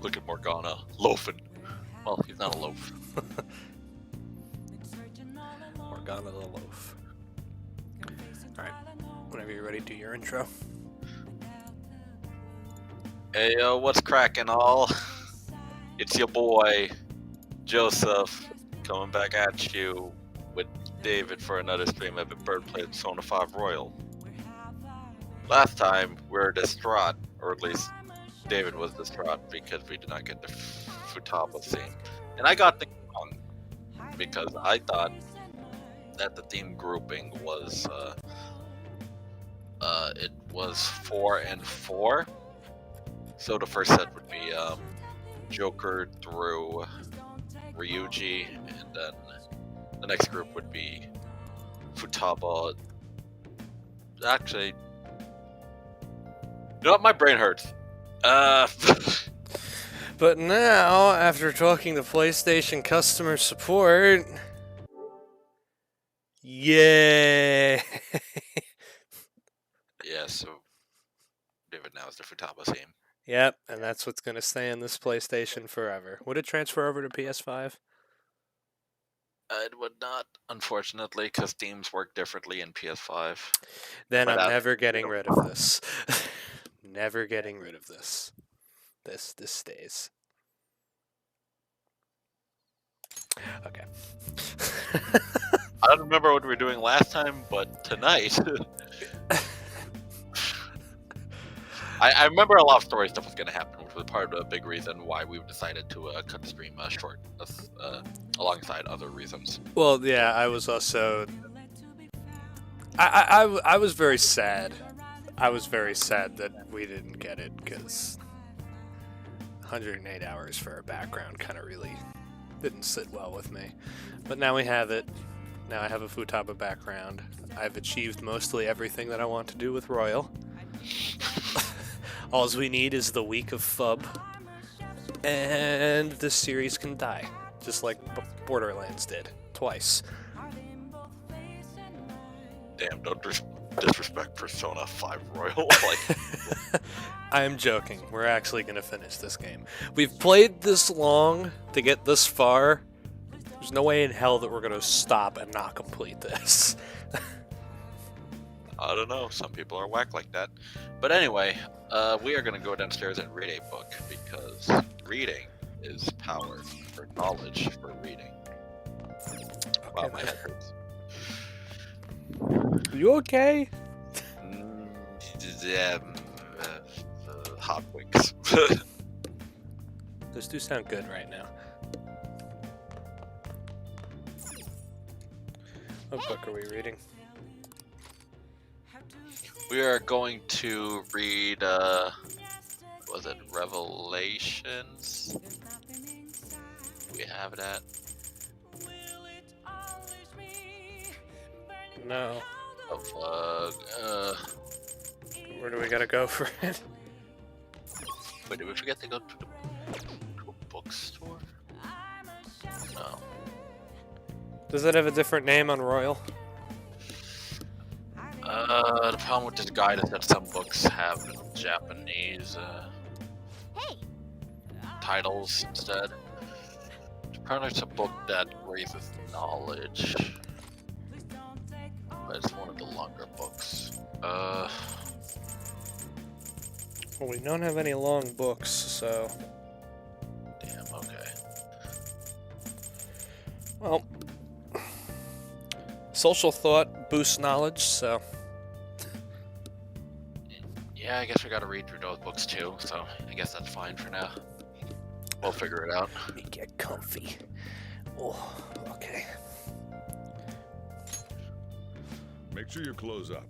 Look at Morgana loafing. Well, he's not a loaf. Morgana the loaf. Alright, whenever you're ready, do your intro. Hey yo, what's cracking all? It's your boy, Joseph, coming back at you with David for another stream of Bird played Persona 5 Royal. Last time we were distraught, or at least David was distraught because we did not get the Futaba scene. And I got things wrong because I thought that the theme grouping was it was 4 and 4. So the first set would be Joker through Ryuji, and then the next group would be Futaba. Actually, you know what? My brain hurts. But now, after talking to PlayStation customer support, yay! Yeah, so David now is the Futaba theme. Yep, and that's what's going to stay on this PlayStation forever. Would it transfer over to PS5? It would not, unfortunately, because themes work differently in PS5. Then But I'm never getting rid of this. Never getting rid of this. This stays. Okay. I don't remember what we were doing last time, but tonight... I remember a lot of story stuff was going to happen, which was part of the big reason why we decided to cut the stream short, alongside other reasons. Well, yeah, I was also... I was very sad. I was very sad that we didn't get it, because 108 hours for a background kind of really didn't sit well with me. But now we have it. Now I have a Futaba background. I've achieved mostly everything that I want to do with Royal. All we need is the week of FUB, and this series can die, just like Borderlands did, twice. Damn, don't disrespect Persona 5 Royal. I am joking. We're actually going to finish this game. We've played this long to get this far. There's no way in hell that we're going to stop and not complete this. I don't know. Some people are whack like that. But anyway, we are going to go downstairs and read a book, because reading is power for knowledge for reading. Wow, my head hurts. Are you okay? Hot wings. Those do sound good right now. What book are we reading? We are going to read, was it Revelations? We have it at? No. Oh, Where do we gotta go for it? wait, did we forget to go to a bookstore? No. Does it have a different name on Royal? The problem with this guide is that some books have Japanese titles instead. Apparently it's a book that raises knowledge, but it's one of the longer books. Well, we don't have any long books, so... Damn, okay. Well... Social thought boosts knowledge, so... Yeah, I guess we gotta read through those books too, so I guess that's fine for now. We'll figure it out. Let me get comfy. Oh, okay. Make sure your clothes up.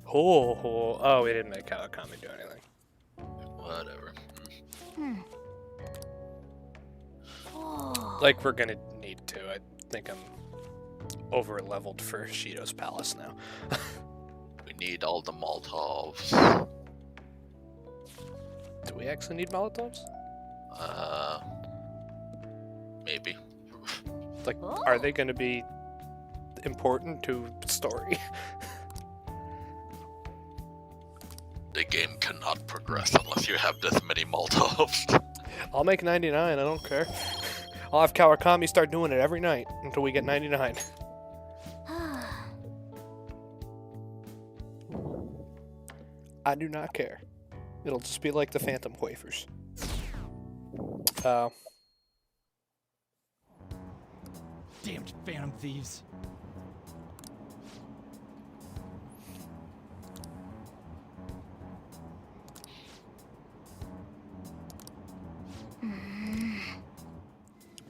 Oh, we didn't make Kawakami do anything. Whatever. Like, we're gonna need to. I think I'm over-leveled for Shido's Palace now. We need all the Molotovs. Do we actually need Molotovs? Maybe. Like, are they gonna be important to story? The game cannot progress unless you have this many Molotovs. I'll make 99. I don't care. I'll have Kawakami start doing it every night until we get 99. I do not care. It'll just be like the Phantom Wafers. Damned phantom thieves.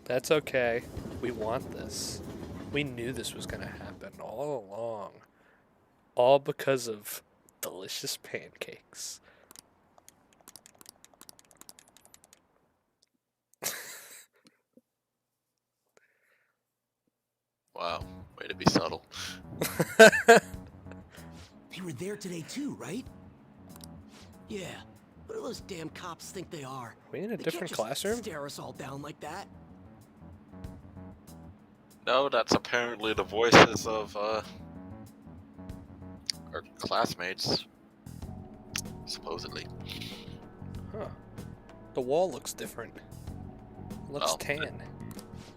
That's okay. We want this. We knew this was gonna happen all along. All because of delicious pancakes. Wow, way to be subtle. They were there today too, right? Yeah. What do those damn cops think they are? We in a They different can't just classroom? stare us all down like that. No, that's apparently the voices of our classmates. Supposedly. Huh. The wall looks different. Looks Oh, tan.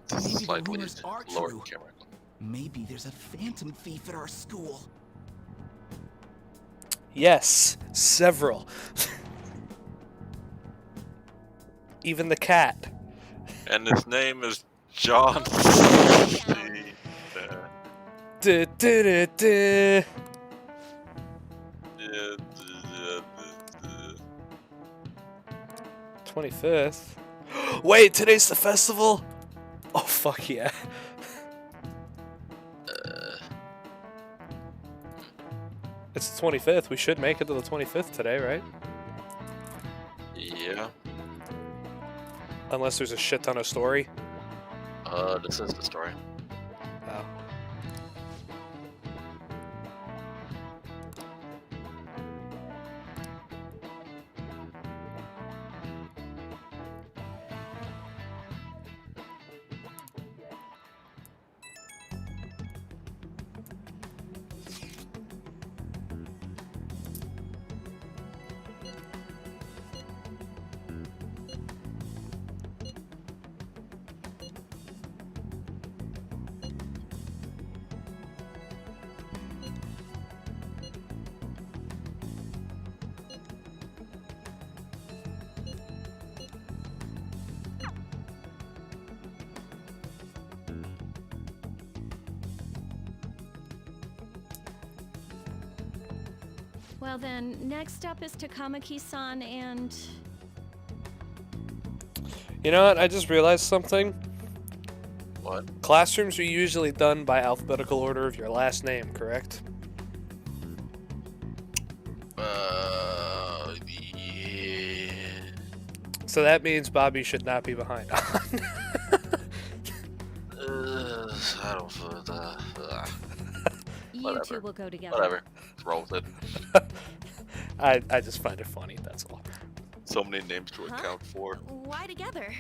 This Maybe is the slightly rumors are lower true. camera. Maybe there's a phantom thief at our school. Yes, several. Even the cat. And his name is John. Duh, duh, duh, duh. 25th. Wait, today's the festival? Oh, fuck yeah. It's the 25th. We should make it to the 25th today, right? Yeah. Unless there's a shit ton of story. This is the story. Oh. Well then, next up is Takamaki-san and... You know what? I just realized something. What? Classrooms are usually done by alphabetical order of your last name, correct? Yeah. So that means Bobby should not be behind. I don't feel You Whatever. two will go together. Whatever. Roll with it. I just find it funny, that's all. So many names to Huh? account for. Why together?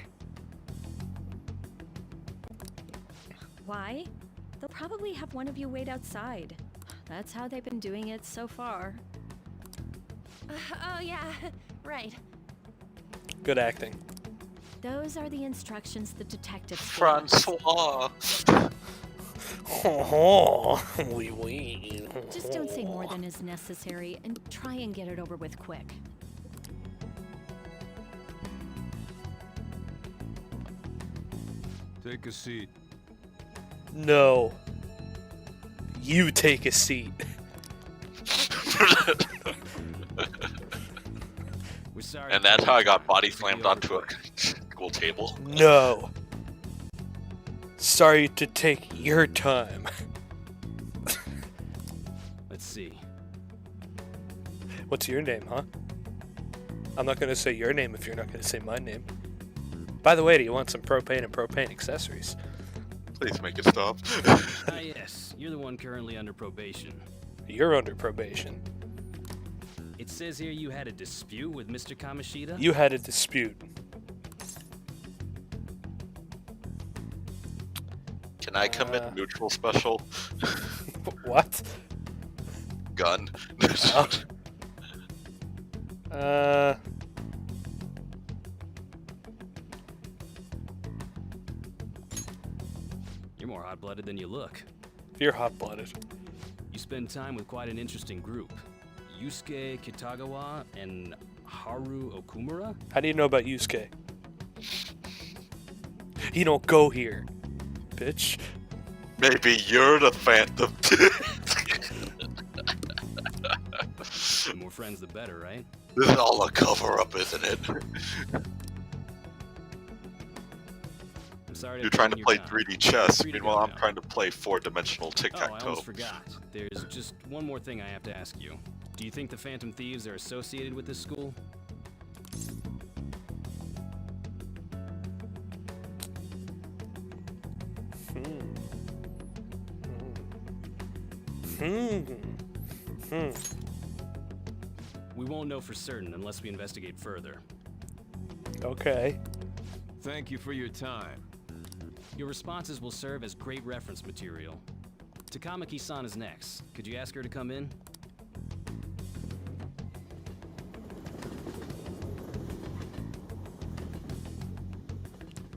Why? They'll probably have one of you wait outside. That's how they've been doing it so far. Oh yeah, right. Good acting. Those are the instructions the detectives gave us. Francois. Oh, oui, oui. Just don't say more than is necessary and try and get it over with quick. Take a seat. No. You take a seat. We're sorry. And that's how I got body slammed onto a school table. No. Sorry to take your time. Let's see. What's your name, huh? I'm not gonna say your name if you're not gonna say my name. By the way, do you want some propane and propane accessories? Please make it stop. Ah, yes. You're the one currently under probation. You're under probation. It says here you had a dispute with Mr. Kamishita? You had a dispute. Can I commit neutral special? What? Gun. You're more hot-blooded than you look. You're hot-blooded. You spend time with quite an interesting group. Yusuke Kitagawa and Haru Okumura? How do you know about Yusuke? You don't go here, bitch. Maybe you're the Phantom. The more friends, the better, right? This is all a cover-up, isn't it? I'm sorry You're trying to your play time. 3D chess, Free to meanwhile go I'm now. trying to play 4-dimensional Oh, I tic-tac-toe. almost forgot. There's just one more thing I have to ask you. Do you think the Phantom Thieves are associated with this school? We won't know for certain unless we investigate further. Okay. Thank you for your time. Your responses will serve as great reference material. Takamaki-san is next. Could you ask her to come in?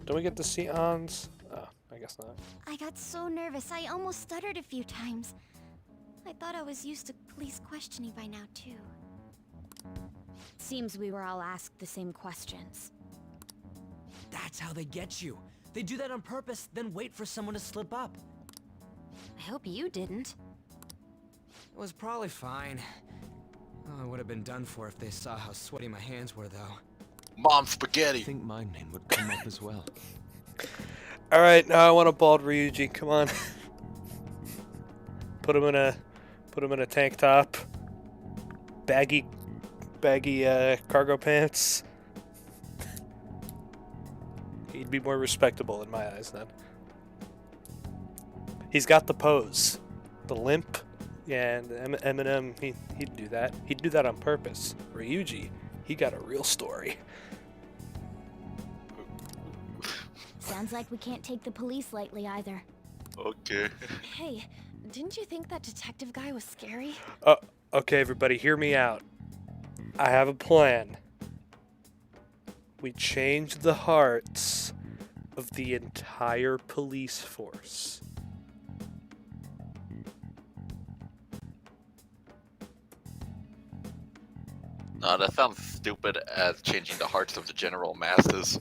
Don't we get to see Hans? Oh, I guess not. I got so nervous, I almost stuttered a few times. I thought I was used to police questioning by now, too. Seems we were all asked the same questions. That's how they get you. They do that on purpose, then wait for someone to slip up. I hope you didn't. It was probably fine. Oh, I would have been done for if they saw how sweaty my hands were, though. Mom I spaghetti! think my name would come up as well. All right, now I want a bald Ryuji. Come on. Put him in a tank top. Baggy cargo pants. He'd be more respectable in my eyes then. He's got the pose, the limp, yeah, and Eminem. He'd do that. He'd do that on purpose. Ryuji, he got a real story. Sounds like we can't take the police lightly either. Okay. Hey, didn't you think that detective guy was scary? Okay, everybody, hear me out. I have a plan. We change the hearts of the entire police force. No, that sounds stupid as changing the hearts of the general masses.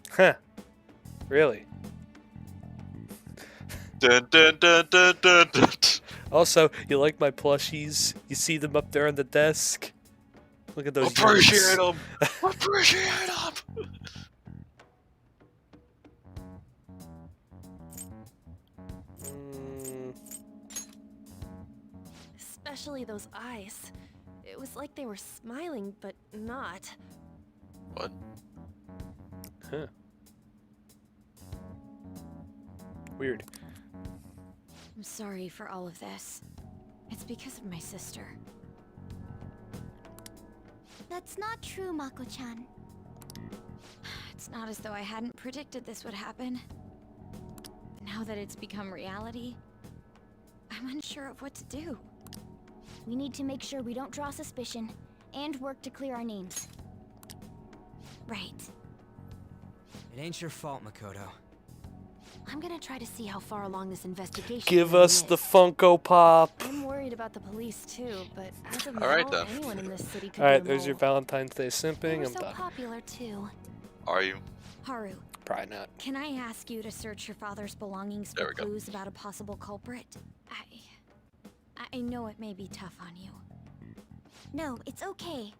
Huh. Really? Dun dun dun dun dun dun. Also, you like my plushies? You see them up there on the desk? Look at those. Appreciate units. them! Appreciate them! Especially those eyes. It was like they were smiling, but not. What? Huh. Weird. I'm sorry for all of this. It's because of my sister. That's not true, Mako-chan. It's not as though I hadn't predicted this would happen. Now that it's become reality, I'm unsure of what to do. We need to make sure we don't draw suspicion, and work to clear our names. Right. It ain't your fault, Makoto. I'm gonna try to see how far along this investigation Give really us the is. Funko Pop. I'm worried about the police too, but as of All now, right, then. anyone in this city could Alright, be a there's your mole. Valentine's Day They simping. were I'm so done. popular, too. Are you? Haru, Probably not. can I ask you to search your father's belongings There for we go. clues about a possible culprit? I know it may be tough on you. No, it's okay.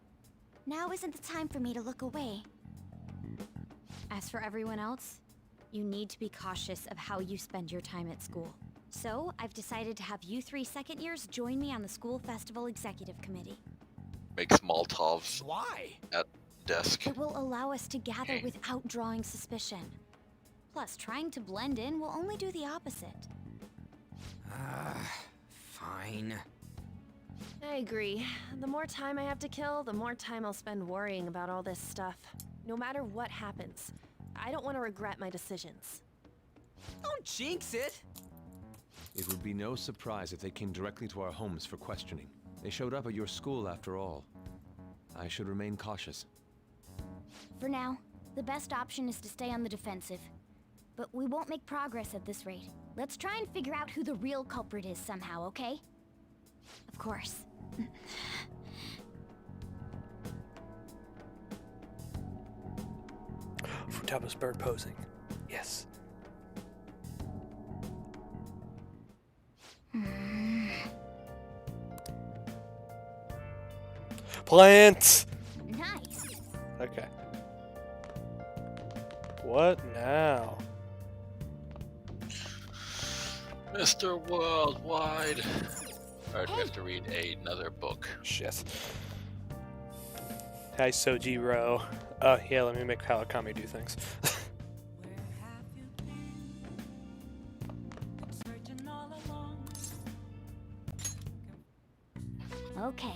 Now isn't the time for me to look away. As for everyone else, you need to be cautious of how you spend your time at school. So, I've decided to have you three second years join me on the school festival executive committee. Makes Moltovs Why? at desk. It will allow us to gather without drawing suspicion. Plus, trying to blend in will only do the opposite. Fine. I agree. The more time I have to kill, the more time I'll spend worrying about all this stuff. No matter what happens, I don't want to regret my decisions. Don't jinx it! It would be no surprise if they came directly to our homes for questioning. They showed up at your school after all. I should remain cautious. For now, The best option is to stay on the defensive. But we won't make progress at this rate. Let's try and figure out who the real culprit is somehow, okay? Of course. Futaba's bird posing. Yes. Plant! Nice. Okay. What now? Mr. Worldwide. Alright, we have to read another book. Shit. Hi, Sojiro. Oh, yeah, let me make Kawakami do things. Okay.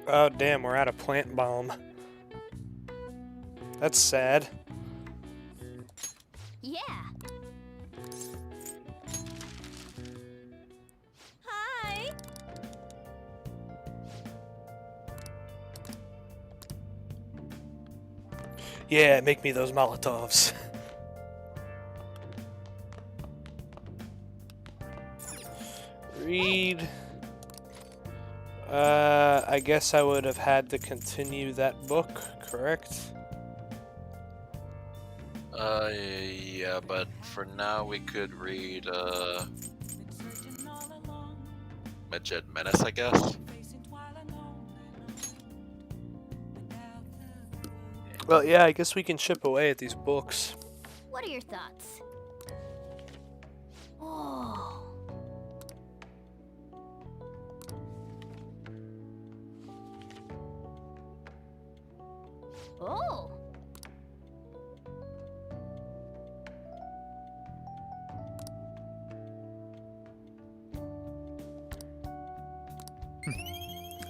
Oh, damn, we're out of plant bomb. That's sad. Yeah. Hi. Yeah, make me those Molotovs. Read. I guess I would have had to continue that book, correct? Yeah, but for now we could read, Medjed Menace, I guess. Well, yeah, I guess we can chip away at these books. What are your thoughts? Oh. Oh.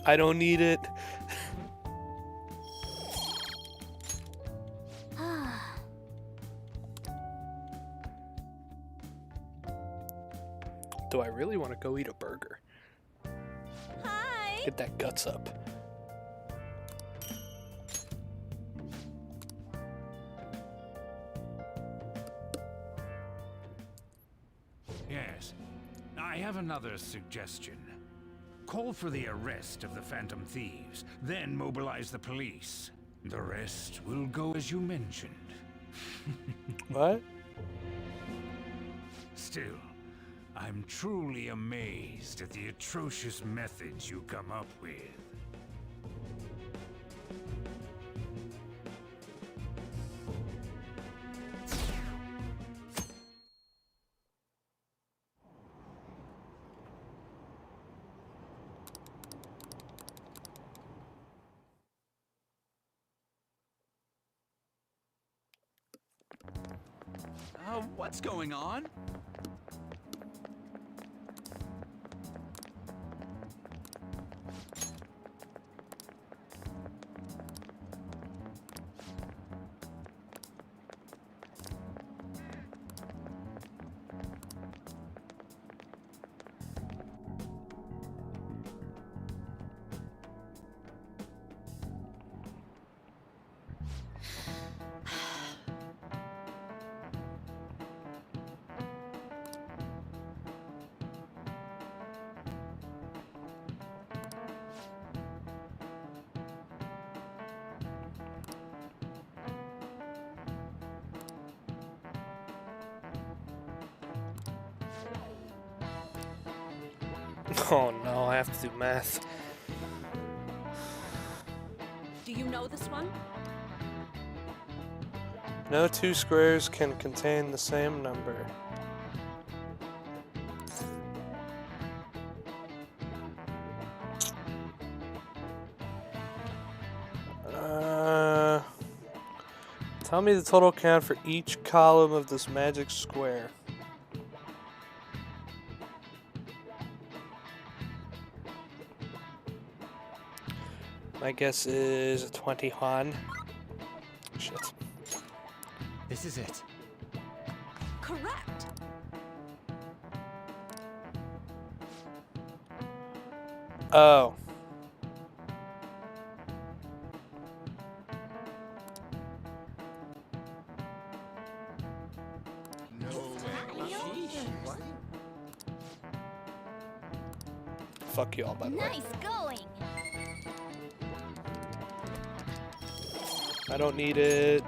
I don't need it. Do I really want to go eat a burger? Hi. Get that guts up. Yes. I have another suggestion. Call for the arrest of the Phantom Thieves, then mobilize the police. The rest will go as you mentioned. What? Still, I'm truly amazed at the atrocious methods you come up with. What's going on? Oh no, I have to do math. Do you know this one? No two squares can contain the same number. Tell me the total count for each column of this magic square. My guess is 21. Shit. This is it. Correct. Oh. Fuck y'all, by the way. Nice going. I don't need it.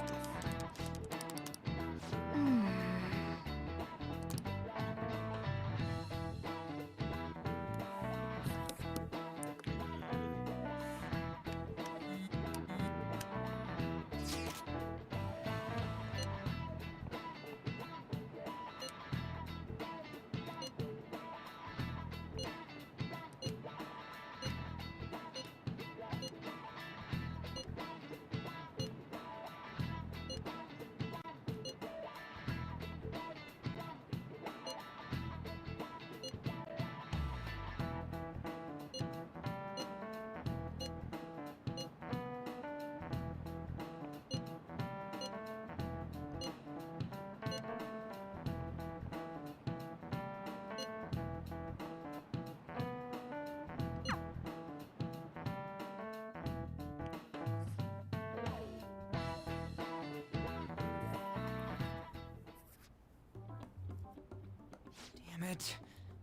Damn it.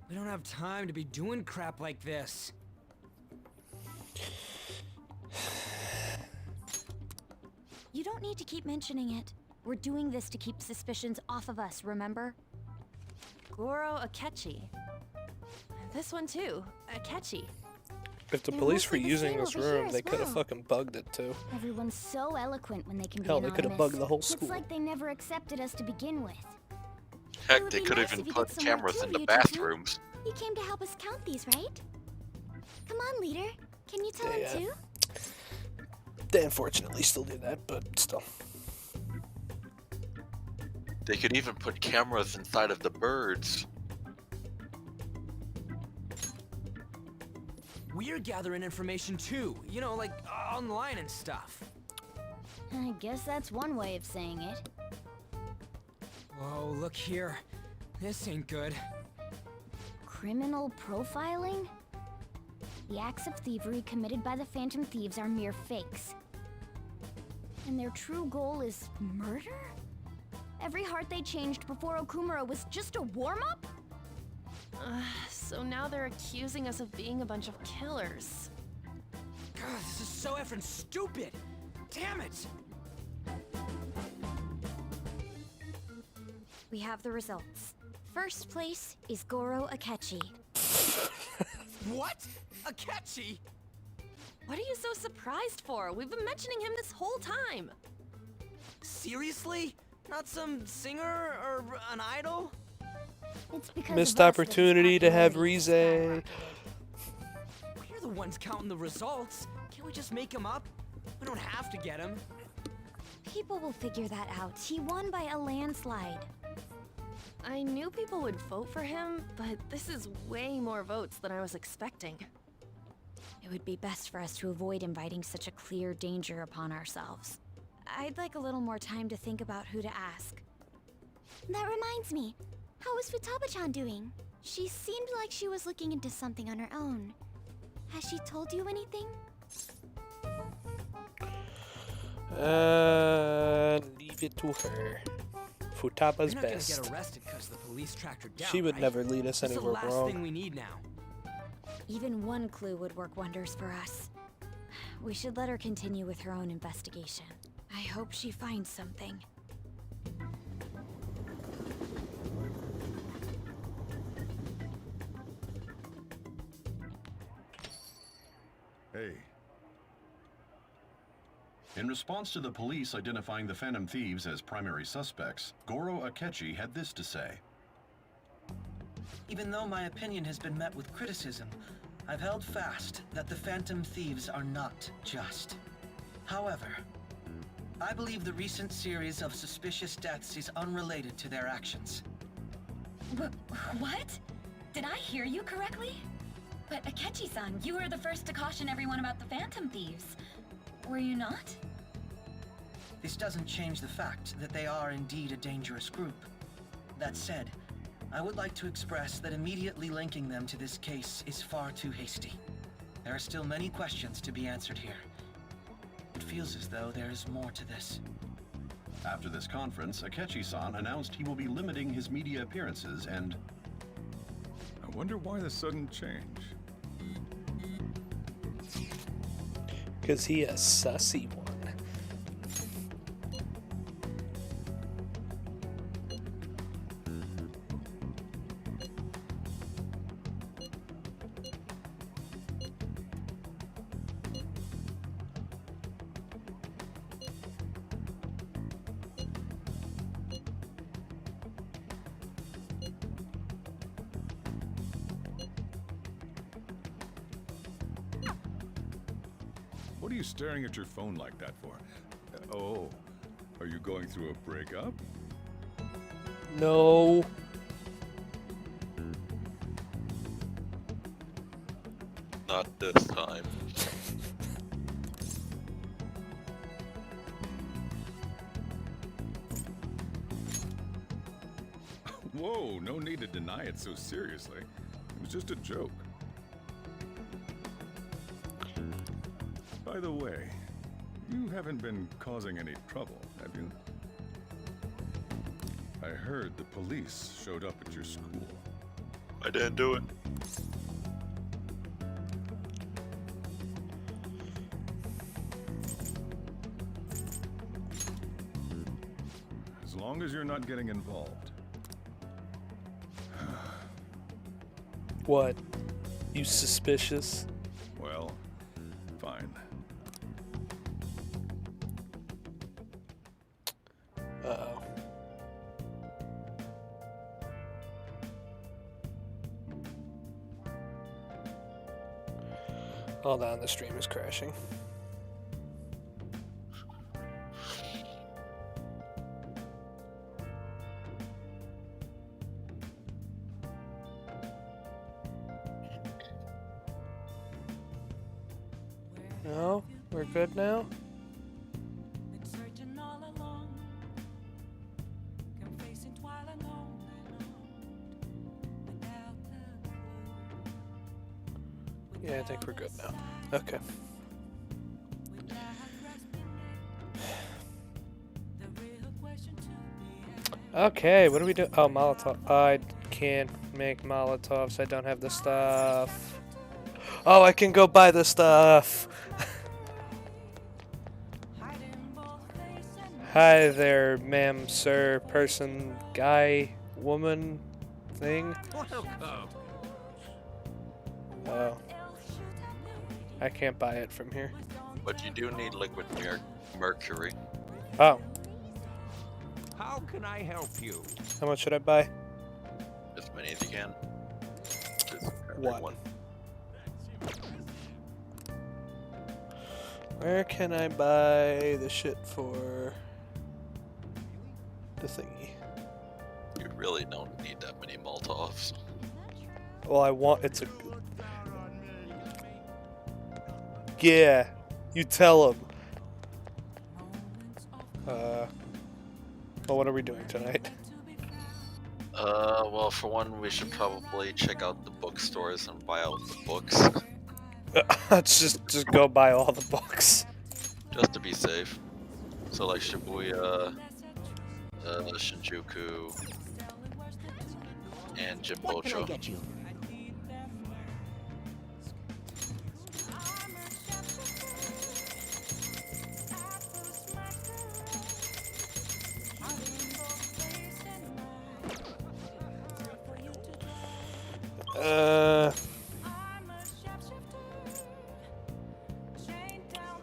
We don't have time to be doing crap like this. You don't need to keep mentioning it. We're doing this to keep suspicions off of us, remember? Goro Akechi. This one too, Akechi. If the They're police were mostly the using same this over here room, as they could have well. fucking bugged it too. Everyone's so eloquent when they can Hell, be they could have anonymous. bugged the whole school. It's like they never accepted us to begin with. Heck, would they be could nice even if you put did some work cameras too, in the Ryuji-kun. bathrooms. He came to help us count these, right? Come on, leader. Can you tell Yeah. him too? They unfortunately still do that, but still. They could even put cameras inside of the birds. We're gathering information too, you know, like online and stuff. I guess that's one way of saying it. Whoa, look here. This ain't good. Criminal profiling? The acts of thievery committed by the Phantom Thieves are mere fakes. And their true goal is murder? Every heart they changed before Okumura was just a warm-up? So now they're accusing us of being a bunch of killers. God, this is so effing stupid. Damn it. We have the results. First place is Goro Akechi. What? Akechi? What are you so surprised for? We've been mentioning him this whole time. Seriously? Not some singer or an idol? It's because Missed of us that his opportunity to have popularity Rize. skyrocketed. We're the ones counting the results. Can't we just make him up? We don't have to get him. People will figure that out. He won by a landslide. I knew people would vote for him, but this is way more votes than I was expecting. It would be best for us to avoid inviting such a clear danger upon ourselves. I'd like a little more time to think about who to ask. That reminds me. How is Futaba-chan doing? She seemed like she was looking into something on her own. Has she told you anything? Leave it to her. Futaba's You're not best. gonna get arrested because the police tracked her down, She would right? never lead us That's the anywhere last wrong. thing we need now. Even one clue would work wonders for us. We should let her continue with her own investigation. I hope she finds something. Hey, In response to the police identifying the Phantom Thieves as primary suspects, Goro Akechi had this to say. Even though my opinion has been met with criticism, I've held fast that the Phantom Thieves are not just. However, I believe the recent series of suspicious deaths is unrelated to their actions. What? Did I hear you correctly? But Akechi-san, you were the first to caution everyone about the Phantom Thieves. Were you not? This doesn't change the fact that they are indeed a dangerous group. That said, I would like to express that immediately linking them to this case is far too hasty. There are still many questions to be answered here. It feels as though there is more to this. After this conference, Akechi-san announced he will be limiting his media appearances and... I wonder why the sudden change. Because he a sussy one. What are you staring at your phone like that for? Oh, are you going through a breakup? No. Not this time. Whoa, no need to deny it so seriously. It was just a joke. By the way, you haven't been causing any trouble, have you? I heard the police showed up at your school. I didn't do it. As long as you're not getting involved. What? You suspicious? Well, fine. Uh-oh. Hold on, the stream is crashing. No? We're good now? Yeah, I think we're good now. Okay. Okay, what do we do? Oh, Molotov. I can't make Molotovs. I don't have the stuff. Oh, I can go buy the stuff. Hi there, ma'am, sir, person, guy, woman, thing. Oh. I can't buy it from here. But you do need liquid mercury. Oh. How can I help you? How much should I buy? As many as you can. Just One. Where can I buy the shit for the thingy? You really don't need that many Molotovs. Well, I want it's a. Yeah, you tell him. Well, what are we doing tonight? Well, for one, we should probably check out the bookstores and buy out the books. Let's just go buy all the books. Just to be safe. So like Shibuya, Shinjuku, and What can I Jinpocho. get you?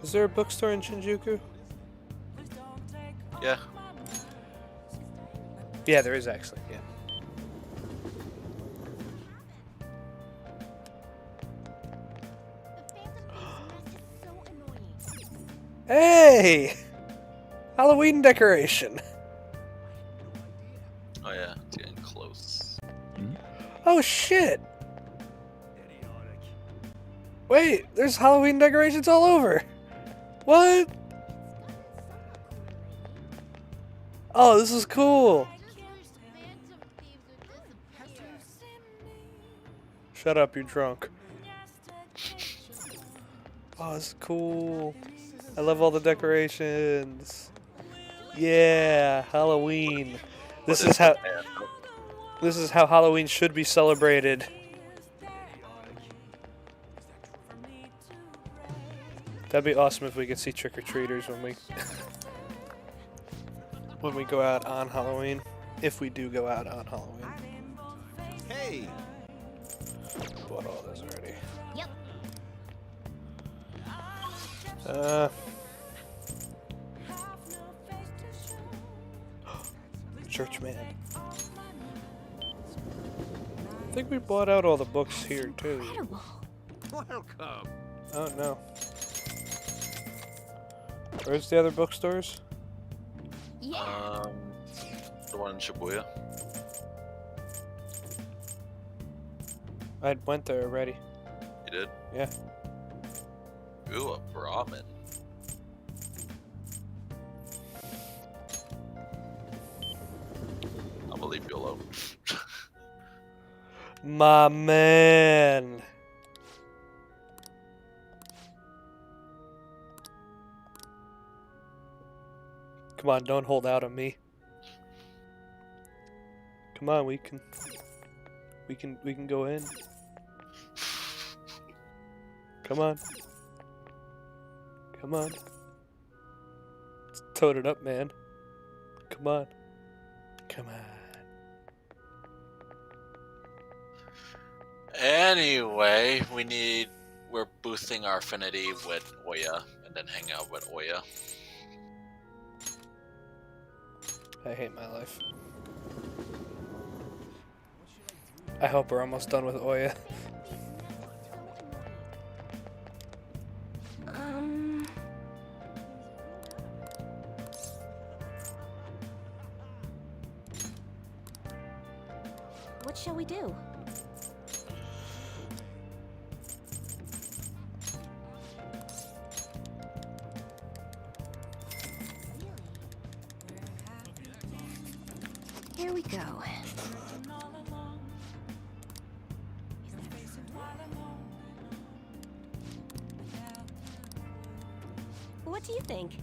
Is there a bookstore in Shinjuku? Yeah. Yeah, there is actually, yeah. Hey! Halloween decoration! Oh yeah, it's getting close. Oh shit! Wait, there's Halloween decorations all over! What? Oh, this is cool! Shut up, you're drunk. Oh, it's cool. I love all the decorations. Yeah, Halloween. This is how Halloween should be celebrated. That'd be awesome if we could see trick-or-treaters when we go out on Halloween. If we do go out on Halloween. Hey! Bought all this already. Yep. Churchman. I think we bought out all the books here too. Incredible. Welcome. Oh no. Where's the other bookstores? Yeah. The one in Shibuya. I went there already. You did? Yeah. Ooh, a Brahmin. I'm gonna leave you alone. My man. Come on, don't hold out on me. Come on, we can go in. Come on. Come on. Let's tote it up, man. Come on. Come on. Anyway, we're boosting our affinity with Oya, and then hang out with Oya. I hate my life. I hope we're almost done with Oya. What shall we do? Here we go. What do you think?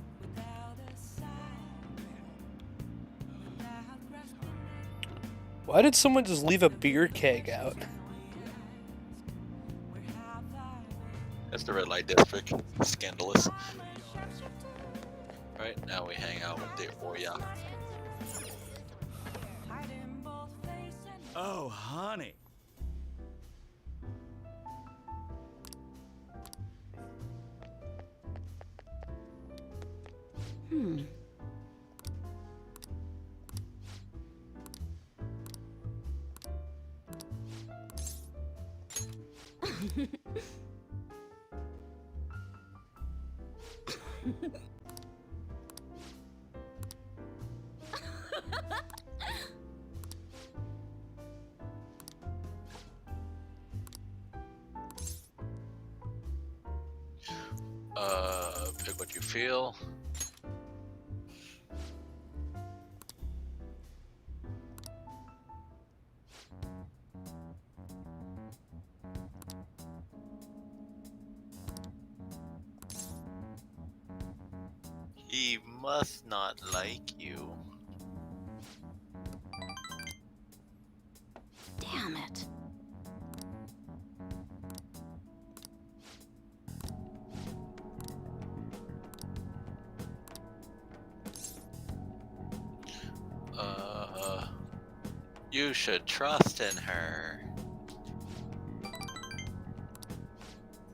Why did someone just leave a beer keg out? That's the red light district. Scandalous. Right now we hang out with the Oya. Oh, honey. Pick what you feel. He must not like you. Damn it. You should trust in her.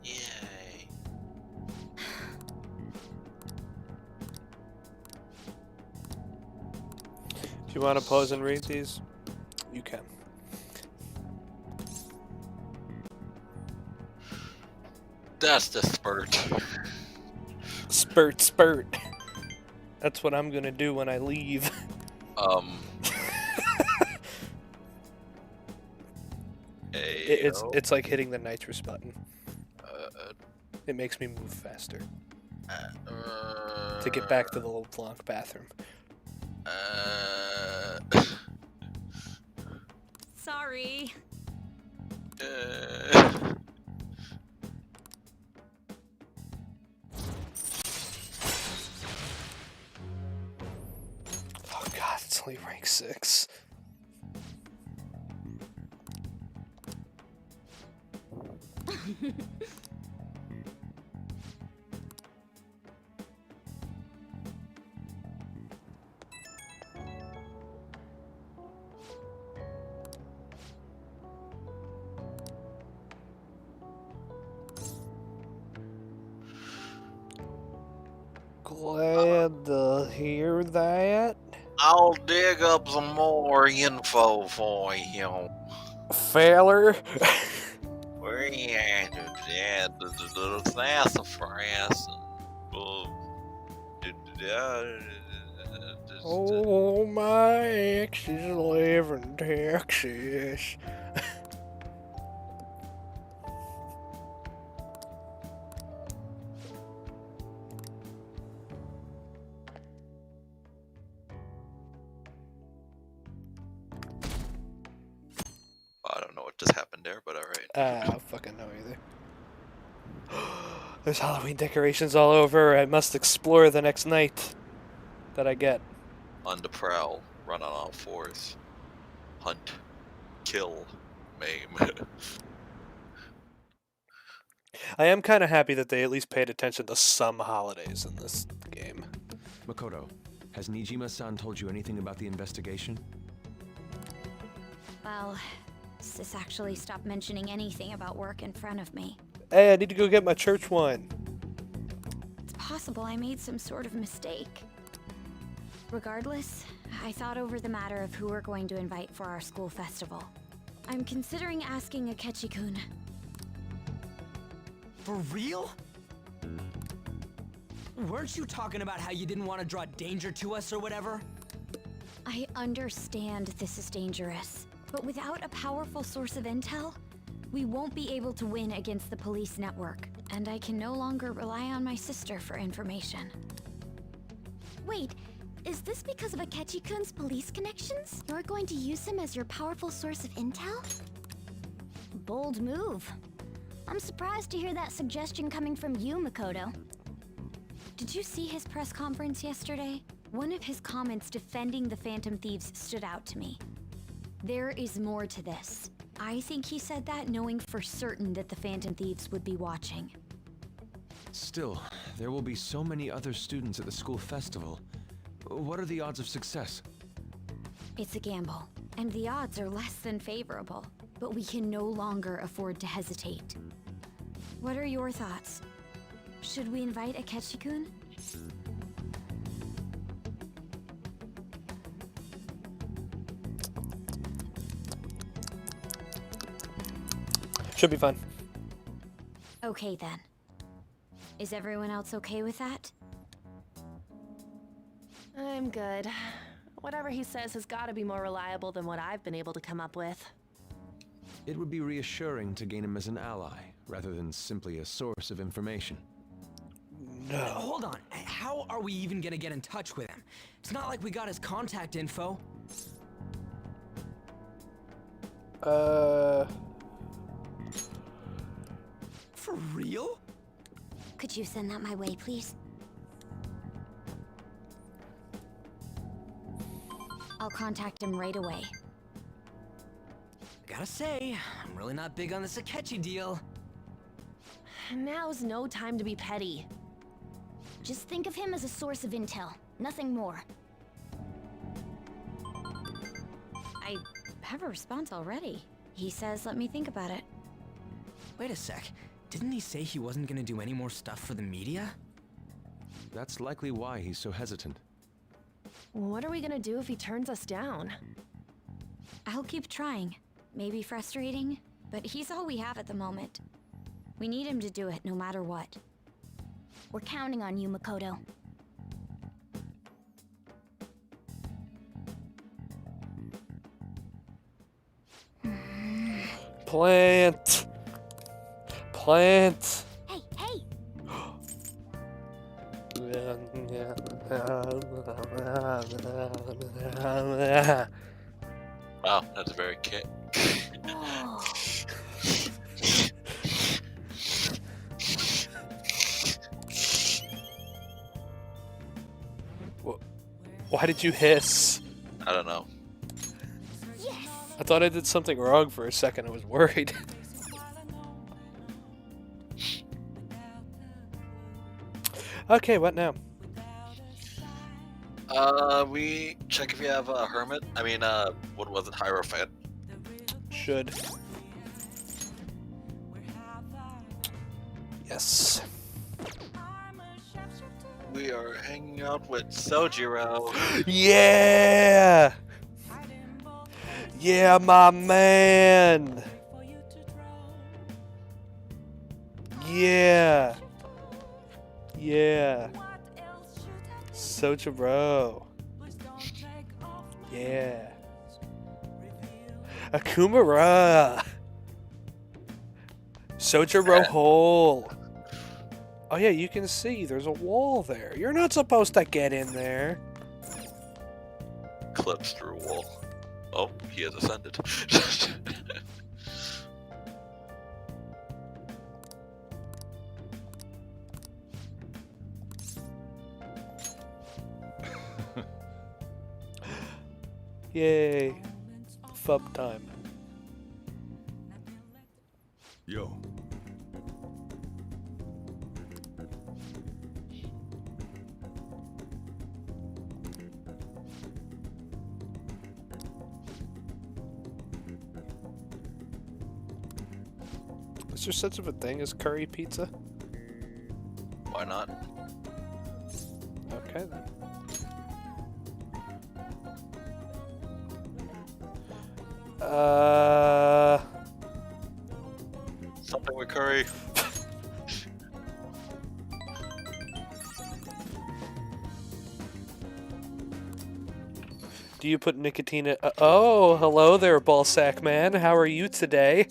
Yay. If you want to pause and read these, you can. That's the spurt. Spurt, spurt. That's what I'm gonna do when I leave. It's like hitting the nitrous button. It makes me move faster. To get back to the little Blanc bathroom. Sorry. only rank 6. Glad to hear that. I'll dig up some more info for you. Failer. Where you at? Yeah, the sassafras. Oh, my exes live in Texas. I don't know what just happened there, but alright. I don't fucking know either. There's Halloween decorations all over. I must explore the next night that I get. On the prowl, run on all fours. Hunt, kill, maim. I am kind of happy that they at least paid attention to some holidays in this game. Makoto, has Nijima-san told you anything about the investigation? Well, Sis actually stopped mentioning anything about work in front of me. Hey, I need to go get my church wine. It's possible I made some sort of mistake. Regardless, I thought over the matter of who we're going to invite for our school festival. I'm considering asking Akechi-kun. For real? Weren't you talking about how you didn't want to draw danger to us or whatever? I understand this is dangerous, but without a powerful source of intel, we won't be able to win against the police network, and I can no longer rely on my sister for information. Wait, is this because of Akechi-kun's police connections? You're going to use him as your powerful source of intel? Bold move. I'm surprised to hear that suggestion coming from you, Makoto. Did you see his press conference yesterday? One of his comments defending the Phantom Thieves stood out to me. There is more to this. I think he said that knowing for certain that the Phantom Thieves would be watching. Still, there will be so many other students at the school festival. What are the odds of success? It's a gamble, and the odds are less than favorable, but we can no longer afford to hesitate. What are your thoughts? Should we invite Akechi-kun? Should be fun. Okay then. Is everyone else okay with that? I'm good. Whatever he says has got to be more reliable than what I've been able to come up with. It would be reassuring to gain him as an ally, rather than simply a source of information. No. Hold on. How are we even gonna get in touch with him? It's not like we got his contact info. For real? Could you send that my way, please? I'll contact him right away. Gotta say, I'm really not big on this Akechi deal. Now's no time to be petty. Just think of him as a source of intel, nothing more. I have a response already. He says let me think about it. Wait a sec. Didn't he say he wasn't gonna do any more stuff for the media? That's likely why he's so hesitant. What are we gonna do if he turns us down? I'll keep trying. Maybe frustrating, but he's all we have at the moment. We need him to do it no matter what. We're counting on you, Makoto. Plant. Plant. Hey, hey! Wow, that's very cute. Why did you hiss? I I don't know. I thought I did something wrong for a second. I was worried. Okay, what now? We check if you have a hermit. I mean, what was it, Hierophant? Should. Yes. We are hanging out with Sojiro. Yeah! Yeah, my man! Yeah! Yeah! Sojiro. Yeah. Akumara! Sojiro hole! Oh yeah, you can see there's a wall there. You're not supposed to get in there. Clips through a wall. Oh, he has ascended. Yay. Fub time. Yo. Is there such of a thing as curry pizza? Why not? Okay then. Something with curry. Do you put nicotine in? Oh, hello there, ballsack man. How are you today?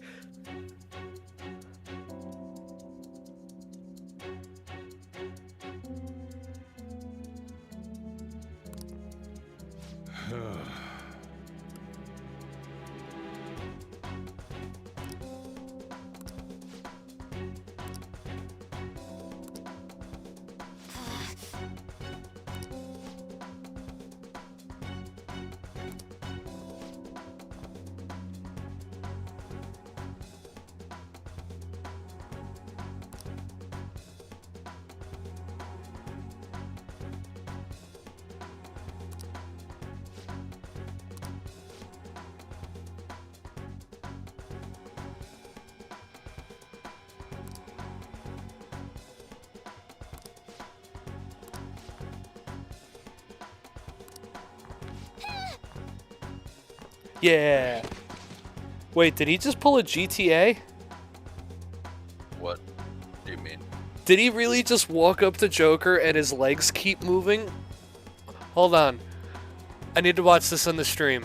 Yeah. Wait, did he just pull a GTA? What do you mean? Did he really just walk up to Joker and his legs keep moving? Hold on. I need to watch this on the stream.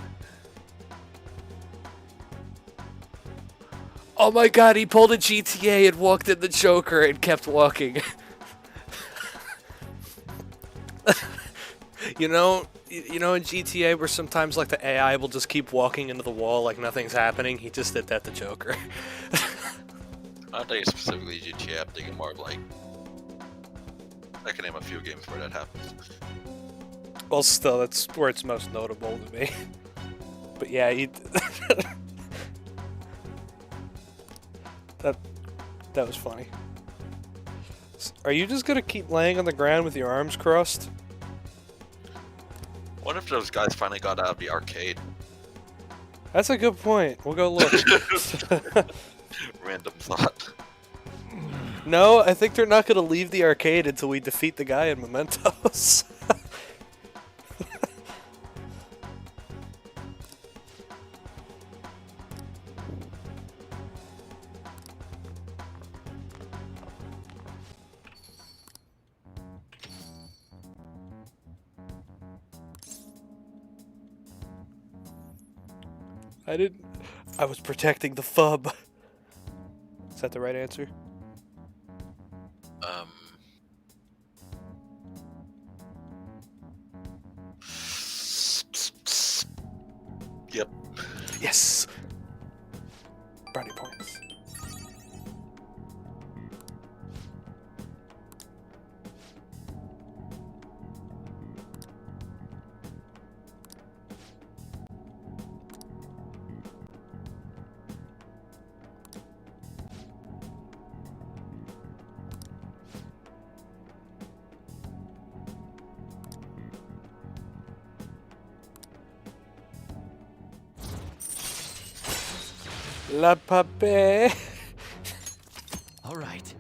Oh my god, he pulled a GTA and walked in the Joker and kept walking. You know in GTA where sometimes like the AI will just keep walking into the wall like nothing's happening? He just did that to Joker. I don't think it's specifically GTA, I'm thinking more of like... I can name a few games where that happens. Well, still, that's where it's most notable to me. But yeah, that was funny. Are you just gonna keep laying on the ground with your arms crossed? What if those guys finally got out of the arcade? That's a good point. We'll go look. Random thought. No, I think they're not gonna leave the arcade until we defeat the guy in Mementos. I was protecting the FUB. Is that the right answer? Yep. Yes! Brownie points. La pape. All right.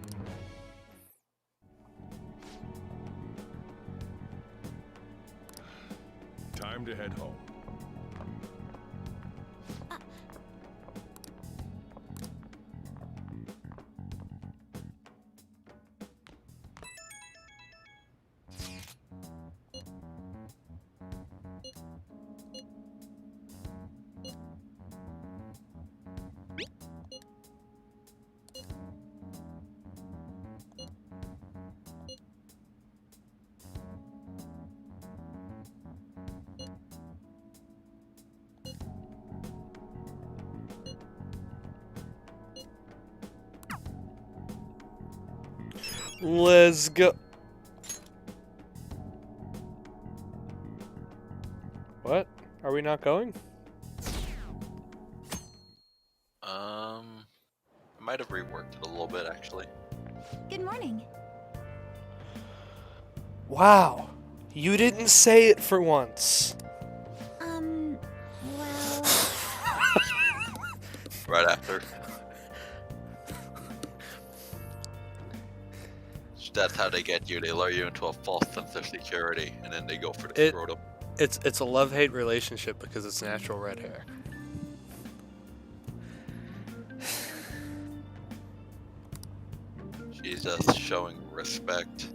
Time to head home. Let's go. What? Are we not going? I might have reworked it a little bit actually. Good morning. Wow. You didn't say it for once. Well... Right after. That's how they get you. They lure you into a false sense of security, and then they go for the scrotum. It's a love-hate relationship because it's natural red hair. She's just showing respect.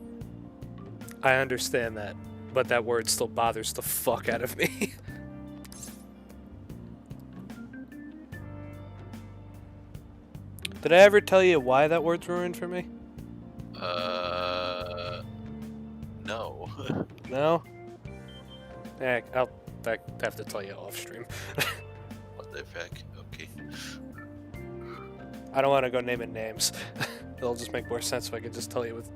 I understand that, but that word still bothers the fuck out of me. Did I ever tell you why that word's ruined for me? No. No? I'll have to tell you off stream. What the heck? Okay. I don't want to go naming names. It'll just make more sense if I could just tell you with...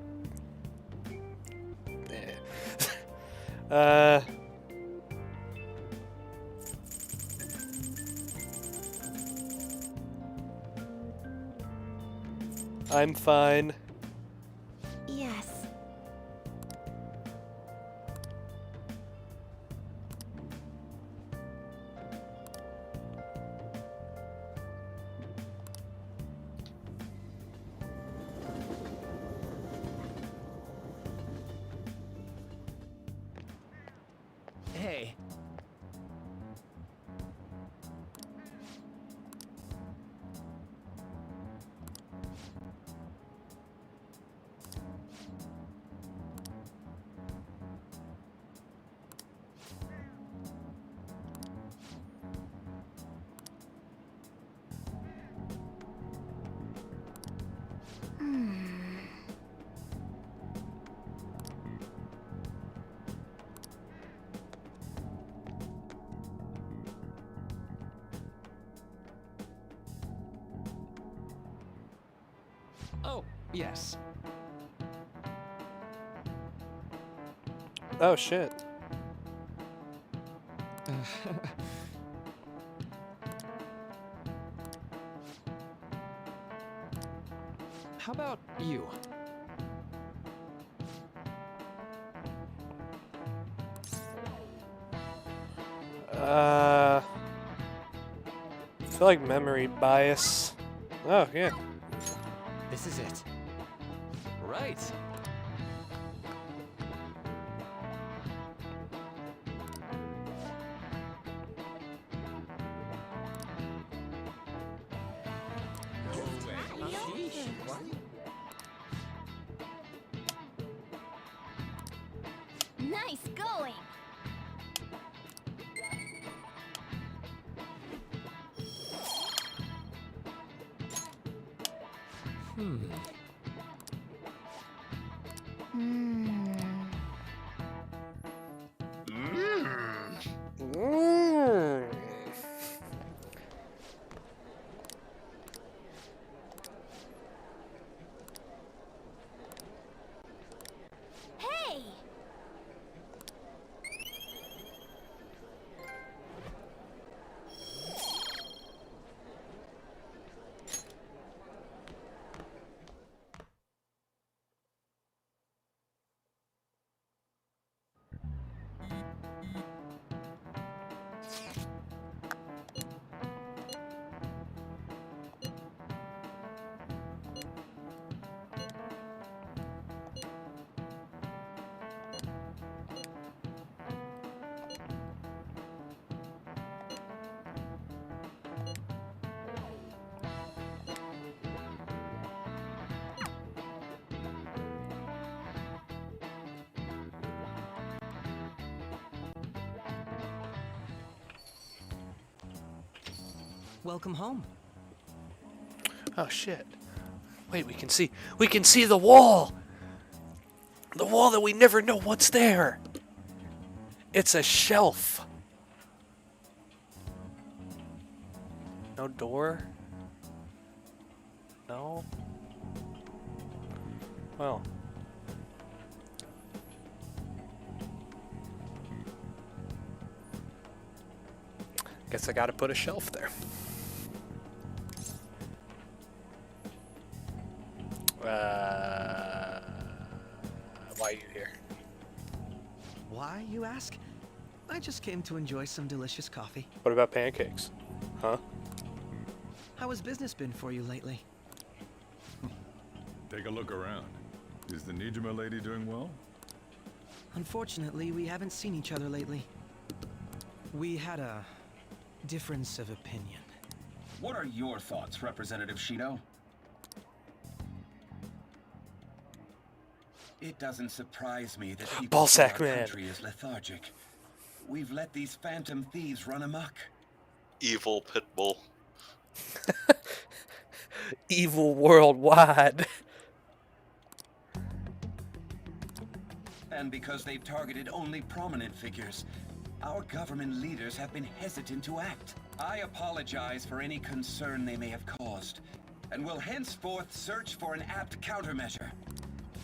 I'm fine. Yes. Hey. Oh, yes. Oh, shit. How about you? I feel like memory bias. Oh, yeah. This is it. Right. Nice going. Hey! welcome home. Oh shit. Wait, we can see the wall! The wall that we never know what's there! It's a shelf. No door? No? Well. Guess I gotta put a shelf there. Why are you here? Why, you ask? I just came to enjoy some delicious coffee. What about pancakes? Huh? How has business been for you lately? Take a look around. Is the Nijima lady doing well? Unfortunately, we haven't seen each other lately. We had a difference of opinion. What are your thoughts, Representative Shido? It doesn't surprise me that people Ballsack in our man. country is lethargic. We've let these phantom thieves run amok. Evil Pitbull. Evil worldwide. And because they've targeted only prominent figures, our government leaders have been hesitant to act. I apologize for any concern they may have caused, and will henceforth search for an apt countermeasure.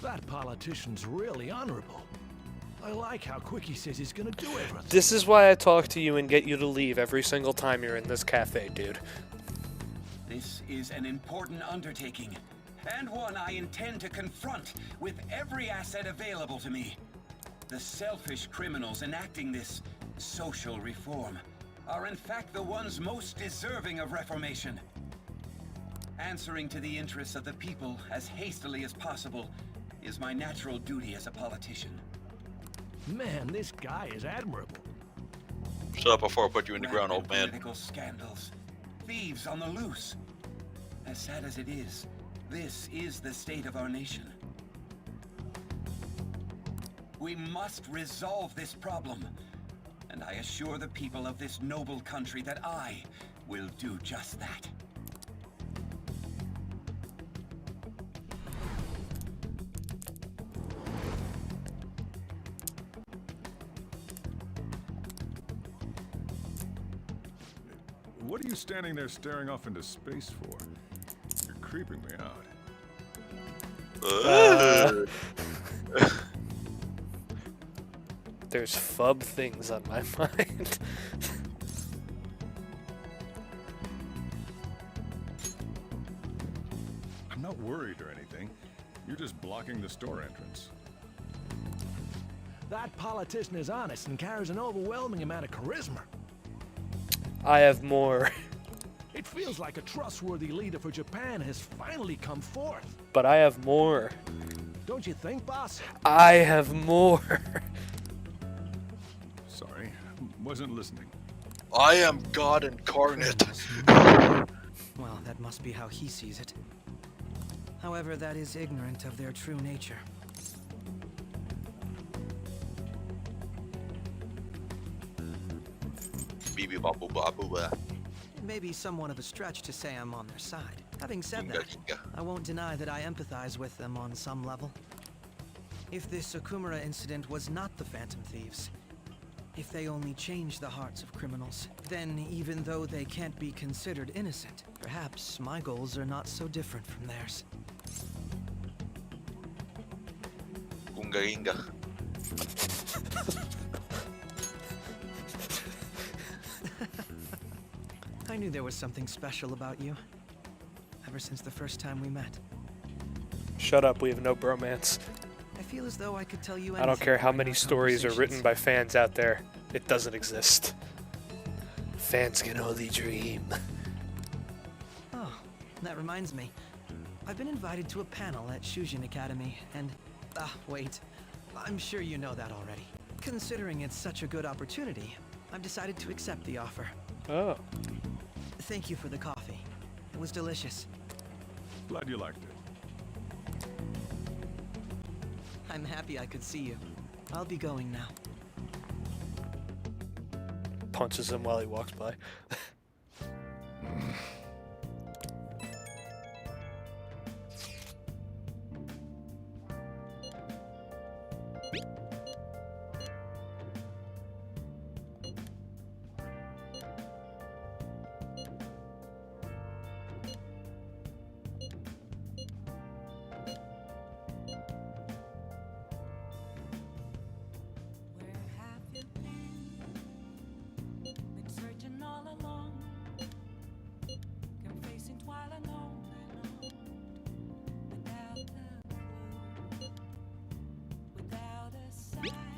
That politician's really honorable. I like how quick he says he's gonna do everything. This is why I talk to you and get you to leave every single time you're in this cafe, dude. This is an important undertaking, and one I intend to confront with every asset available to me. The selfish criminals enacting this social reform are in fact the ones most deserving of reformation. Answering to the interests of the people as hastily as possible is my natural duty as a politician. Man, this guy is admirable. Shut up before I put you in the ground, old man. Political scandals, thieves on the loose. As sad as it is, this is the state of our nation. We must resolve this problem, and I assure the people of this noble country that I will do just that. What are you standing there staring off into space for? You're creeping me out. There's fub things on my mind. I'm not worried or anything. You're just blocking the store entrance. That politician is honest and carries an overwhelming amount of charisma. I have more. It feels like a trustworthy leader for Japan has finally come forth. But I have more. Don't you think, boss? I have more. Sorry, wasn't listening. I am God incarnate. Well, that must be how he sees it. However, that is ignorant of their true nature. It may be somewhat of a stretch to say I'm on their side. Having said that, I won't deny that I empathize with them on some level. If this Okumura incident was not the Phantom Thieves, if they only changed the hearts of criminals, then even though they can't be considered innocent, perhaps my goals are not so different from theirs. Gunga. I knew there was something special about you, ever since the first time we met. Shut up, we have no bromance. I feel as though I could tell you I don't care how during many our stories are written conversations. by fans out there. It doesn't exist. Fans can only dream. Oh, that reminds me. I've been invited to a panel at Shujin Academy, and... wait. I'm sure you know that already. Considering it's such a good opportunity, I've decided to accept the offer. Oh. Thank you for the coffee. It was delicious. Glad you liked it. I'm happy I could see you. I'll be going now. Punches him while he walks by.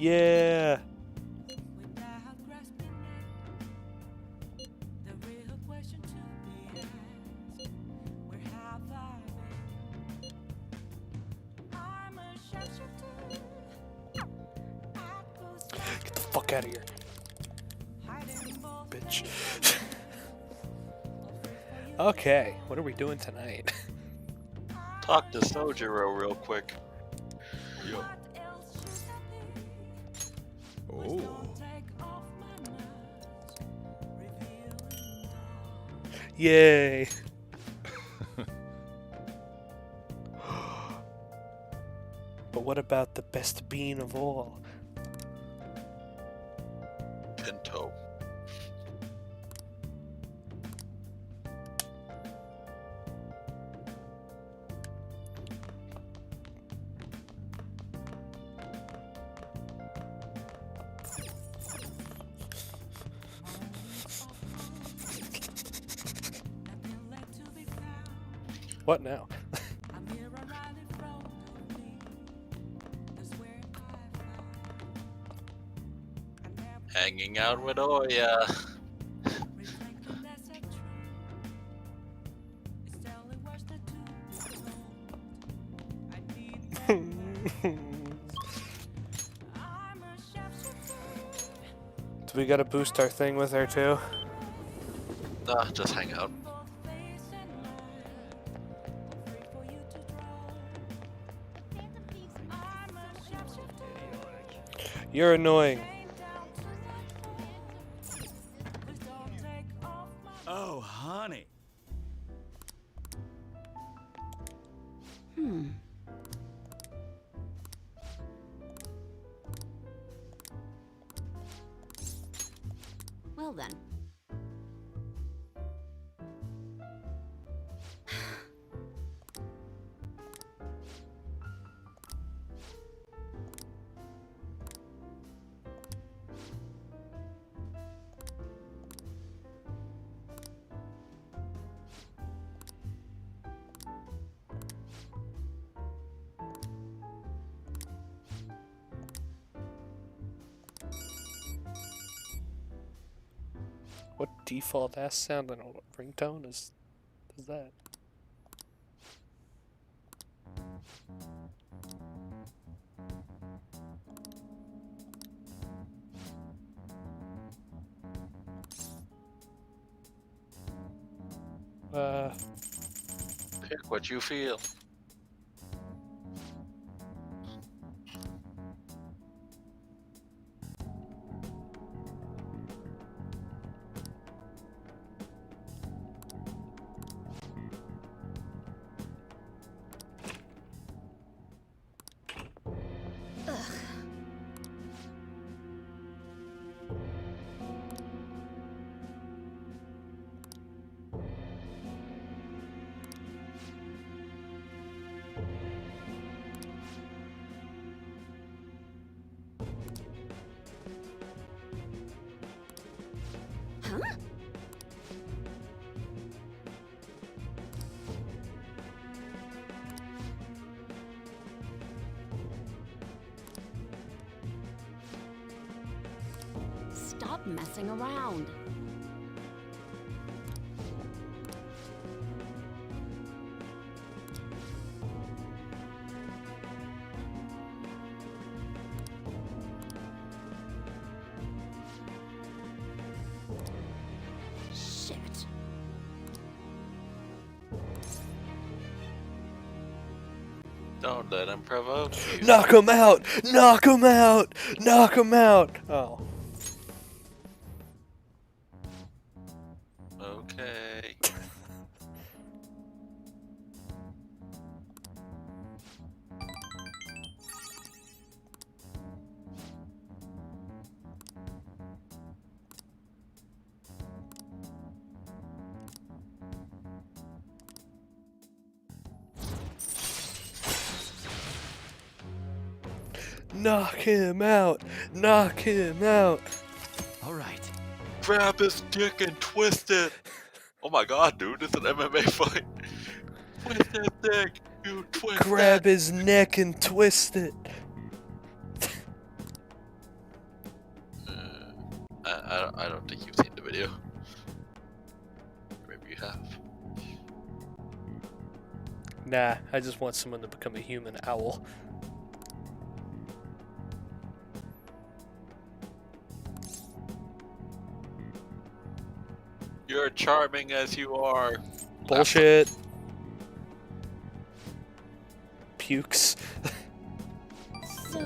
Yeah. Get the fuck out of here. Bitch. Okay, what are we doing tonight? Talk to Sojiro real quick. Yo. Oh. Yay. But what about the best bean of all? Pinto. What now? Hanging out with Oya. Do we gotta boost our thing with her too? Nah, just hang out. You're annoying. Oh, honey. Well then. What default ass sound and what ringtone is that? Pick what you feel. Huh? Stop messing around. Shit. Don't let him provoke you. Knock him out! Knock him out! Knock him out! Oh. Okay. Knock him out! Knock him out! All right. Grab his dick and twist it. Oh my god, dude, it's an MMA fight. Twist his dick. You twist Grab that. his neck and twist it. I don't think you've seen the video. Maybe you have. Nah, I just want someone to become a human owl. You're charming as you are. Bullshit. Pukes. So,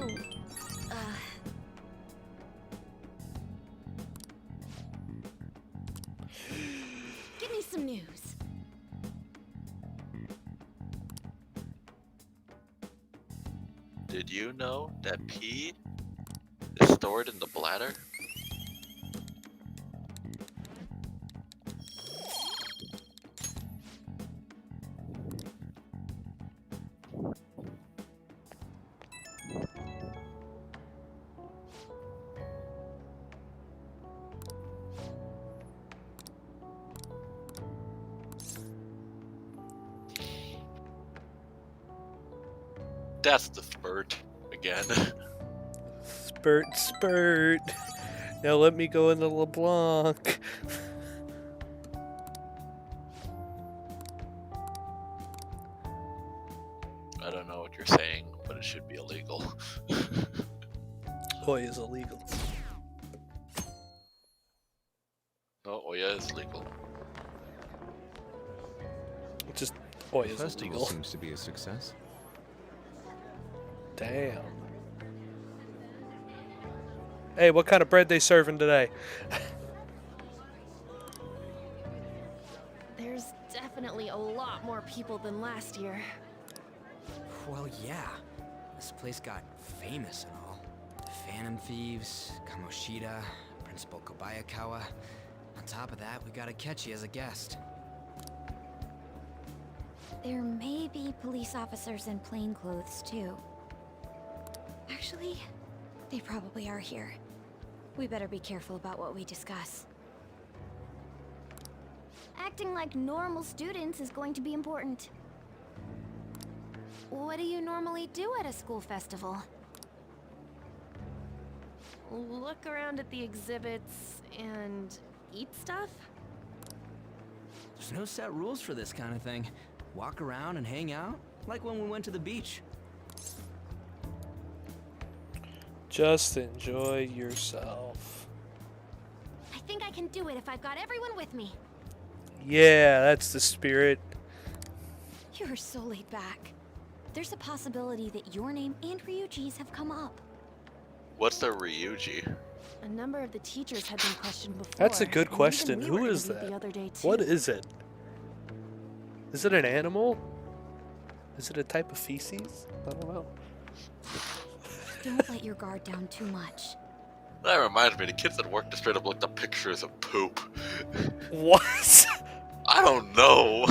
give me some news. Did you know that pee is stored in the bladder? That's the spurt again. Spurt, spurt. Now let me go into LeBlanc. I don't know what you're saying, but it should be illegal. Oi is illegal. No, oh yeah, it's legal. Just oi The is festival illegal. seems to be a success. Damn. Hey, what kind of bread they serving today? There's definitely a lot more people than last year. Well, yeah. This place got famous and all. The Phantom Thieves, Kamoshida, Principal Kobayakawa. On top of that, we got Akechi as a guest. There may be police officers in plainclothes, too. Actually, they probably are here. We better be careful about what we discuss. Acting like normal students is going to be important. What do you normally do at a school festival? Look around at the exhibits and eat stuff? There's no set rules for this kind of thing. Walk around and hang out, like when we went to the beach. Just enjoy yourself. I think I can do it if I've got everyone with me. Yeah, that's the spirit. You're so laid back. There's a possibility that your name and Ryuji's have come up. What's the Ryuji? A number of the teachers have been questioned before. That's a good and question. even we Who were is interviewed that? The other day too. What is it? Is it an animal? Is it a type of feces? I don't know. Don't let your guard down too much. That reminds me, the kids that work just straight up looked up pictures of poop. What? I don't know.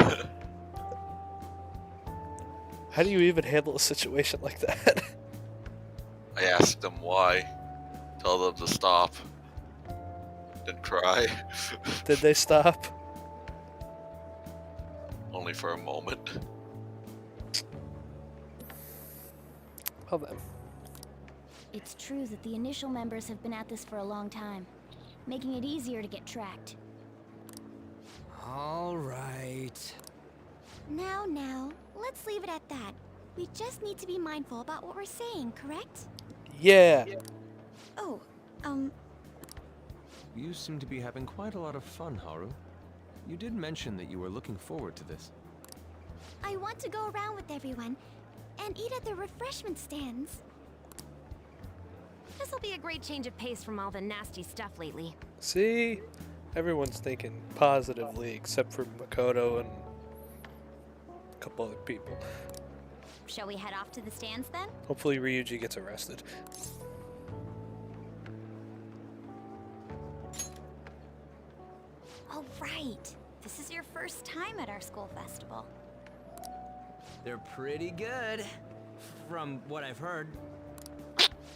How do you even handle a situation like that? I asked them why. Tell them to stop. Then cry. Did they stop? Only for a moment. Well then. It's true that the initial members have been at this for a long time, making it easier to get tracked. All right. Now, let's leave it at that. We just need to be mindful about what we're saying, correct? Yeah. Oh, You seem to be having quite a lot of fun, Haru. You did mention that you were looking forward to this. I want to go around with everyone and eat at the refreshment stands. This'll be a great change of pace from all the nasty stuff lately. See? Everyone's thinking positively except for Makoto and a couple other people. Shall we head off to the stands then? Hopefully Ryuji gets arrested. Oh, right. This is your first time at our school festival. They're pretty good, from what I've heard.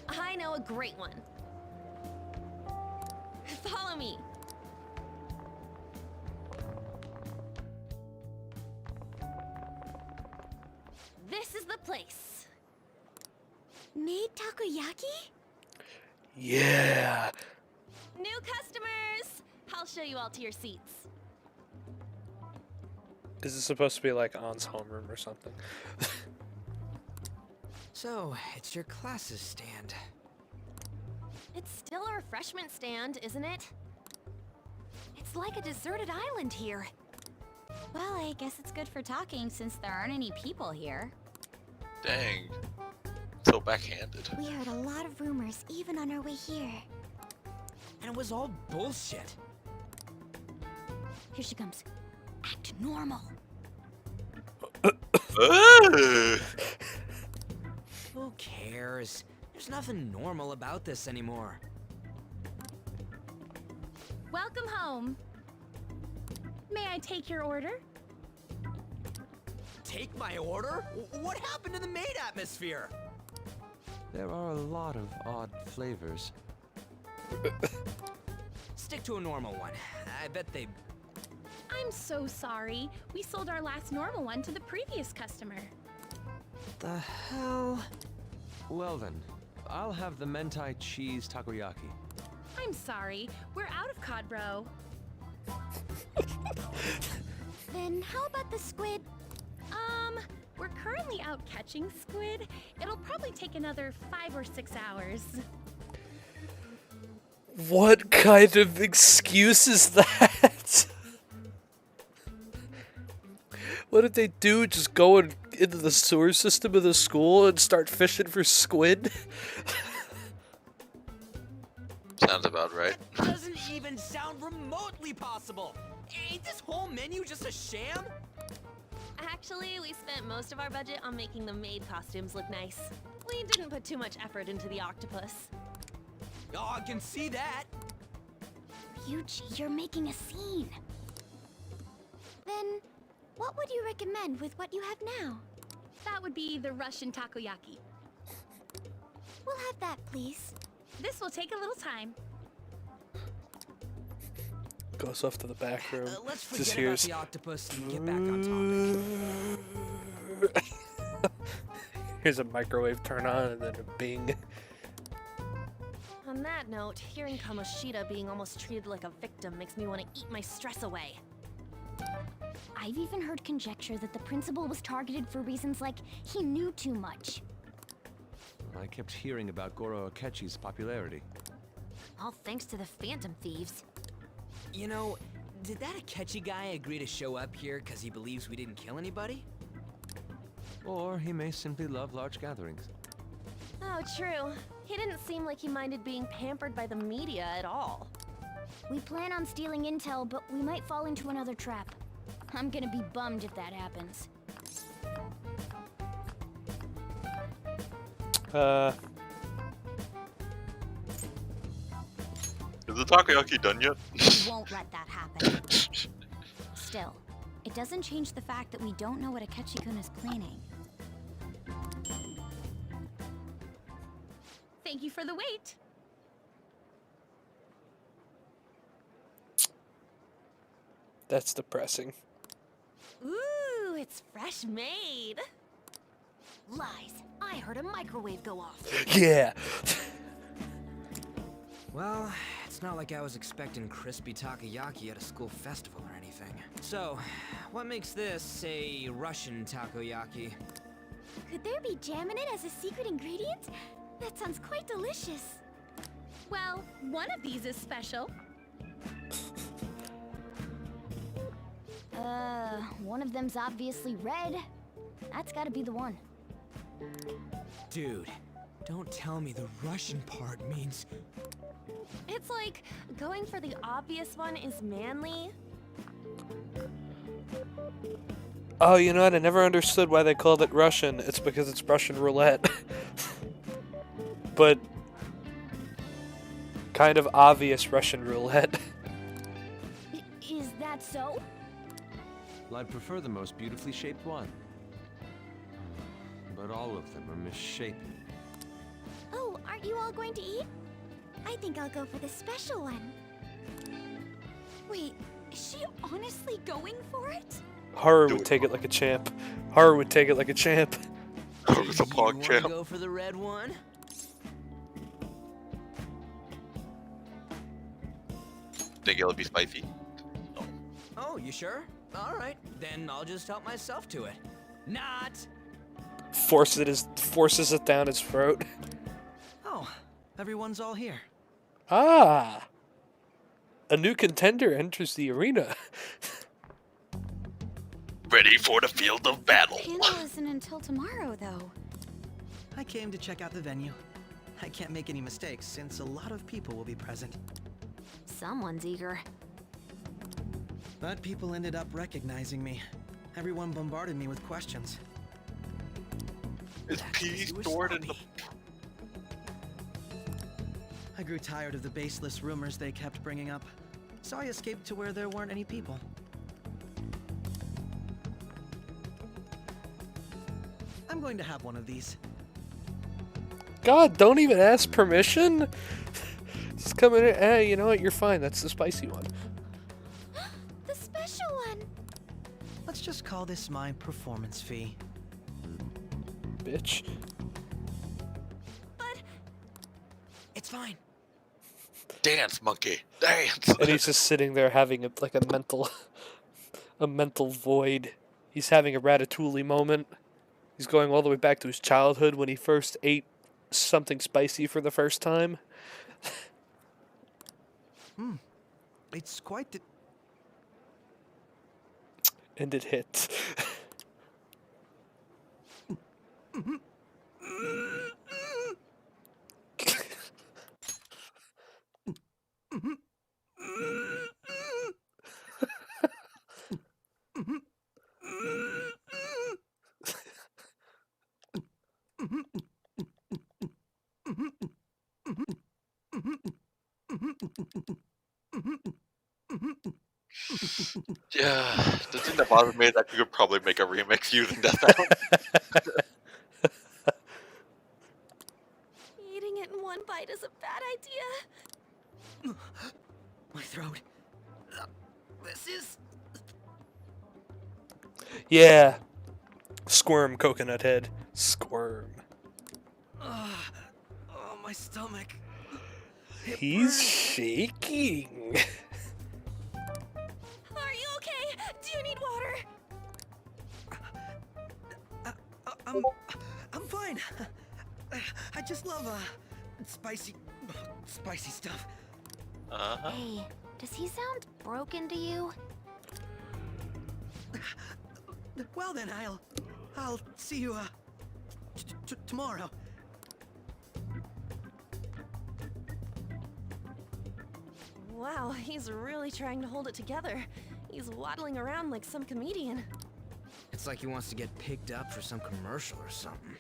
I know a great one. Follow me. This is the place. Made takoyaki? Yeah. New customers! I'll show you all to your seats. Is it supposed to be like On's homeroom or something? So, it's your classes stand. It's still a refreshment stand, isn't it? It's like a deserted island here. Well, I guess it's good for talking since there aren't any people here. Dang. So backhanded. We heard a lot of rumors even on our way here. And it was all bullshit. Here she comes. Act normal. Who cares? There's nothing normal about this anymore. Welcome home. May I take your order? Take my order? What happened to the maid atmosphere? There are a lot of odd flavors. Stick to a normal one. I bet they... I'm so sorry. We sold our last normal one to the previous customer. The hell? Well then, I'll have the mentai cheese takoyaki. I'm sorry. We're out of cod, bro. Then how about the squid? We're currently out catching squid. It'll probably take another 5 or 6 hours. What kind of excuse is that? What did they do? Just go into the sewer system of the school and start fishing for squid? Sounds about right. That doesn't even sound remotely possible. Ain't this whole menu just a sham? Actually, we spent most of our budget on making the maid costumes look nice. We didn't put too much effort into the octopus. Oh, I can see that. Ryuji, you're making a scene. Then, what would you recommend with what you have now? That would be the Russian takoyaki. We'll have that, please. This will take a little time. Goes off to the back room. Let's Just forget about hears. the octopus and get back on topic. Here's a microwave turn on and then a bing. On that note, hearing Kamoshida being almost treated like a victim makes me want to eat my stress away. I've even heard conjecture that the principal was targeted for reasons like he knew too much. I kept hearing about Goro Akechi's popularity. All thanks to the Phantom Thieves. You know, did that Akechi guy agree to show up here because he believes we didn't kill anybody? Or he may simply love large gatherings. Oh, true. He didn't seem like he minded being pampered by the media at all. We plan on stealing intel, but we might fall into another trap. I'm gonna be bummed if that happens. Is the takoyaki done yet? We won't let that happen. Still, it doesn't change the fact that we don't know what Akechi-kun is planning. Thank you for the wait. That's depressing. Ooh, it's fresh made. Lies. I heard a microwave go off. Yeah. Well, it's not like I was expecting crispy takoyaki at a school festival or anything. So, what makes this a Russian takoyaki? Could there be jam in it as a secret ingredient? That sounds quite delicious. Well, one of these is special. One of them's obviously red. That's gotta be the one. Dude, don't tell me the Russian part means... It's like going for the obvious one is manly. Oh, you know what? I never understood why they called it Russian. It's because it's Russian roulette. But kind of obvious Russian roulette. Is that so? Well, I'd prefer the most beautifully shaped one. But all of them are misshapen. Oh, aren't you all going to eat? I think I'll go for the special one. Wait, is she honestly going for it? Haru would take it like a champ. Haru would take it like a champ. It's a pog You champ. wanna go for the red one? Think it'll be spicy? Oh, you sure? Alright, then I'll just help myself to it. Not! Forces it down his throat. Oh, everyone's all here. Ah! A new contender enters the arena. Ready for the field of battle. The panel isn't until tomorrow, though. I came to check out the venue. I can't make any mistakes since a lot of people will be present. Someone's eager. But people ended up recognizing me. Everyone bombarded me with questions. Is P stored in the... I grew tired of the baseless rumors they kept bringing up, so I escaped to where there weren't any people. I'm going to have one of these. God, don't even ask permission? Just come in and, you know what, you're fine. That's the spicy one. The special one! Let's just call this my performance fee. Bitch. But... It's fine. Dance, monkey. Dance! And he's just sitting there having like a mental void. He's having a Ratatouille moment. He's going all the way back to his childhood when he first ate something spicy for the first time. It's quite the... And it hit. Yeah, the thing that bothered me is that you could probably make a remix using that sound. Eating it in one bite is a bad idea. My throat. This is... Yeah. Squirm, coconut head. Squirm. Oh, my stomach. He's shaking. Are you okay? Do you need water? I'm fine. I just love spicy stuff. Hey, does he sound broken to you? Well then, I'll see you tomorrow. Wow, he's really trying to hold it together. He's waddling around like some comedian. It's like he wants to get picked up for some commercial or something.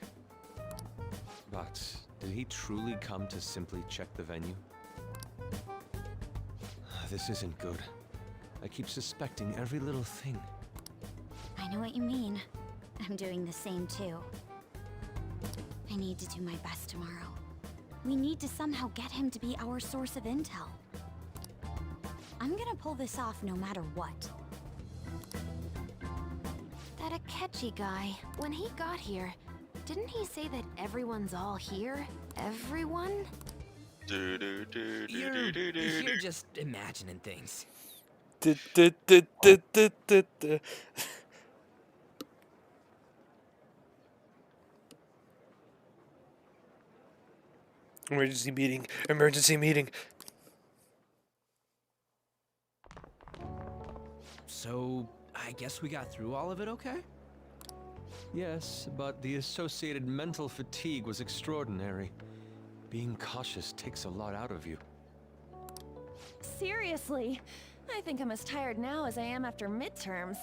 But did he truly come to simply check the venue? This isn't good. I keep suspecting every little thing. I know what you mean. I'm doing the same too. I need to do my best tomorrow. We need to somehow get him to be our source of intel. I'm gonna pull this off no matter what. That Akechi guy, when he got here, didn't he say that everyone's all here? Everyone? You're just imagining things. Emergency meeting. Emergency meeting. So, I guess we got through all of it okay? Yes, but the associated mental fatigue was extraordinary. Being cautious takes a lot out of you. Seriously, I think I'm as tired now as I am after midterms.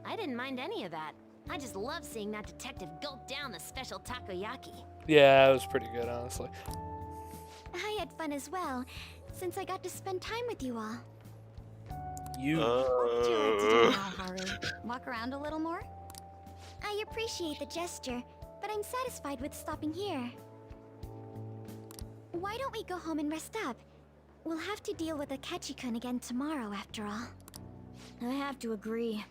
I didn't mind any of that. I just love seeing that detective gulp down the special takoyaki. Yeah, it was pretty good, honestly. I had fun as well, since I got to spend time with you all. What would you like to do now, Haru? Walk around a little more? I appreciate the gesture, but I'm satisfied with stopping here. Why don't we go home and rest up? We'll have to deal with Akechi-kun again tomorrow, after all. I have to agree.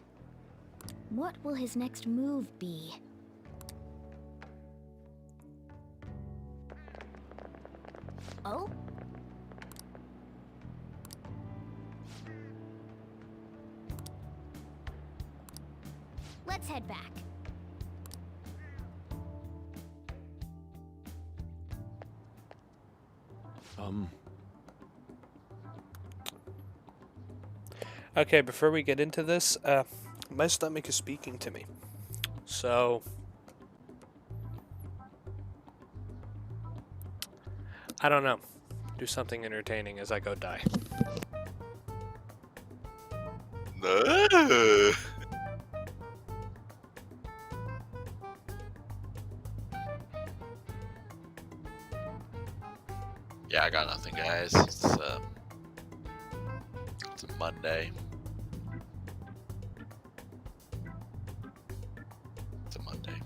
What will his next move be? Oh? Let's head back. Okay, before we get into this, my stomach is speaking to me. So, I don't know. Do something entertaining as I go die. No. Yeah, I got nothing, guys. It's a Monday. It's a Monday.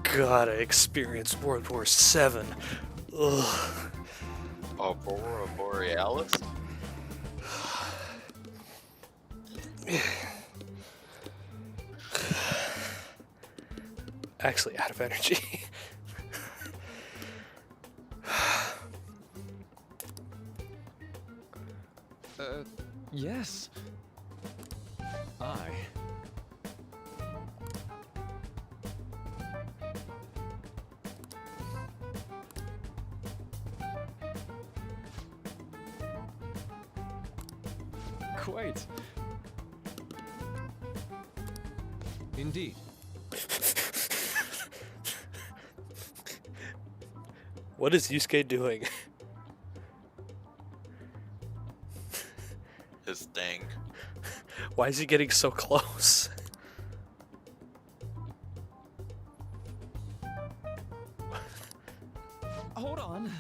God, I experienced World War VII. Ugh. Aurora Borealis? Actually, out of energy. Yes. Quite. Indeed. What is Yusuke doing? His thing. Why is he getting so close? Hold on.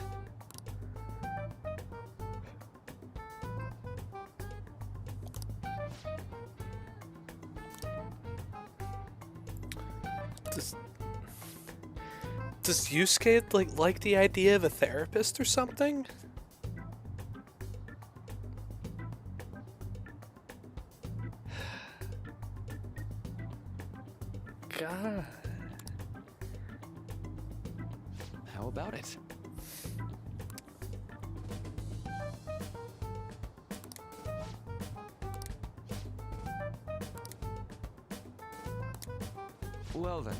Does Yusuke like the idea of a therapist or something? God. How about it? Well then.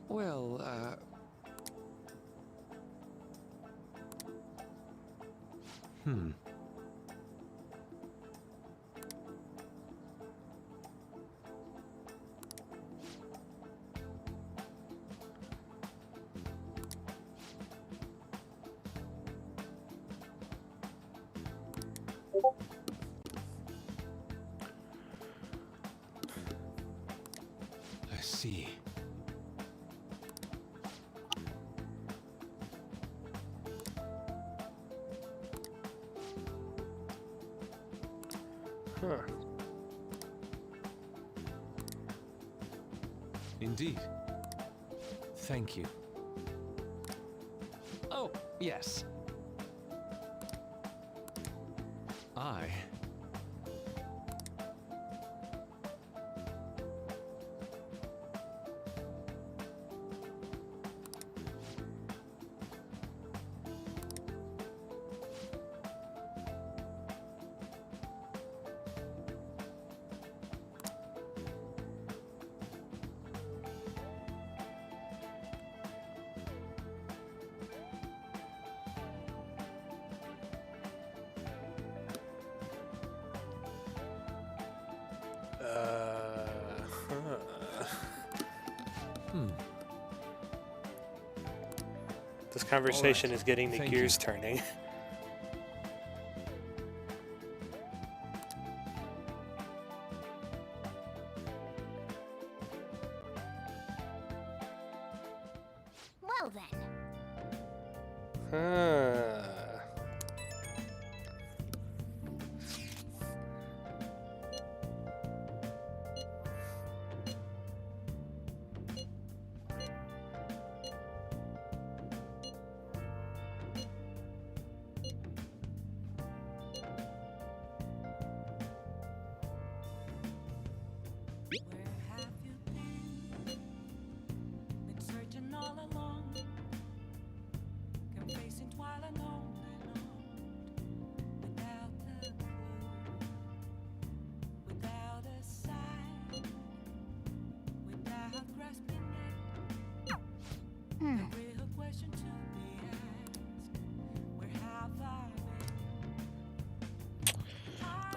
Well, I see. Huh. Indeed. Thank you. Oh, yes. I... This conversation is getting the Thank gears you. turning. Well then.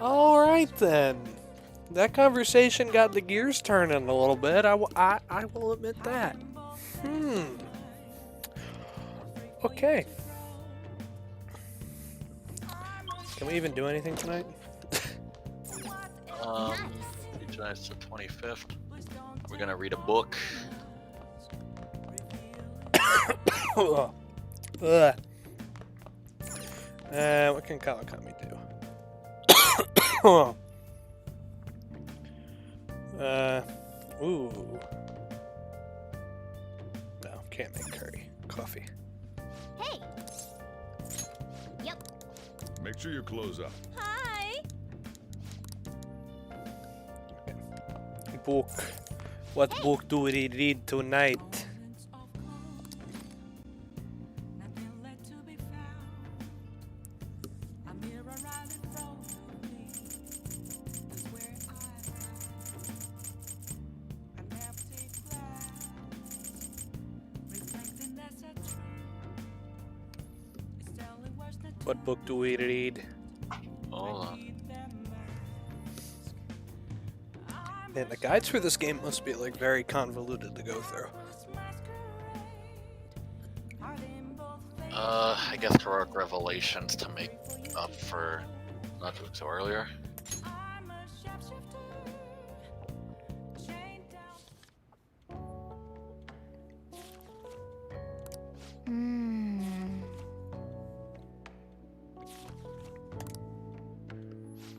All right then. That conversation got the gears turning a little bit. I will admit that. Okay. Can we even do anything tonight? Tonight's the 25th. We're gonna read a book. What can Kawakami do? Ooh. No, can't make curry. Coffee. Hey! Yep. Make sure you close up. Hi! Book. What book do we read tonight? What book do we read? Hold on. Man, the guides for this game must be like very convoluted to go through. I guess heroic revelations to make up for not doing so earlier.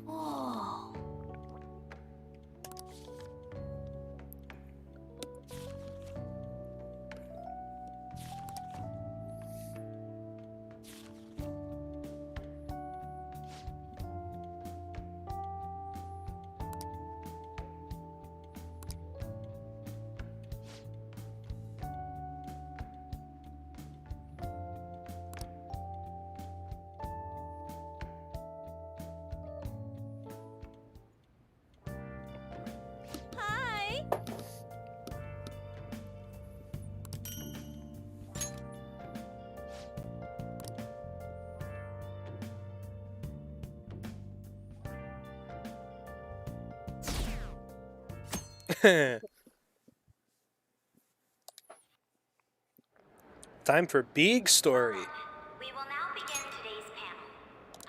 Oh. Hi. Time for big story. We will now begin today's panel.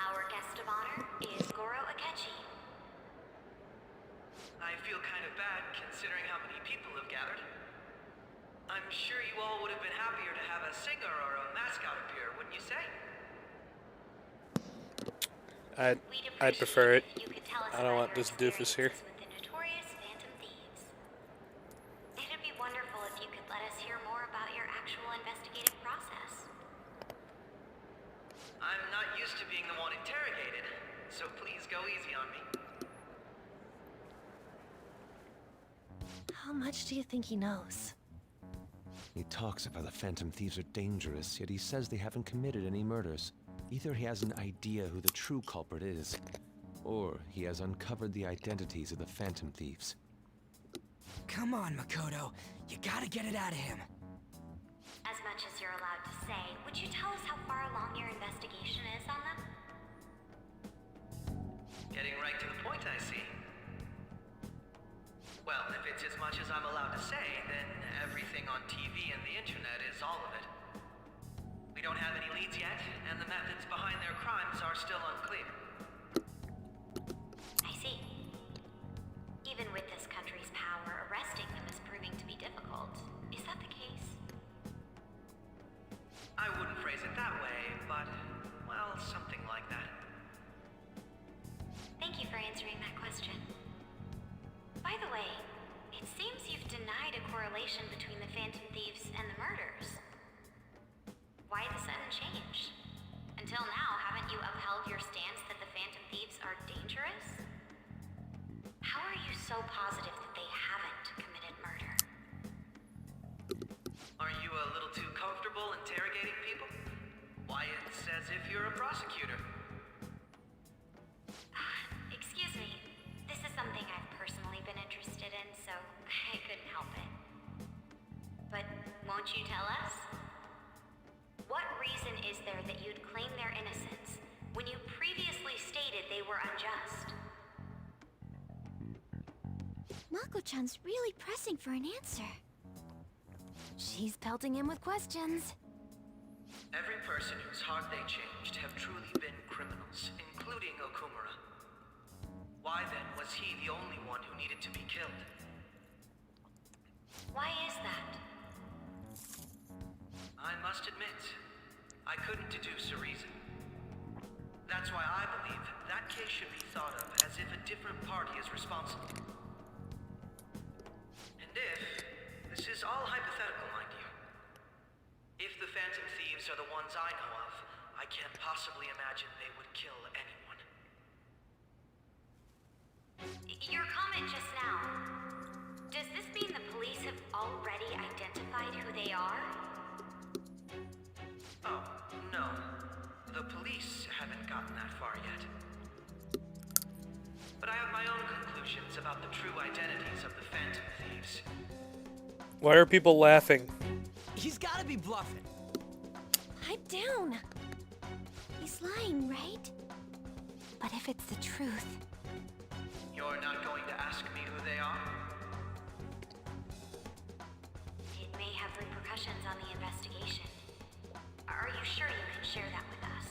Our guest of honor is Goro Akechi. I feel kind of bad considering how many people have gathered. I'm sure you all would have been happier to have a singer or a mascot appear, wouldn't you say? I'd prefer it. I don't want this doofus here. With the notorious Phantom Thieves. It'd be wonderful if you could let us hear more about your actual investigative process. I'm not used to being the one interrogated, so please go easy on me. How much do you think he knows? He talks about the Phantom Thieves are dangerous, yet he says they haven't committed any murders. Either he has an idea who the true culprit is, or he has uncovered the identities of the Phantom Thieves. Come on, Makoto. You gotta get it out of him. As much as you're allowed to say, would you tell us how far along your investigation is on them? Getting right to the point, I see. Well, if it's as much as I'm allowed to say, then everything on TV and the internet is all of it. We don't have any leads yet, and the methods behind their crimes are still unclear. I see. Even with this country's power, arresting them is proving to be difficult. Is that the case? I wouldn't phrase it that way, but, well, something like that. Thank you for answering that question. By the way, it seems you've denied a correlation between the Phantom Thieves and the murders. Why the sudden change? Until now, haven't you upheld your stance that the Phantom Thieves are dangerous? How are you so positive that they haven't committed murder? Are you a little too comfortable interrogating people? Why, it's as if you're a prosecutor. Excuse me. This is something I've personally been interested in, so I couldn't help it. But won't you tell us? What reason is there that you'd claim their innocence when you previously stated they were unjust? Mako-chan's really pressing for an answer. She's pelting him with questions. Every person whose heart they changed have truly been criminals, including Okumura. Why then was he the only one who needed to be killed? Why is that? I must admit, I couldn't deduce a reason. That's why I believe that case should be thought of as if a different party is responsible. And if, this is all hypothetical, mind you, if the Phantom Thieves are the ones I know of, I can't possibly imagine they would kill anyone. Your comment just now, does this mean the police have already identified who they are? Oh, no. The police haven't gotten that far yet. But I have my own conclusions about the true identities of the Phantom Thieves. Why are people laughing? He's gotta be bluffing. Pipe down. He's lying, right? But if it's the truth... You're not going to ask me who they are? It may have repercussions on the investigation. Are you sure you can share that with us?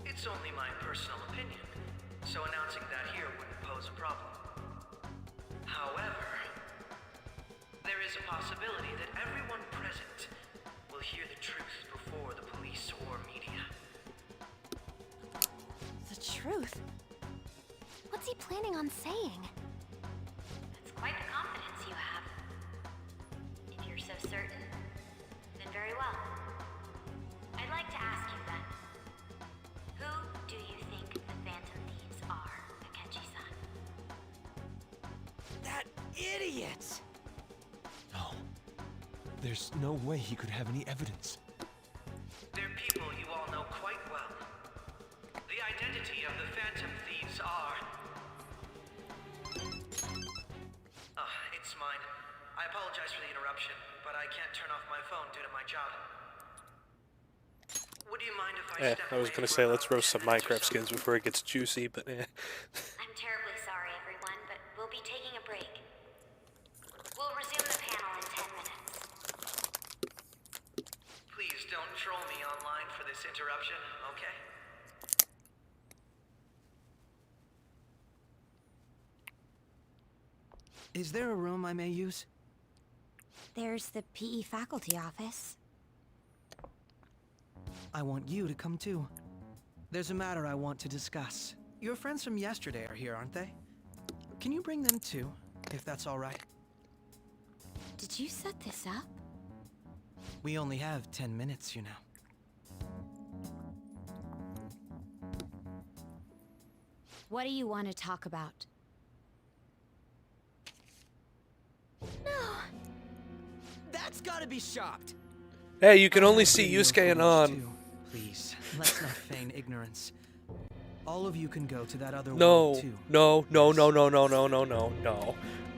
It's only my personal opinion, so announcing that here wouldn't pose a problem. However, there is a possibility that everyone present will hear the truth before the police or media. The truth? What's he planning on saying? That's quite the confidence you have. If you're so certain, then very well. I'd like to ask you then, who do you think the Phantom Thieves are, Akechi-san? That idiot! No. There's no way he could have any evidence. They're people you all know quite well. The identity of the Phantom Thieves are... it's mine. I apologize for the interruption, but I can't turn off my phone due to my job. Would you mind if I step I was gonna say let's roast some Minecraft skins before it gets juicy, but I'm terribly sorry, everyone, but we'll be taking a break. We'll resume the panel in 10 minutes. Please don't troll me online for this interruption, okay? Is there a room I may use? There's the PE faculty office. I want you to come too. There's a matter I want to discuss. Your friends from yesterday are here, aren't they? Can you bring them too, if that's all right? Did you set this up? We only have 10 minutes, you know. What do you want to talk about? No! That's gotta be shocked! hey, you can only see Yusuke and An. Please, let's not feign ignorance. All of you can go to that other No, world too. no.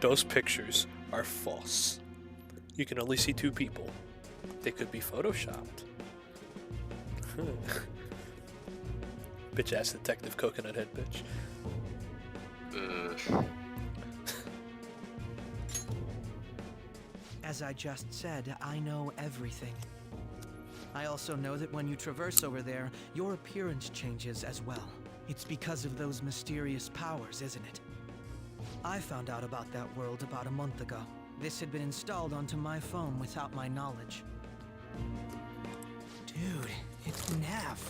Those pictures are false. You can only see two people. They could be photoshopped. Bitch ass detective coconut head bitch. As I just said, I know everything. I also know that when you traverse over there, your appearance changes as well. It's because of those mysterious powers, isn't it? I found out about that world about a month ago. This had been installed onto my phone without my knowledge. Dude, it's Nav.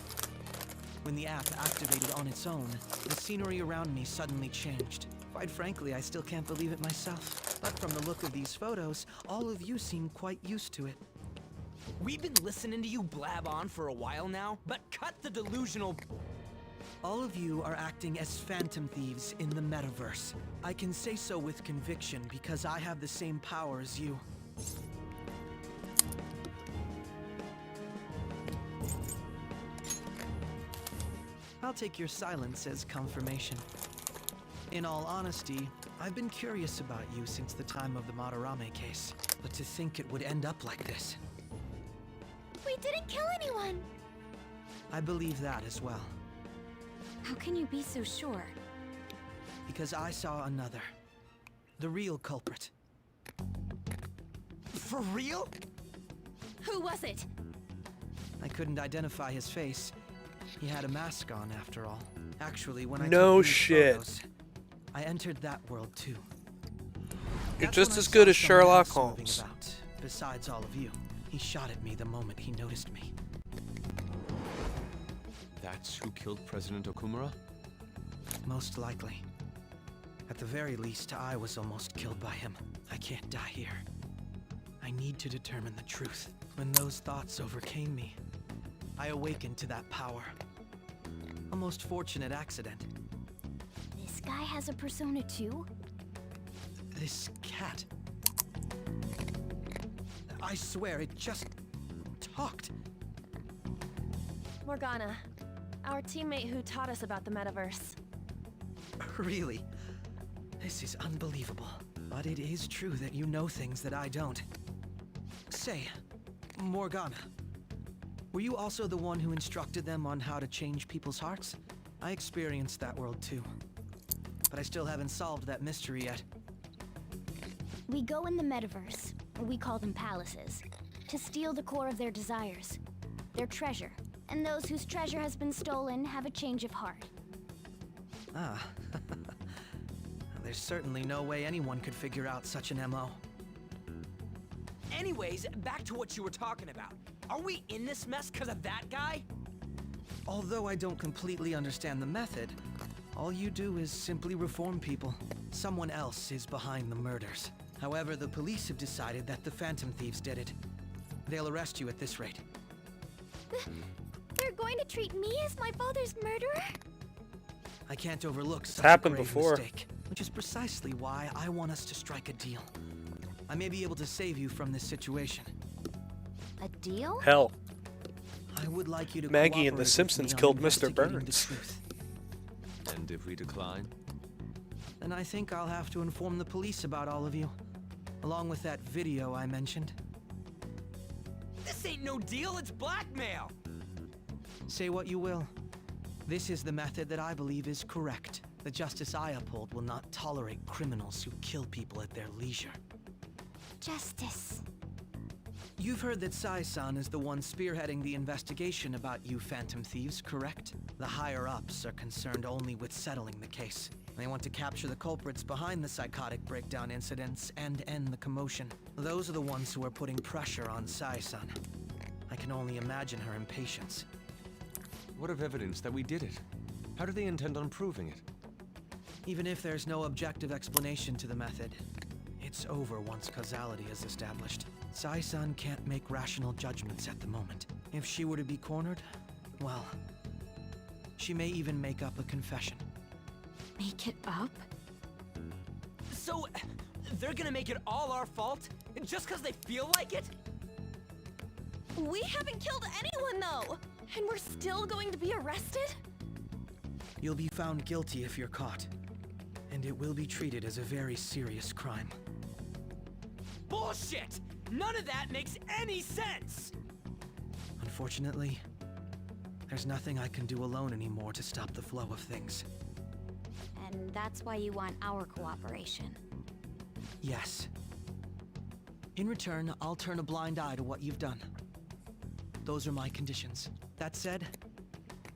When the app activated on its own, the scenery around me suddenly changed. Quite frankly, I still can't believe it myself. But from the look of these photos, all of you seem quite used to it. We've been listening to you blab on for a while now, but cut the delusional... All of you are acting as Phantom Thieves in the metaverse. I can say so with conviction because I have the same power as you. I'll take your silence as confirmation. In all honesty, I've been curious about you since the time of the Madarame case, but to think it would end up like this. We didn't kill anyone! I believe that as well. How can you be so sure? Because I saw another. The real culprit. For real? Who was it? I couldn't identify his face. He had a mask on, after all. Actually, when I No took these shit. photos, I entered that world too. You're That's just when I as good saw as someone Sherlock else moving Holmes. about, besides all of you. He shot at me the moment he noticed me. That's who killed President Okumura? Most likely. At the very least, I was almost killed by him. I can't die here. I need to determine the truth. When those thoughts overcame me, I awakened to that power. A most fortunate accident. This guy has a persona too? This cat. I swear, it just talked. Morgana, our teammate who taught us about the metaverse. Really? This is unbelievable. But it is true that you know things that I don't. Say, Morgana, were you also the one who instructed them on how to change people's hearts? I experienced that world too. But I still haven't solved that mystery yet. We go in the metaverse, or we call them palaces, to steal the core of their desires, their treasure. And those whose treasure has been stolen have a change of heart. Ah. There's certainly no way anyone could figure out such an MO. Anyways, back to what you were talking about. Are we in this mess because of that guy? Although I don't completely understand the method, all you do is simply reform people. Someone else is behind the murders. However, the police have decided that the Phantom Thieves did it. They'll arrest you at this rate. They're going to treat me as my father's murderer? I can't overlook such happened a grave before. mistake, which is precisely why I want us to strike a deal. I may be able to save you from this situation. A deal? Hell. I would like you to Maggie and cooperate The with Simpsons me on killed Mr. investigating the Burns. truth. And if we decline? Then I think I'll have to inform the police about all of you, along with that video I mentioned. This ain't no deal, it's blackmail! Say what you will. This is the method that I believe is correct. The justice I uphold will not tolerate criminals who kill people at their leisure. Justice. You've heard that Sai-san is the one spearheading the investigation about you Phantom Thieves, correct? The higher-ups are concerned only with settling the case. They want to capture the culprits behind the psychotic breakdown incidents and end the commotion. Those are the ones who are putting pressure on Sai-san. I can only imagine her impatience. What of evidence that we did it? How do they intend on proving it? Even if there's no objective explanation to the method, it's over once causality is established. Sai-san can't make rational judgments at the moment. If she were to be cornered, well, she may even make up a confession. Make it up? So, they're gonna make it all our fault? Just because they feel like it? We haven't killed anyone, though! And we're still going to be arrested? You'll be found guilty if you're caught, and it will be treated as a very serious crime. Bullshit! None of that makes any sense! Unfortunately, there's nothing I can do alone anymore to stop the flow of things. And that's why you want our cooperation. Yes. In return, I'll turn a blind eye to what you've done. Those are my conditions. That said,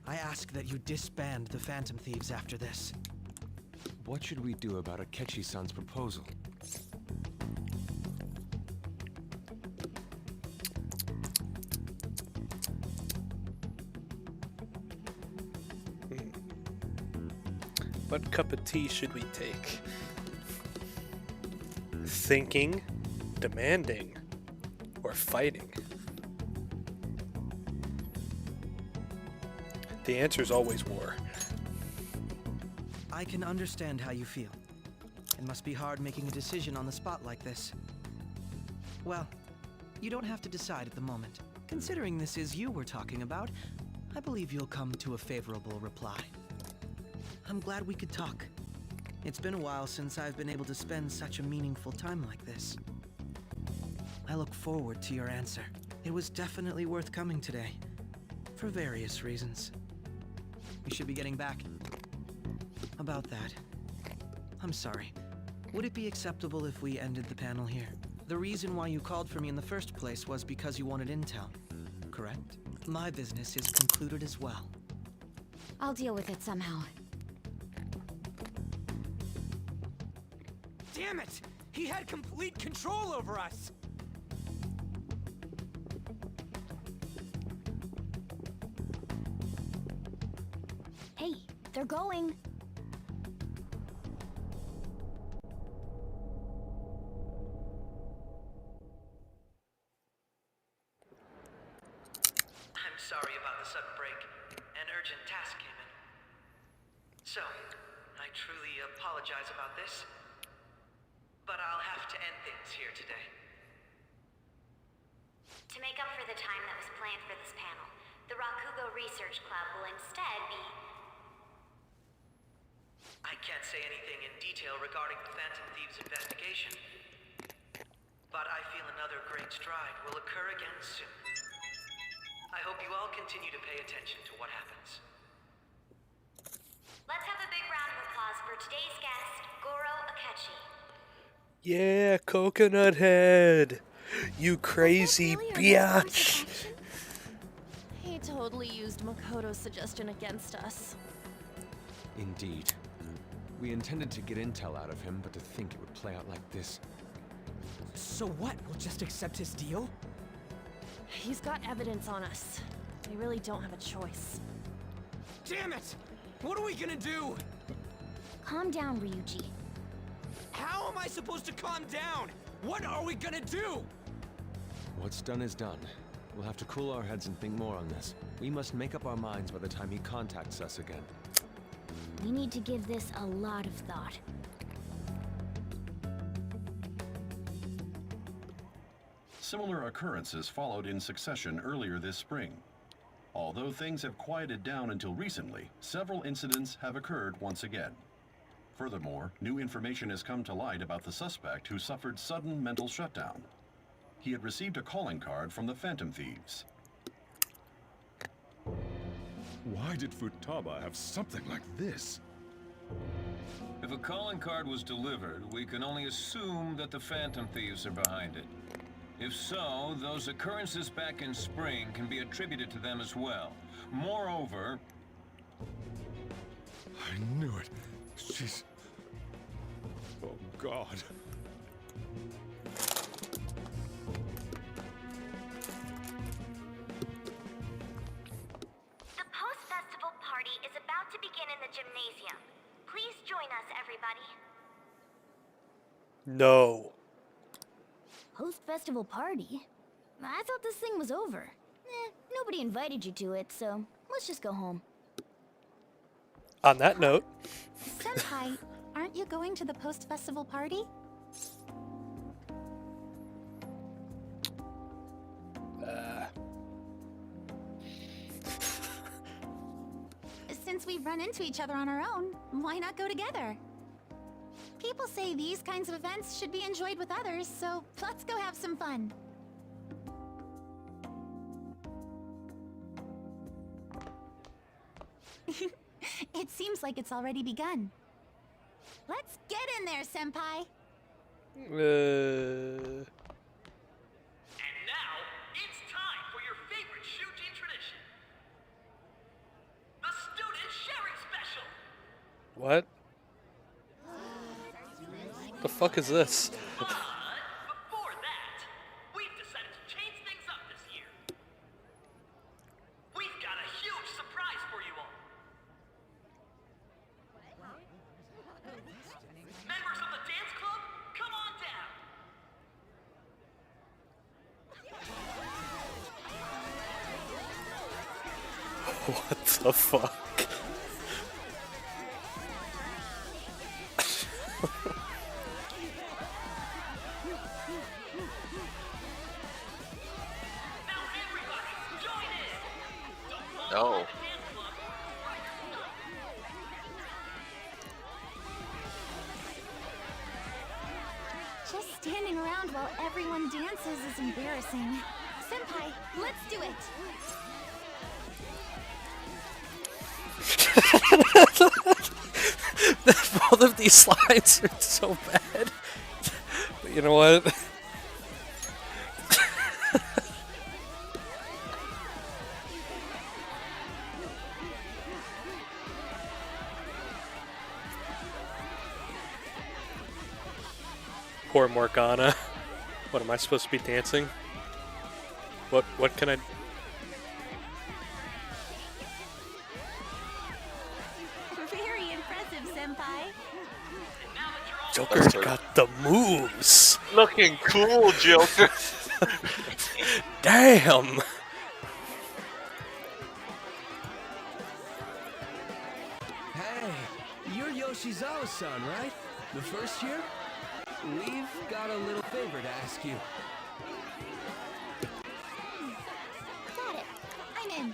I ask that you disband the Phantom Thieves after this. What should we do about Akechi-san's proposal? What cup of tea should we take? Thinking, demanding, or fighting? The answer is always war. I can understand how you feel. It must be hard making a decision on the spot like this. Well, you don't have to decide at the moment. Considering this is you we're talking about, I believe you'll come to a favorable reply. I'm glad we could talk. It's been a while since I've been able to spend such a meaningful time like this. I look forward to your answer. It was definitely worth coming today, for various reasons. We should be getting back. About that, I'm sorry. Would it be acceptable if we ended the panel here? The reason why you called for me in the first place was because you wanted intel, correct? My business is concluded as well. I'll deal with it somehow. Damn it! He had complete control over us! Hey, they're going. I'm sorry about the sudden break. An urgent task came in. So, I truly apologize about this, but I'll have to end things here today. To make up for the time that was planned for this panel, the Rakugo Research Club will instead be... I can't say anything in detail regarding the Phantom Thieves investigation, but I feel another great stride will occur again soon. I hope you all continue to pay attention to what happens. Let's have a big round of applause for today's guest, Goro Akechi. Yeah, Coconut Head! You crazy biatch! He totally used Makoto's suggestion against us. Indeed. We intended to get intel out of him, but to think it would play out like this. So what? We'll just accept his deal? He's got evidence on us. We really don't have a choice. Damn it! What are we gonna do? Calm down, Ryuji. How am I supposed to calm down? What are we gonna do? What's done is done. We'll have to cool our heads and think more on this. We must make up our minds by the time he contacts us again. We need to give this a lot of thought. Similar occurrences followed in succession earlier this spring. Although things have quieted down until recently, several incidents have occurred once again. Furthermore, new information has come to light about the suspect who suffered sudden mental shutdown. He had received a calling card from the Phantom Thieves. Why did Futaba have something like this? If a calling card was delivered, we can only assume that the Phantom Thieves are behind it. If so, those occurrences back in spring can be attributed to them as well. Moreover... I knew it. She's... Oh, God. The post-festival party is about to begin in the gymnasium. Please join us, everybody. No. Post-festival party? I thought this thing was over. Nobody invited you to it, so let's just go home. On that note... Senpai, aren't you going to the post-festival party? Since we've run into each other on our own, why not go together? People say these kinds of events should be enjoyed with others, so let's go have some fun. It seems like it's already begun. Let's get in there, Senpai! And now, it's time for your favorite Ryuji tradition. The Student Sharing Special! What? The fuck is this? Before that, we've decided to change things up this year. We've got a huge surprise for you all. Members of the dance club, come on down. What the fuck? No. Just standing around while everyone dances is embarrassing. Senpai, let's do it! Both of these slides are so bad. But you know what? Poor Morgana. What, am I supposed to be dancing? What can I... Joker's got the moves. Looking cool, Joker. Damn. Hey, you're Yoshizawa-san, right? The first year? We've got a little favor to ask you. Got it. I'm in.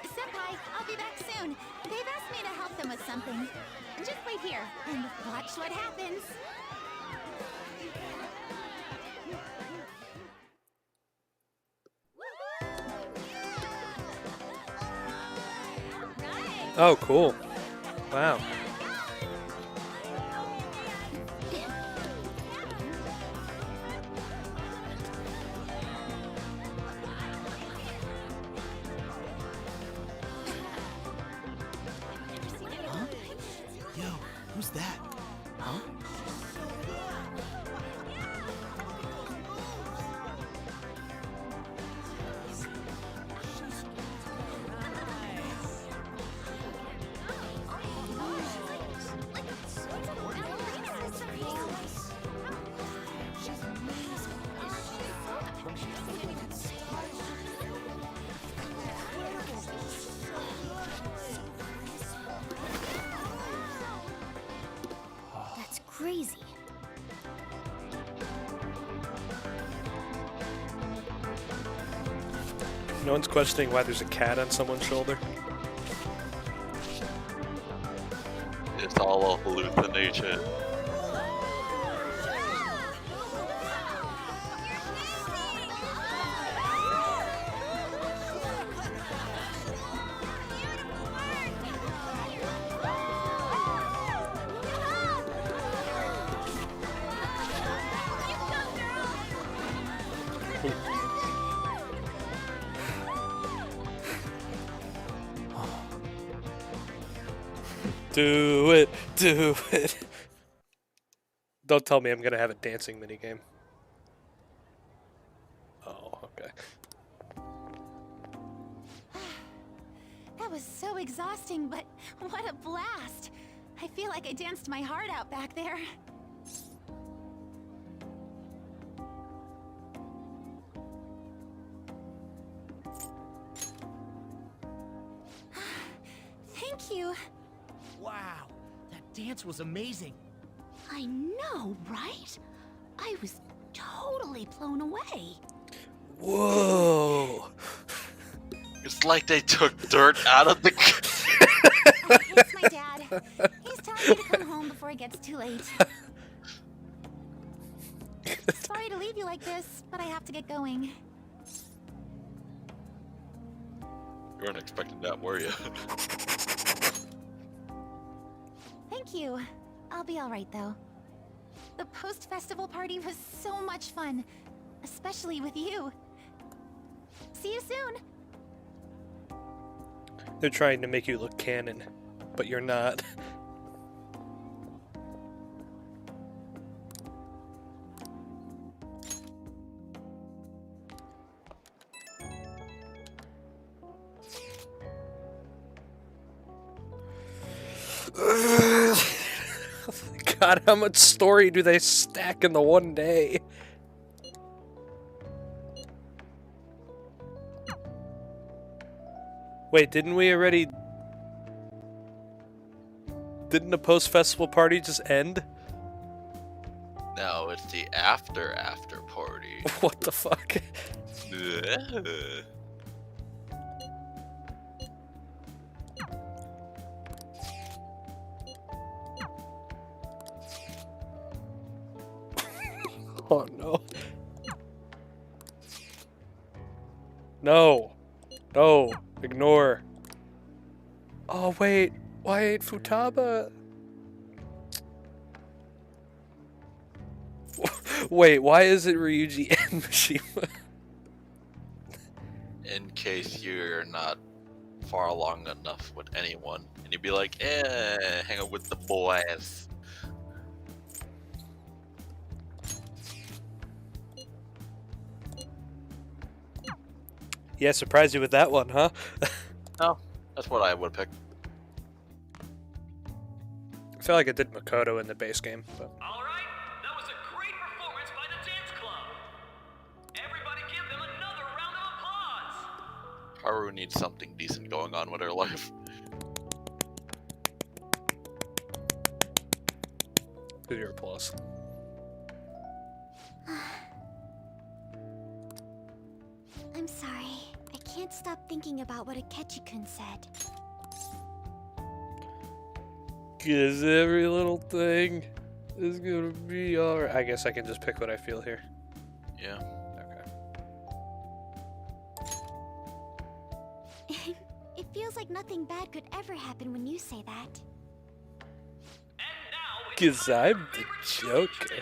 Senpai, I'll be back soon. They've asked me to help them with something. Just wait here and watch what happens. Oh, cool. Wow. Huh? Yo, who's that? Huh? That's crazy. No one's questioning why there's a cat on someone's shoulder. It's all a hallucination. Do it, do it. Don't tell me I'm gonna have a dancing minigame. Oh, okay. That was so exhausting, but what a blast. I feel like I danced my heart out back there. Thank you. Wow, that dance was amazing. I know, right? I was totally blown away. Whoa. It's like they took dirt out of the. It's my dad. He's telling me to come home before it gets too late. Sorry to leave you like this, but I have to get going. You weren't expecting that, were you? Thank you. I'll be alright though. The post-festival party was so much fun, especially with you. See you soon. They're trying to make you look canon, but you're not. God, how much story do they stack in the one day? Wait, didn't we already... Didn't the post-festival party just end? No, it's the after party. What the fuck? Oh no. No. No. Ignore. Oh wait. Why ain't Futaba? Wait, why is it Ryuji and Mishima? In case you're not far along enough with anyone, and you'd be like, hang out with the boys. Yeah, surprised you with that one, huh? No, that's what I would pick. feel like it did Makoto in the base game, but. Alright, that was a great performance by the dance club. Everybody give them another round of applause. Haru needs something decent going on with her life. Who's your applause? I'm sorry. I can't stop thinking about what Akechi-kun said. Cause every little thing is gonna be alright. I guess I can just pick what I feel here. Yeah. Okay. It feels like nothing bad could ever happen when you say that. Cause I'm the Joker.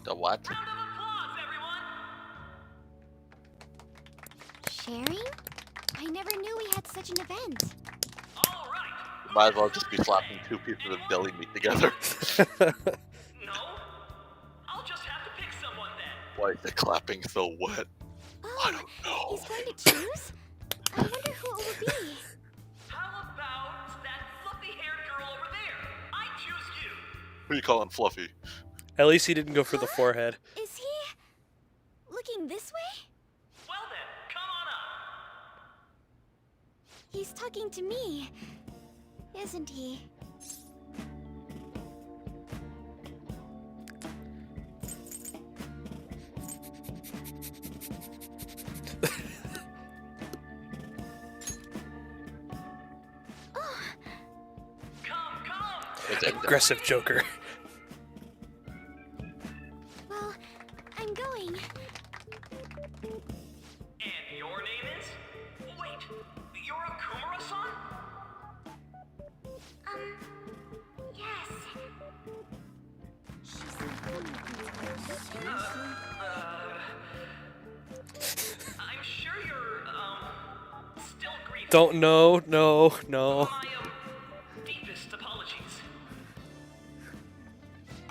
The what? Sharing? I never knew we had such an event. Might as well just be slapping two pieces of deli meat together. I'll just have to pick someone then. Why is the clapping so wet? I don't know. He's going to choose? I wonder who it will be. How about that fluffy-haired girl over there? I choose you. Who are you calling Fluffy? At least he didn't go for the forehead. Is he looking this way? Well then, come on up. He's talking to me, isn't he? Aggressive Joker. Well, I'm going. And your name is? Wait, you're a Kumura-san? Yes. She's I'm sure you're, still grieving. Don't know, no. My, deepest apologies.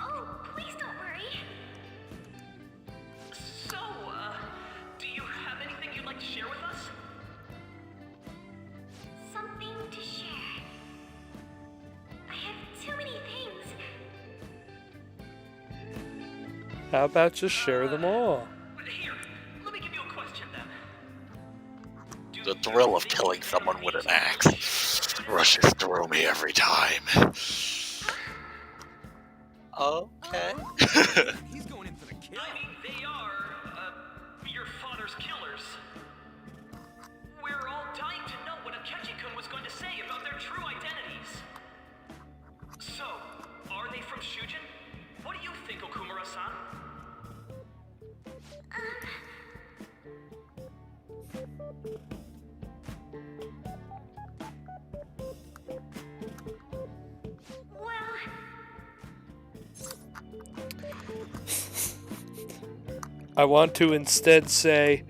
Oh, please don't worry. So, do you have anything you'd like to share with us? Something to share. I have too many things. How about just share them all? Here, let me give you a question then. The thrill of killing someone with an axe rushes through me every time. Okay. He's going in for the kill. I mean, they are, your father's killers. We're all dying to know what Akechi-kun was going to say about their true identities. So, are they from Shujin? What do you think, Okumura-san? I want to instead say,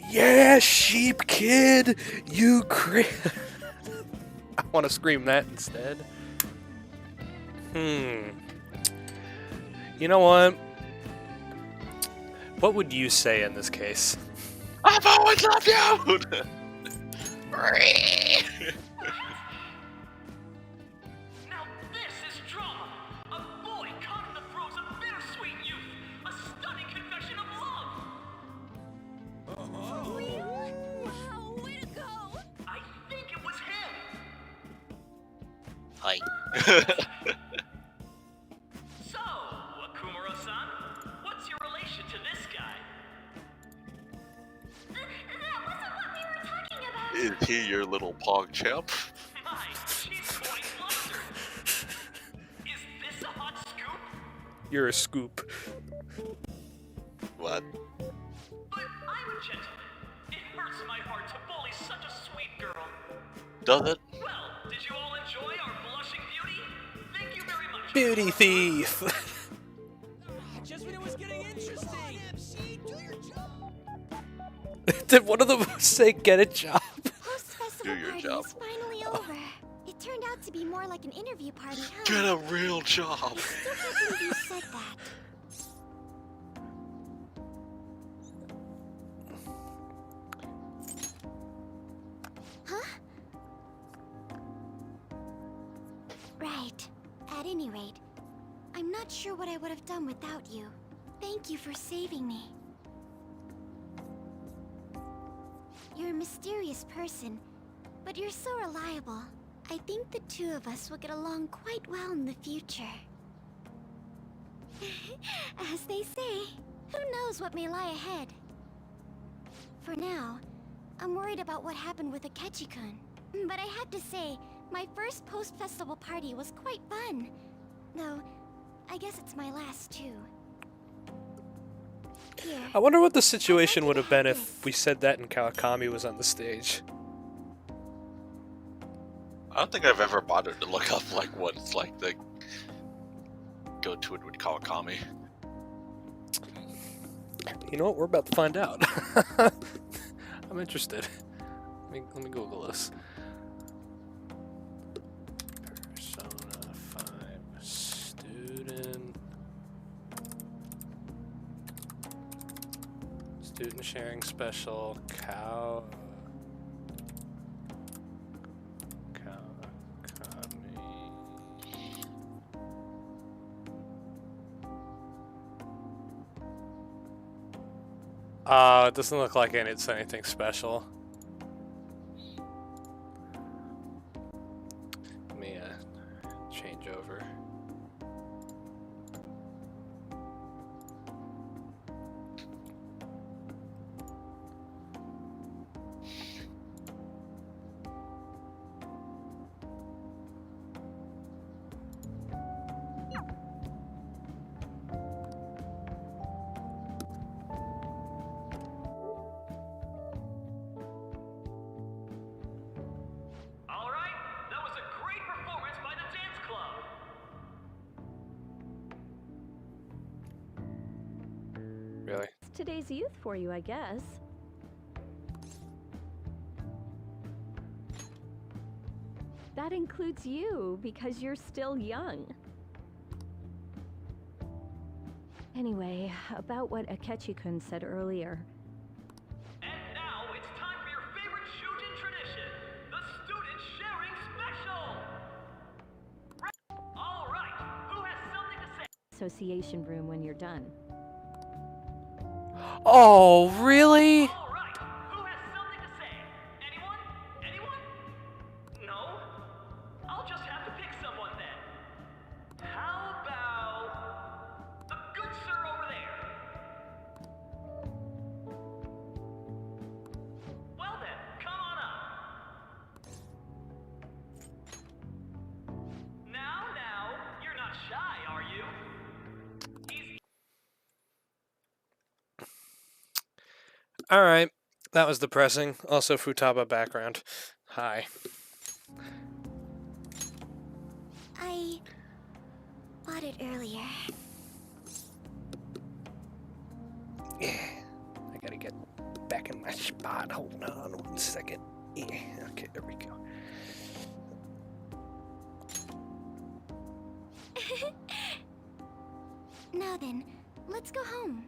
yeah, sheep kid, you I want to scream that instead. You know what? What would you say in this case? I've always loved you! Now this is drama! A boy caught in the throes of bittersweet youth! A stunning confession of love! Wow, way to go! I think it was him! Hi. So, Akumura-san, what's your relation to this guy? That wasn't what we were talking about! Is he your little pog champ? My, she's quite flustered! Is this a hot scoop? You're a scoop. What? But I'm a gentleman. It hurts my heart to bully such a sweet girl. Does it? Well, did you all enjoy our blushing beauty? Thank you very much. Beauty thief. Just when it was getting interesting. MC, do your job. Did one of them say get a job? Post-festival party is finally over. It turned out to be more like an interview party, huh? Get a real job. I still can't believe you said that. Huh? right. At any rate, I'm not sure what I would have done without you. Thank you for saving me. You're a mysterious person, but you're so reliable. I think the two of us will get along quite well in the future. As they say, who knows what may lie ahead? For now, I'm worried about what happened with Akechi-kun. But I have to say, my first post-festival party was quite fun. Though, I guess it's my last too. Here. I wonder what the situation would have been if we said that and Kawakami was on the stage. I don't think I've ever bothered to look up like what's like the go to it with Kawakami. You know what? We're about to find out. I'm interested. Let me Google this. Persona 5 student. Student sharing special. Kawakami. It doesn't look like it's anything special. Let me change over. Really? It's today's youth for you, I guess. That includes you, because you're still young. Anyway, about what Akechi-kun said earlier. And now it's time for your favorite Shujin tradition, the student sharing special! All right, who has something to say? Association room when you're done. Oh, really? All right, who has something to say? Anyone? Anyone? No? I'll just have to pick someone then. How about the good sir over there? Well then, come on up. Now, you're not shy, are you? Alright, that was depressing. Also Futaba background. Hi. I bought it earlier. Yeah, I gotta get back in my spot. Hold on 1 second. Yeah, okay, there we go. Now then, let's go home.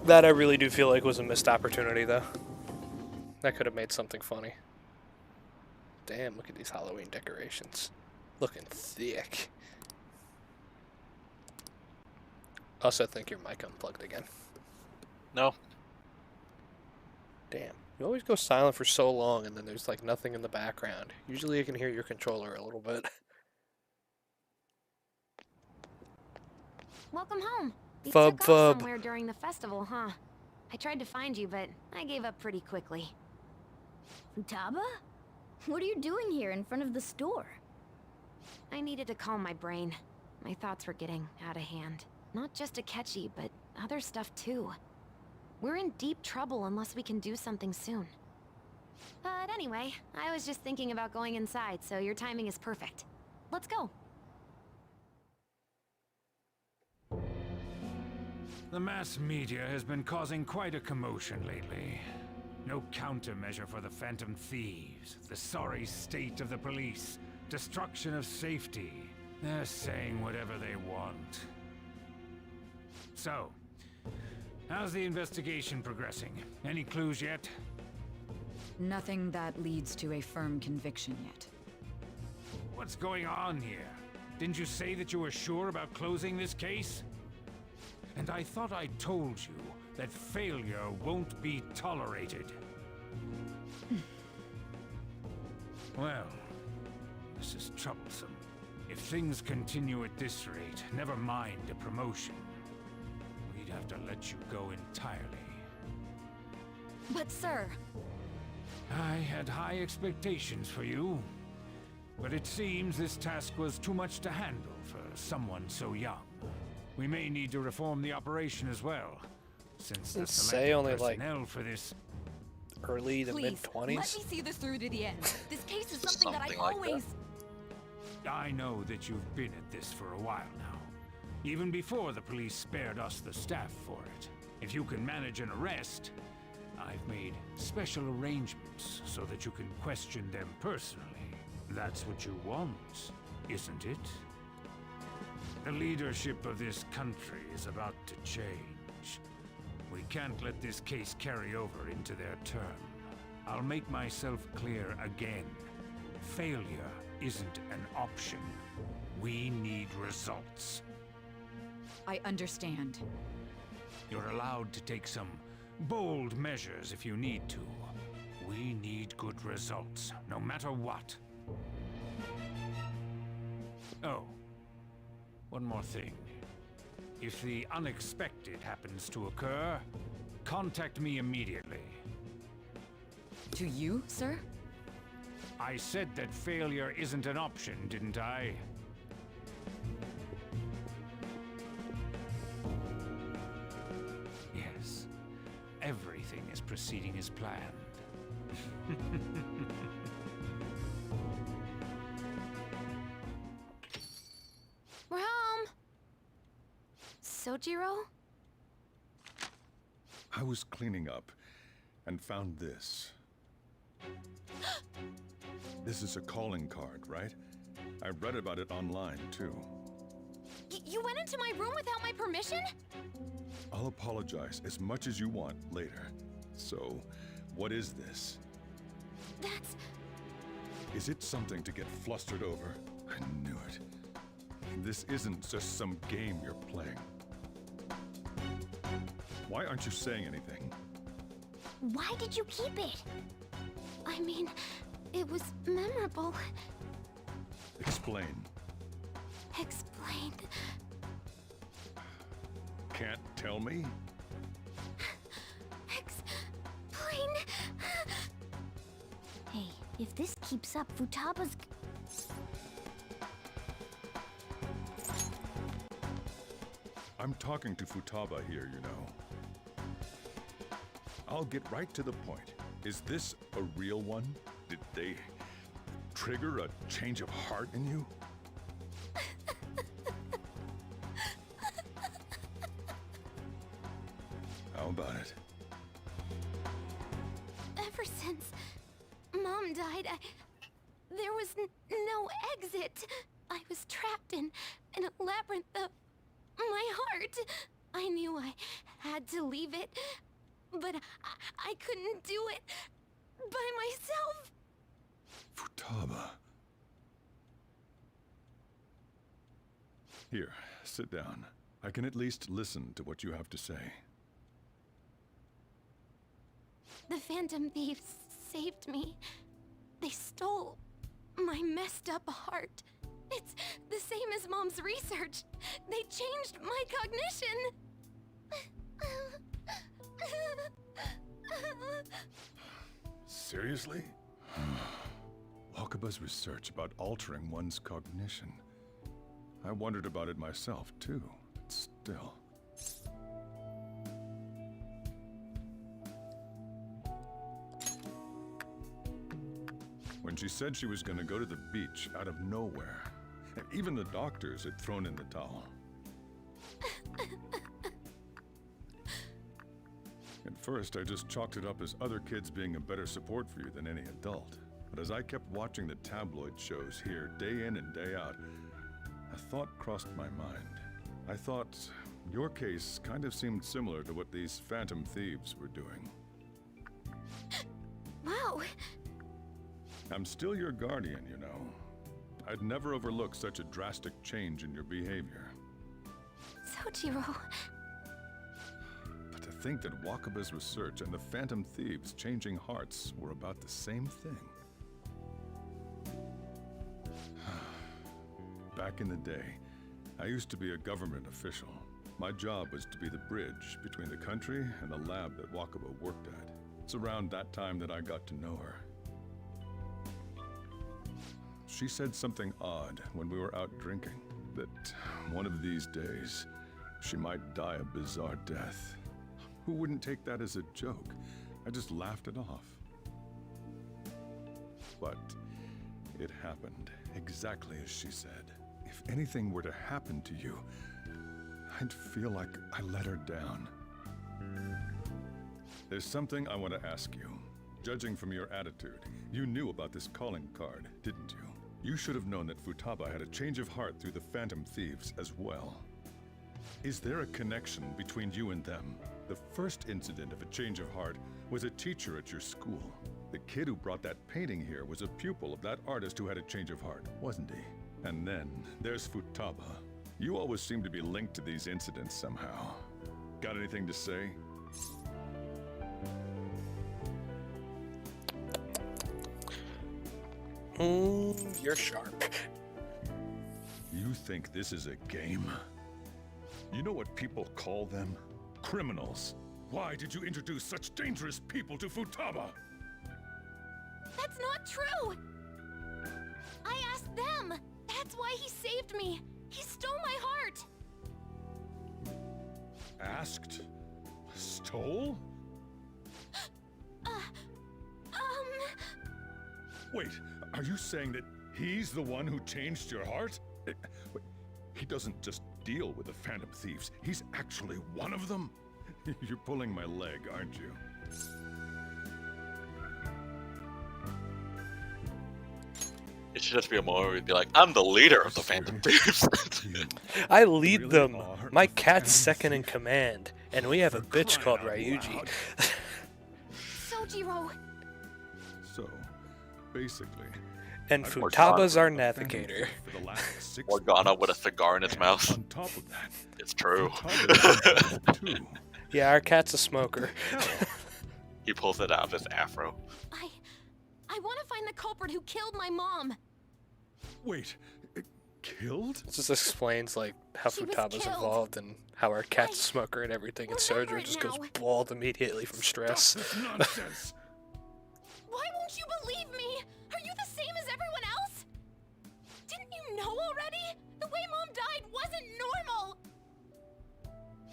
That I really do feel like was a missed opportunity, though. That could have made something funny. Damn, look at these Halloween decorations. Looking thick. Also, I think your mic unplugged again. No. Damn. You always go silent for so long, and then there's like nothing in the background. Usually you can hear your controller a little bit. Welcome home. You Fub took off fub. somewhere during the festival, huh? I tried to find you, but I gave up pretty quickly. Futaba? What are you doing here in front of the store? I needed to calm my brain. My thoughts were getting out of hand. Not just Akechi, but other stuff too. We're in deep trouble unless we can do something soon. But anyway, I was just thinking about going inside, so your timing is perfect. Let's go. The mass media has been causing quite a commotion lately. No countermeasure for the Phantom Thieves, the sorry state of the police, destruction of safety. They're saying whatever they want. So, how's the investigation progressing? Any clues yet? Nothing that leads to a firm conviction yet. What's going on here? Didn't you say that you were sure about closing this case? And I thought I told you that failure won't be tolerated. Well, this is troublesome. If things continue at this rate, never mind a promotion. We'd have to let you go entirely. But sir... I had high expectations for you. But it seems this task was too much to handle for someone so young. We may need to reform the operation as well, since the Say selected only like personnel for this early to Please, mid-20s. let me see this through to the end. This case is something that I Something like that. always... I know that you've been at this for a while now, even before the police spared us the staff for it. If you can manage an arrest, I've made special arrangements so that you can question them personally. That's what you want, isn't it? The leadership of this country is about to change. We can't let this case carry over into their term. I'll make myself clear again. Failure isn't an option. We need results. I understand. You're allowed to take some bold measures if you need to. We need good results, no matter what. Oh, one more thing. If the unexpected happens to occur, contact me immediately. To you, sir? I said that failure isn't an option, didn't I? Yes. Everything is proceeding as planned. We're home. Sojiro? I was cleaning up and found this. This is a calling card, right? I read about it online, too. You went into my room without my permission? I'll apologize as much as you want later. So, what is this? That's... Is it something to get flustered over? I knew it. This isn't just some game you're playing. Why aren't you saying anything? Why did you keep it? I mean, it was memorable. Explain. Explain. Can't tell me? Explain. Hey, if this keeps up, Futaba's... I'm talking to Futaba here, you know. I'll get right to the point. Is this a real one? Did they trigger a change of heart in you? How about it? Ever since Mom died, there was no exit. I was trapped in a labyrinth of my heart. I knew I had to leave it, but I couldn't do it by myself. Futaba. Here, sit down. I can at least listen to what you have to say. The Phantom Thieves saved me. They stole my messed up heart. It's the same as Mom's research. They changed my cognition. Seriously? Wakaba's research about altering one's cognition. I wondered about it myself, too, but still. When she said she was going to go to the beach out of nowhere, even the doctors had thrown in the towel. At first, I just chalked it up as other kids being a better support for you than any adult. But as I kept watching the tabloid shows here, day in and day out, a thought crossed my mind. I thought your case kind of seemed similar to what these Phantom Thieves were doing. Wow. I'm still your guardian, you know. I'd never overlook such a drastic change in your behavior. Sojiro. But to think that Wakaba's research and the Phantom Thieves changing hearts were about the same thing. Back in the day, I used to be a government official. My job was to be the bridge between the country and the lab that Wakaba worked at. It's around that time that I got to know her. She said something odd when we were out drinking, that one of these days, she might die a bizarre death. Who wouldn't take that as a joke? I just laughed it off. But it happened exactly as she said. If anything were to happen to you, I'd feel like I let her down. There's something I want to ask you. Judging from your attitude, you knew about this calling card, didn't you? You should have known that Futaba had a change of heart through the Phantom Thieves as well. Is there a connection between you and them? The first incident of a change of heart was a teacher at your school. The kid who brought that painting here was a pupil of that artist who had a change of heart, wasn't he? And then there's Futaba. You always seem to be linked to these incidents somehow. Got anything to say? You're sharp. You think this is a game? You know what people call them? Criminals. Why did you introduce such dangerous people to Futaba? That's not true! I asked them! That's why he saved me! He stole my heart! Asked? Stole? Wait, are you saying that he's the one who changed your heart? He doesn't just deal with the Phantom Thieves, he's actually one of them? You're pulling my leg, aren't you? It should just be a moment where we'd be like, I'm the leader of the Phantom Thieves. I lead them. My cat's second in command, and we have a bitch called Ryuji. Sojiro! So, basically... And Futaba's our navigator. Morgana with a cigar in its mouth. On top of that, it's true. Yeah, our cat's a smoker. He pulls it out of his afro. I want to find the culprit who killed my mom. Wait, killed? This just explains like how Futaba's involved and how our cat's a smoker and everything, and Sojiro just goes bald immediately from stress. Nonsense. Why won't you believe me? Are you the same as everyone else? Didn't you know already? The way Mom died wasn't normal.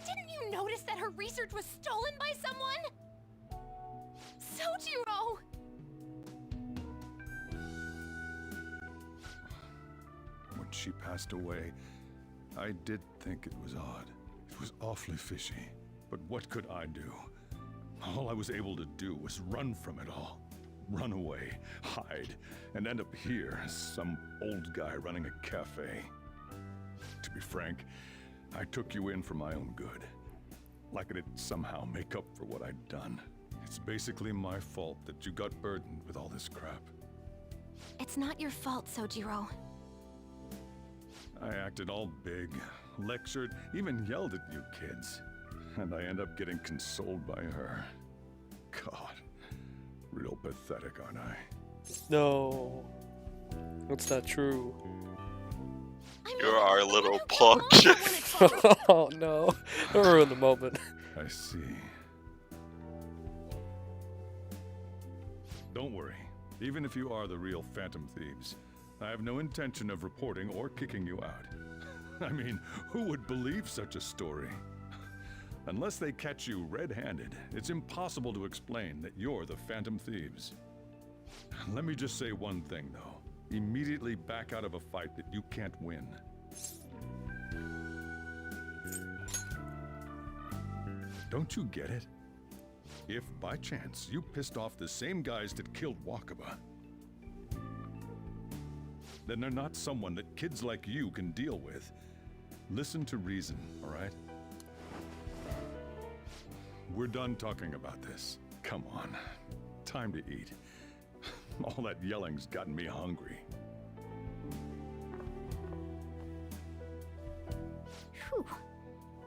Didn't you notice that her research was stolen by someone? Sojiro! When she passed away, I did think it was odd. It was awfully fishy. But what could I do? All I was able to do was run from it all. Run away, hide, and end up here as some old guy running a cafe. To be frank, I took you in for my own good. Like it'd somehow make up for what I'd done. It's basically my fault that you got burdened with all this crap. It's not your fault, Sojiro. I acted all big, lectured, even yelled at you kids. And I end up getting consoled by her. God, real pathetic, aren't I? No, that's not true. You're our little punk. Oh no, don't ruin the moment. I see. Don't worry. Even if you are the real Phantom Thieves, I have no intention of reporting or kicking you out. I mean, who would believe such a story? Unless they catch you red-handed, it's impossible to explain that you're the Phantom Thieves. Let me just say one thing, though. Immediately back out of a fight that you can't win. Don't you get it? If, by chance, you pissed off the same guys that killed Wakaba, then they're not someone that kids like you can deal with. Listen to reason, all right? We're done talking about this. Come on. Time to eat. All that yelling's gotten me hungry.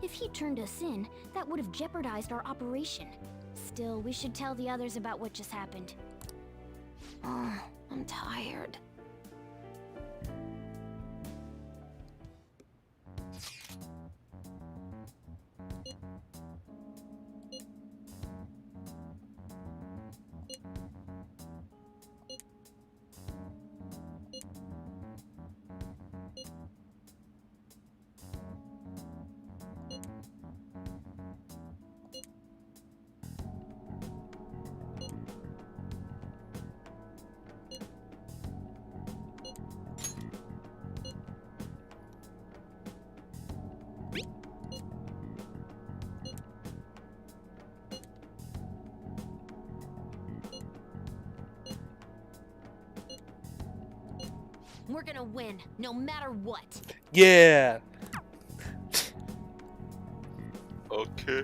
If he turned us in, that would have jeopardized our operation. Still, we should tell the others about what just happened. Oh, I'm tired. We're gonna win, no matter what. Yeah. Okay.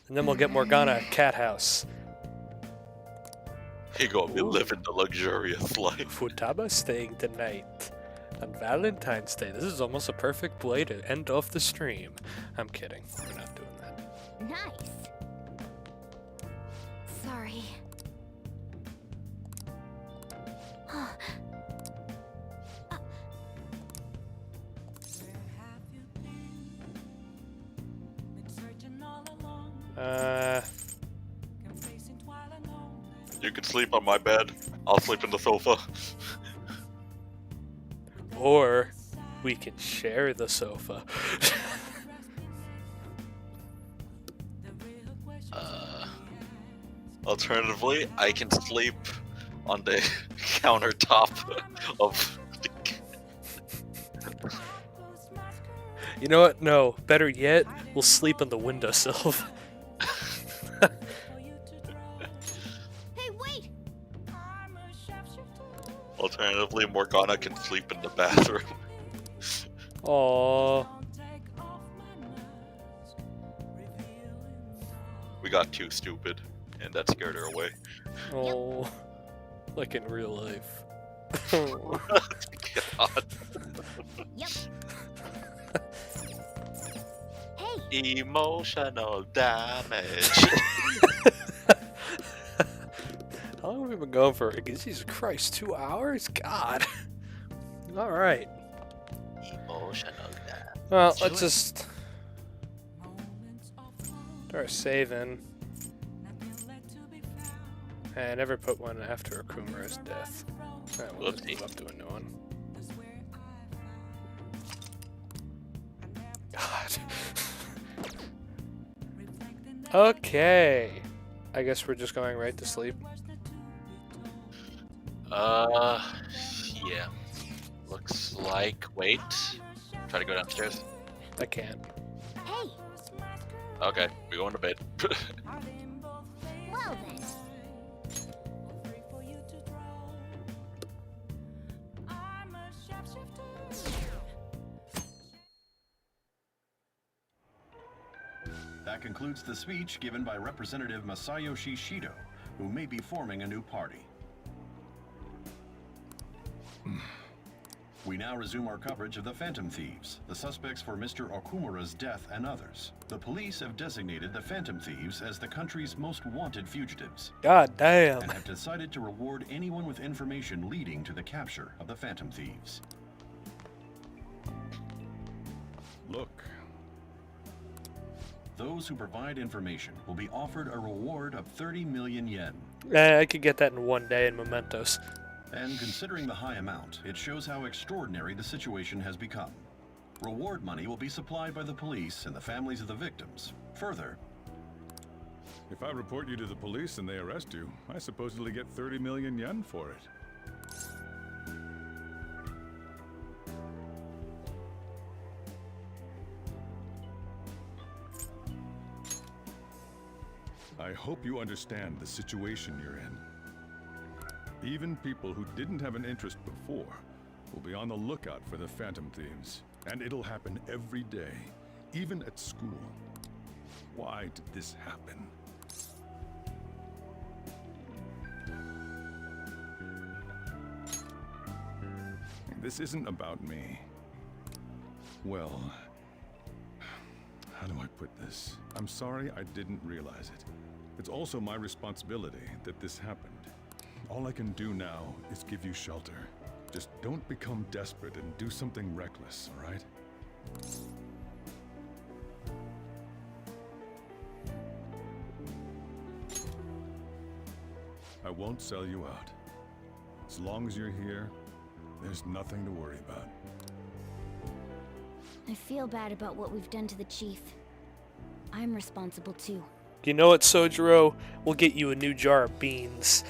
And then we'll get Morgana a cat house. He gonna be living the luxurious life. Futaba staying the night on Valentine's Day. This is almost a perfect way to end off the stream. I'm kidding. We're not doing that. Nice. Sorry. You can sleep on my bed. I'll sleep in the sofa. Or we can share the sofa. Alternatively, I can sleep on the countertop of the... You know what? No. Better yet, we'll sleep on the windowsill. Hey, wait! Alternatively, Morgana can sleep in the bathroom. Aww. We got too stupid, and that scared her away. Oh, like in real life. God. Yep. Emotional damage. How long have we been going for? Jesus Christ, 2 hours? God. Alright. Emotional damage. Well, let's just start saving. I never put one after Akumura's death. Alright, we'll just move up to a new one. God. Okay. I guess we're just going right to sleep. Yeah. Looks like. Wait. Try to go downstairs. I can't. Hey. Okay, we're going to bed. Well then. That concludes the speech given by Representative Masayoshi Shido, who may be forming a new party. We now resume our coverage of the Phantom Thieves, the suspects for Mr. Okumura's death and others. The police have designated the Phantom Thieves as the country's most wanted fugitives. God damn. And have decided to reward anyone with information leading to the capture of the Phantom Thieves. Look. Those who provide information will be offered a reward of 30 million yen. I could get that in 1 day in mementos. And considering the high amount, it shows how extraordinary the situation has become. Reward money will be supplied by the police and the families of the victims. Further, if I report you to the police and they arrest you, I supposedly get 30 million yen for it. I hope you understand the situation you're in. Even people who didn't have an interest before will be on the lookout for the Phantom Thieves. And it'll happen every day, even at school. Why did this happen? This isn't about me. Well, how do I put this? I'm sorry I didn't realize it. It's also my responsibility that this happened. All I can do now is give you shelter. Just don't become desperate and do something reckless, all right? I won't sell you out. As long as you're here, there's nothing to worry about. I feel bad about what we've done to the chief. I'm responsible too. You know what, Sojiro? We'll get you a new jar of beans.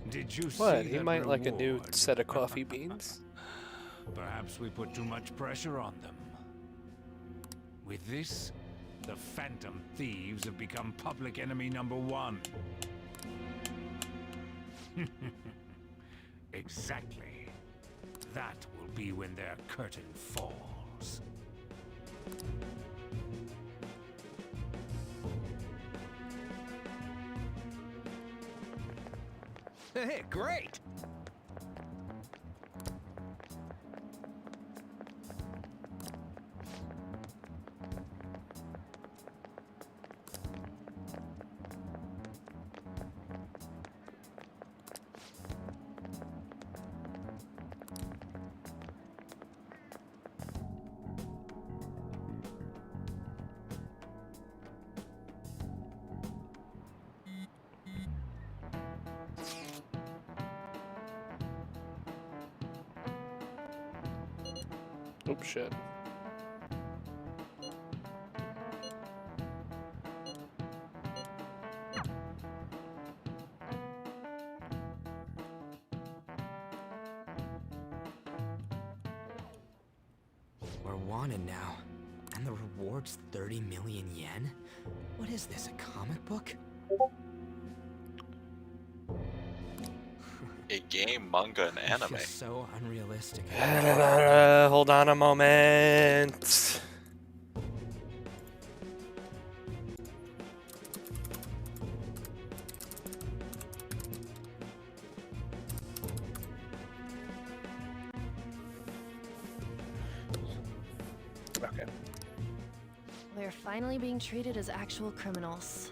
Did you What? see He that might like a new reward? set of coffee beans. Perhaps we put too much pressure on them. With this, the Phantom Thieves have become public enemy #1. Exactly. That will be when their curtain falls. Hey, great! Oh shit. We're wanted now. And the reward's 30 million yen? What is this, a comic book? A game, manga, and anime. It's just so unrealistic. Hold on a moment. Okay. They're finally being treated as actual criminals.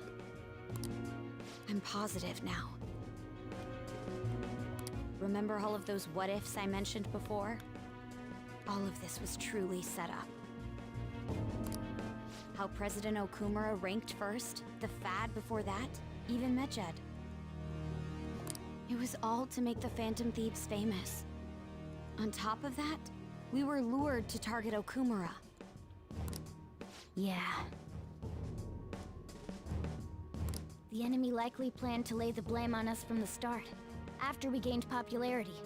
I'm positive now. Remember all of those what-ifs I mentioned before? All of this was truly set up. How President Okumura ranked first, the Fad before that, even Medjed. It was all to make the Phantom Thieves famous. On top of that, we were lured to target Okumura. Yeah. The enemy likely planned to lay the blame on us from the start, after we gained popularity.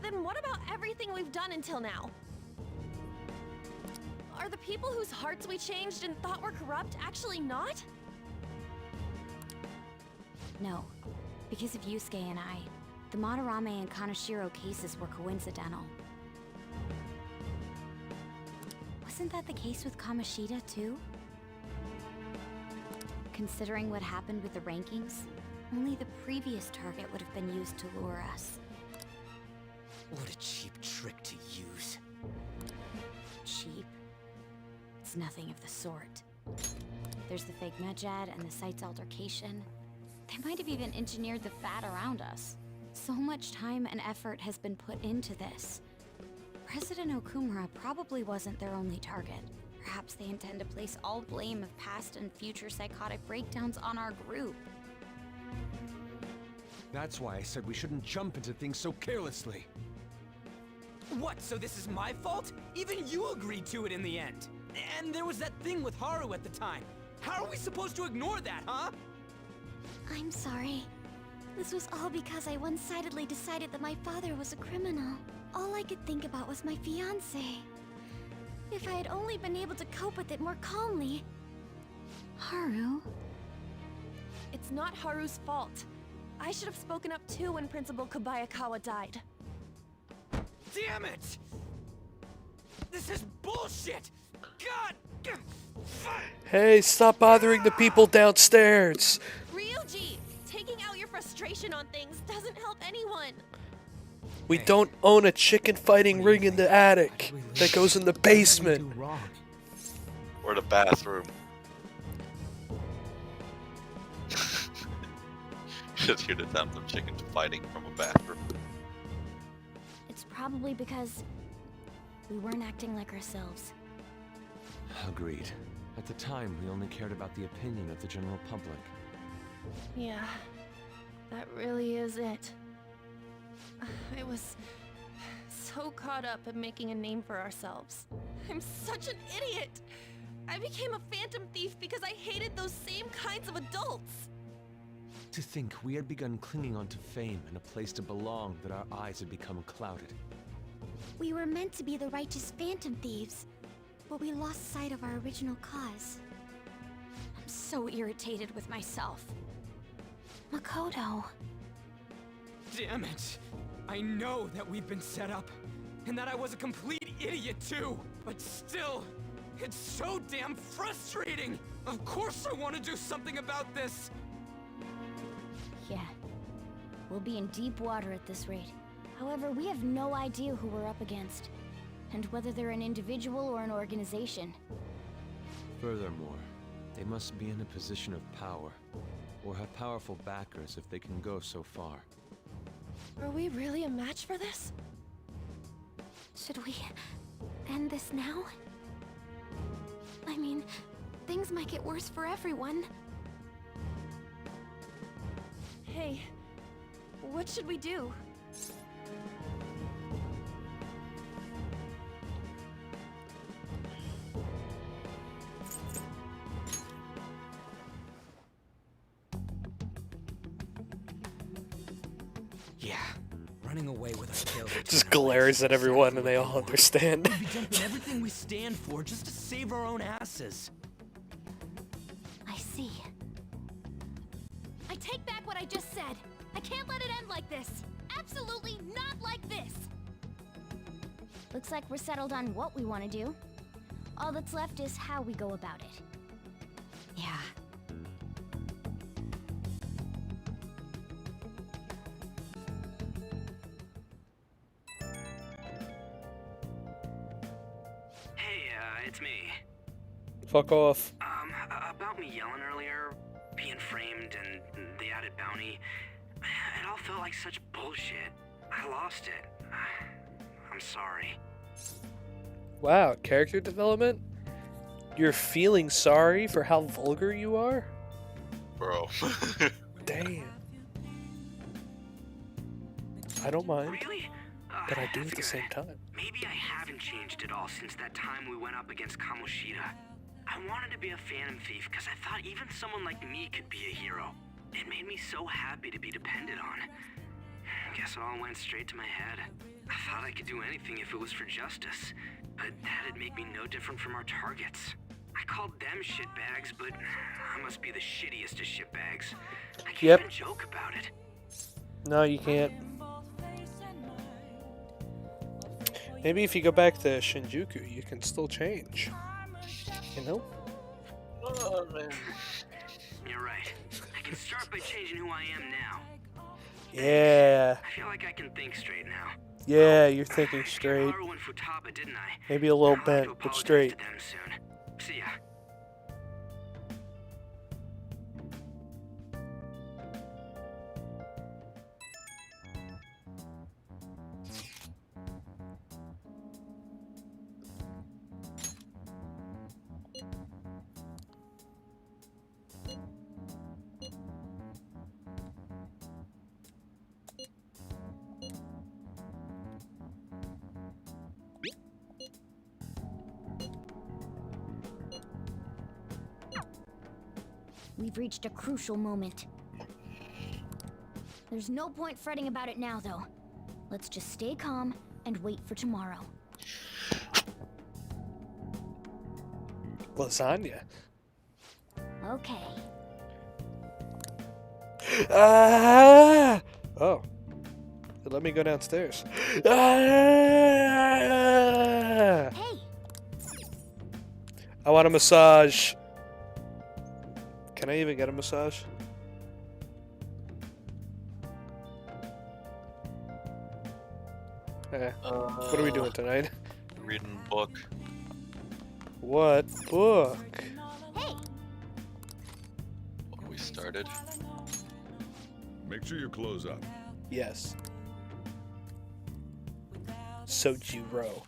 Then what about everything we've done until now? Are the people whose hearts we changed and thought were corrupt actually not? No. Because of Yusuke and I, the Madarame and Kaneshiro cases were coincidental. Wasn't that the case with Kamoshida, too? Considering what happened with the rankings, only the previous target would have been used to lure us. What a cheap trick to use. Cheap? It's nothing of the sort. There's the fake Medjed and the site's altercation. They might have even engineered the Fad around us. So much time and effort has been put into this. President Okumura probably wasn't their only target. Perhaps they intend to place all blame of past and future psychotic breakdowns on our group. That's why I said we shouldn't jump into things so carelessly. What, so this is my fault? Even you agreed to it in the end. And there was that thing with Haru at the time. How are we supposed to ignore that, huh? I'm sorry. This was all because I one-sidedly decided that my father was a criminal. All I could think about was my fiancé. If I had only been able to cope with it more calmly. Haru? It's not Haru's fault. I should have spoken up too when Principal Kobayakawa died. Damn it! This is bullshit! God! Hey, stop bothering the people downstairs! Ryuji! frustration on things doesn't help anyone. We don't own a chicken fighting ring in the attic that goes in the basement. Or the bathroom. Just hear the sound of chickens fighting from a bathroom. It's probably because we weren't acting like ourselves. Agreed. At the time, we only cared about the opinion of the general public. Yeah, that really is it. I was so caught up in making a name for ourselves. I'm such an idiot! I became a phantom thief because I hated those same kinds of adults! To think we had begun clinging onto fame and a place to belong, that our eyes had become clouded. We were meant to be the righteous phantom thieves, but we lost sight of our original cause. I'm so irritated with myself. Makoto. Damn it! I know that we've been set up, and that I was a complete idiot too, but still, it's so damn frustrating! Of course I want to do something about this! Yeah, we'll be in deep water at this rate. However, we have no idea who we're up against, and whether they're an individual or an organization. Furthermore, they must be in a position of power, or have powerful backers if they can go so far. Are we really a match for this? Should we end this now? I mean, things might get worse for everyone. Hey, what should we do? Yeah, running away with our kills. Just glares at everyone and they all understand. We'd be dumping everything we stand for just to save our own asses. I see. I take back what I just said. I can't let it end like this. Absolutely not like this. Looks like we're settled on what we want to do. All that's left is how we go about it. Yeah. Hey, it's me. Fuck off. About me yelling earlier, being framed, and the added bounty, it all felt like such bullshit. I lost it. I'm sorry. Wow, character development? You're feeling sorry for how vulgar you are? Bro. Damn. I don't mind, Really? but I do at the same time. Maybe I haven't changed at all since that time we went up against Kamoshida. I wanted to be a phantom thief because I thought even someone like me could be a hero. It made me so happy to be depended on. Guess it all went straight to my head. I thought I could do anything if it was for justice, but that'd make me no different from our targets. I called them shitbags, but I must be the shittiest of shitbags. I can't Yep. even joke about it. No, you can't. Maybe if you go back to Shinjuku, you can still change. You know? Oh, man. You're right. I can start by changing who I am now. Yeah. I feel like I can think straight now. Yeah, you're thinking straight. Haru and Futaba, didn't I? Maybe a little I'll have to bent, but apologize straight. to them soon. See ya. We've reached a crucial moment. There's no point fretting about it now, though. Let's just stay calm and wait for tomorrow. Lasagna. Okay. Ah! Oh. Let me go downstairs. Ah! Hey! I want a massage. Can I even get a massage? What are we doing tonight? Reading book. What book? Hey! When we started. Make sure you close up. Yes. Sojiro.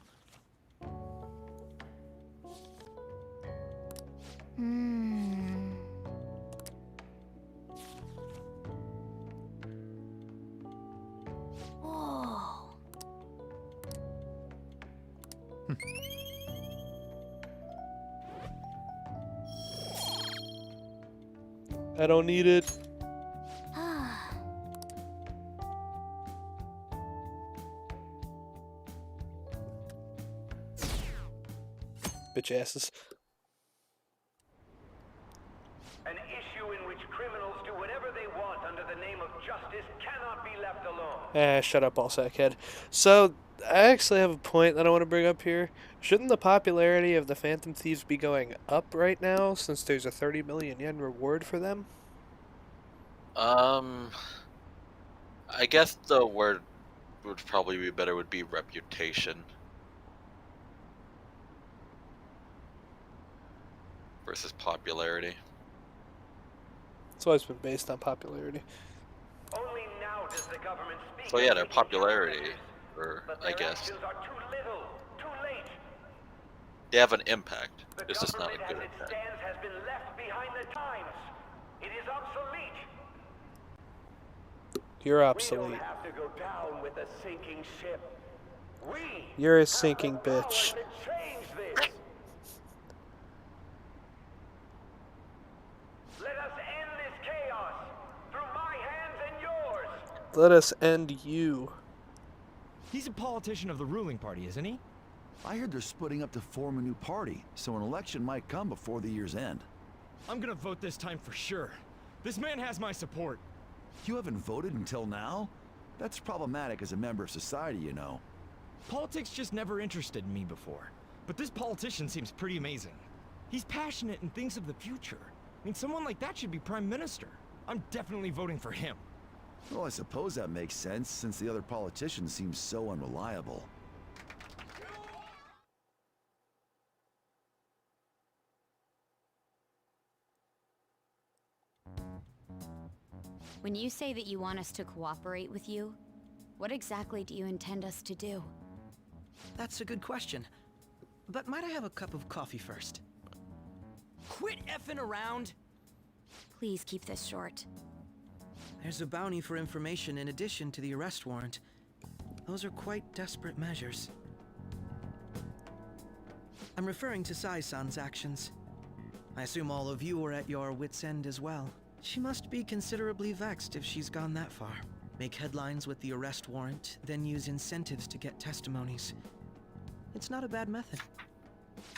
Whoa. I don't need it. Bitch asses. An issue in which criminals do whatever they want under the name of justice cannot be left alone. Shut up, ballsackhead. So, I actually have a point that I want to bring up here. Shouldn't the popularity of the Phantom Thieves be going up right now, since there's a 30 million yen reward for them? I guess the word would probably be better would be reputation. Versus popularity. It's always been based on popularity. Only now does the government speak. So yeah, their popularity, or I guess, Are too little, too late. they have an impact. It's just not a good It impact. stands has been left behind the times. It is obsolete. You're We obsolete. don't have to go down with a sinking ship. You're a sinking bitch. To change this. Let us end this chaos through my hands and yours. Let us end you. He's a politician of the ruling party, isn't he? I heard they're splitting up to form a new party, so an election might come before the year's end. I'm gonna vote this time for sure. This man has my support. You haven't voted until now? That's problematic as a member of society, you know. Politics just never interested me before. But this politician seems pretty amazing. He's passionate and thinks of the future. I mean, someone like that should be prime minister. I'm definitely voting for him. Well, I suppose that makes sense, since the other politicians seem so unreliable. When you say that you want us to cooperate with you, what exactly do you intend us to do? That's a good question. But might I have a cup of coffee first? Quit effing around! Please keep this short. There's a bounty for information in addition to the arrest warrant. Those are quite desperate measures. I'm referring to Sai-san's actions. I assume all of you are at your wits' end as well. She must be considerably vexed if she's gone that far. Make headlines with the arrest warrant, then use incentives to get testimonies. It's not a bad method.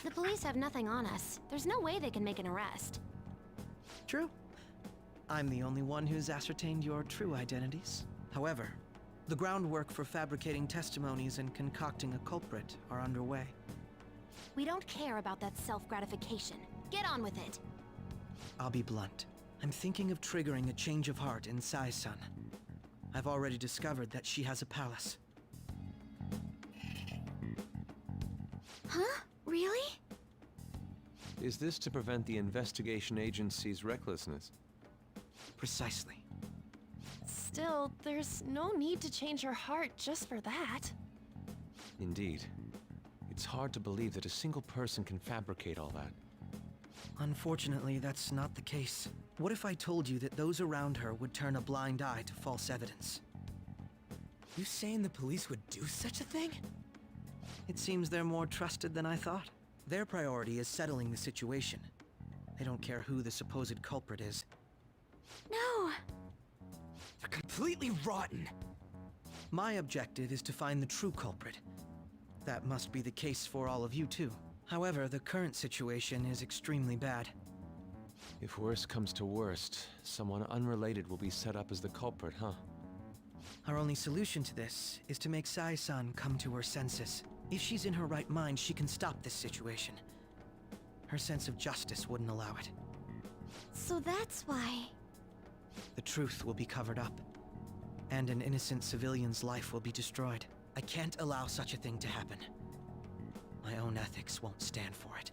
The police have nothing on us. There's no way they can make an arrest. True. I'm the only one who's ascertained your true identities. However, the groundwork for fabricating testimonies and concocting a culprit are underway. We don't care about that self-gratification. Get on with it. I'll be blunt. I'm thinking of triggering a change of heart in Sai-san. I've already discovered that she has a palace. Huh? Really? Is this to prevent the investigation agency's recklessness? Precisely. Still, there's no need to change her heart just for that. Indeed. It's hard to believe that a single person can fabricate all that. Unfortunately, that's not the case. What if I told you that those around her would turn a blind eye to false evidence? You saying the police would do such a thing? It seems they're more trusted than I thought. Their priority is settling the situation. They don't care who the supposed culprit is. No! They're completely rotten! My objective is to find the true culprit. That must be the case for all of you too. However, the current situation is extremely bad. If worst comes to worst, someone unrelated will be set up as the culprit, huh? Our only solution to this is to make Sai-san come to her senses. If she's in her right mind, she can stop this situation. Her sense of justice wouldn't allow it. So that's why... The truth will be covered up, and an innocent civilian's life will be destroyed. I can't allow such a thing to happen. My own ethics won't stand for it.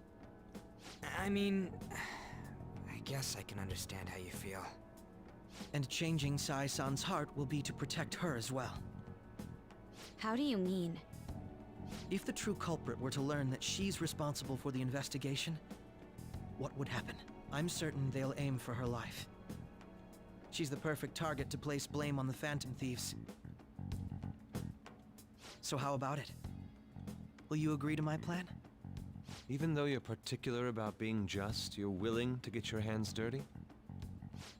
I mean, I guess I can understand how you feel. And changing Sai-san's heart will be to protect her as well. How do you mean? If the true culprit were to learn that she's responsible for the investigation, what would happen? I'm certain they'll aim for her life. She's the perfect target to place blame on the Phantom Thieves. So how about it? Will you agree to my plan? Even though you're particular about being just, you're willing to get your hands dirty?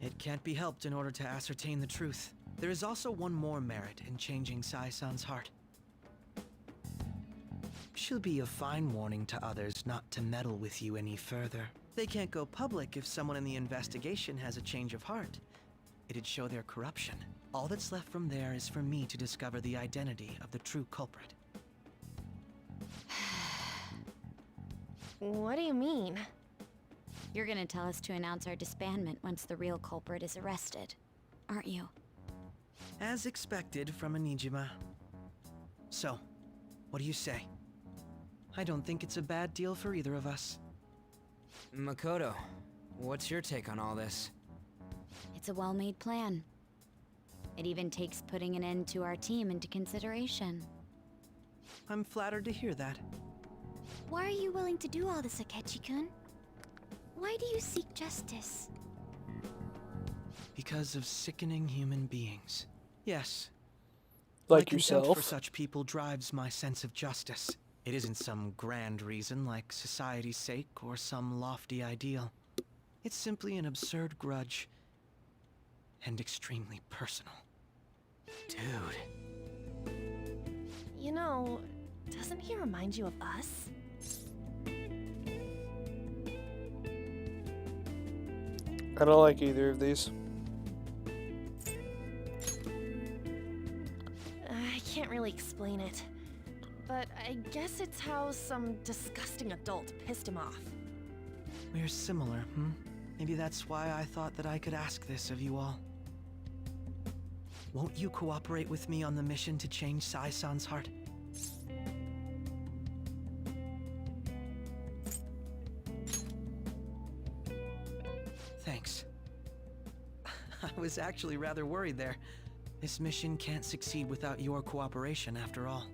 It can't be helped in order to ascertain the truth. There is also one more merit in changing Sai-san's heart. She'll be a fine warning to others not to meddle with you any further. They can't go public if someone in the investigation has a change of heart. It'd show their corruption. All that's left from there is for me to discover the identity of the true culprit. What do you mean? You're gonna tell us to announce our disbandment once the real culprit is arrested, aren't you? As expected from a Nijima. So, what do you say? I don't think it's a bad deal for either of us. Makoto, what's your take on all this? It's a well-made plan. It even takes putting an end to our team into consideration. I'm flattered to hear that. Why are you willing to do all this, Akechi-kun? Why do you seek justice? Because of sickening human beings. Yes. Like My contempt yourself? for such people drives my sense of justice. It isn't some grand reason like society's sake or some lofty ideal. It's simply an absurd grudge. And extremely personal. Dude. You know, doesn't he remind you of us? I don't like either of these. I can't really explain it. But I guess it's how some disgusting adult pissed him off. We're similar, hmm? Maybe that's why I thought that I could ask this of you all. Won't you cooperate with me on the mission to change Sai-san's heart? Thanks. I was actually rather worried there. This mission can't succeed without your cooperation, after all.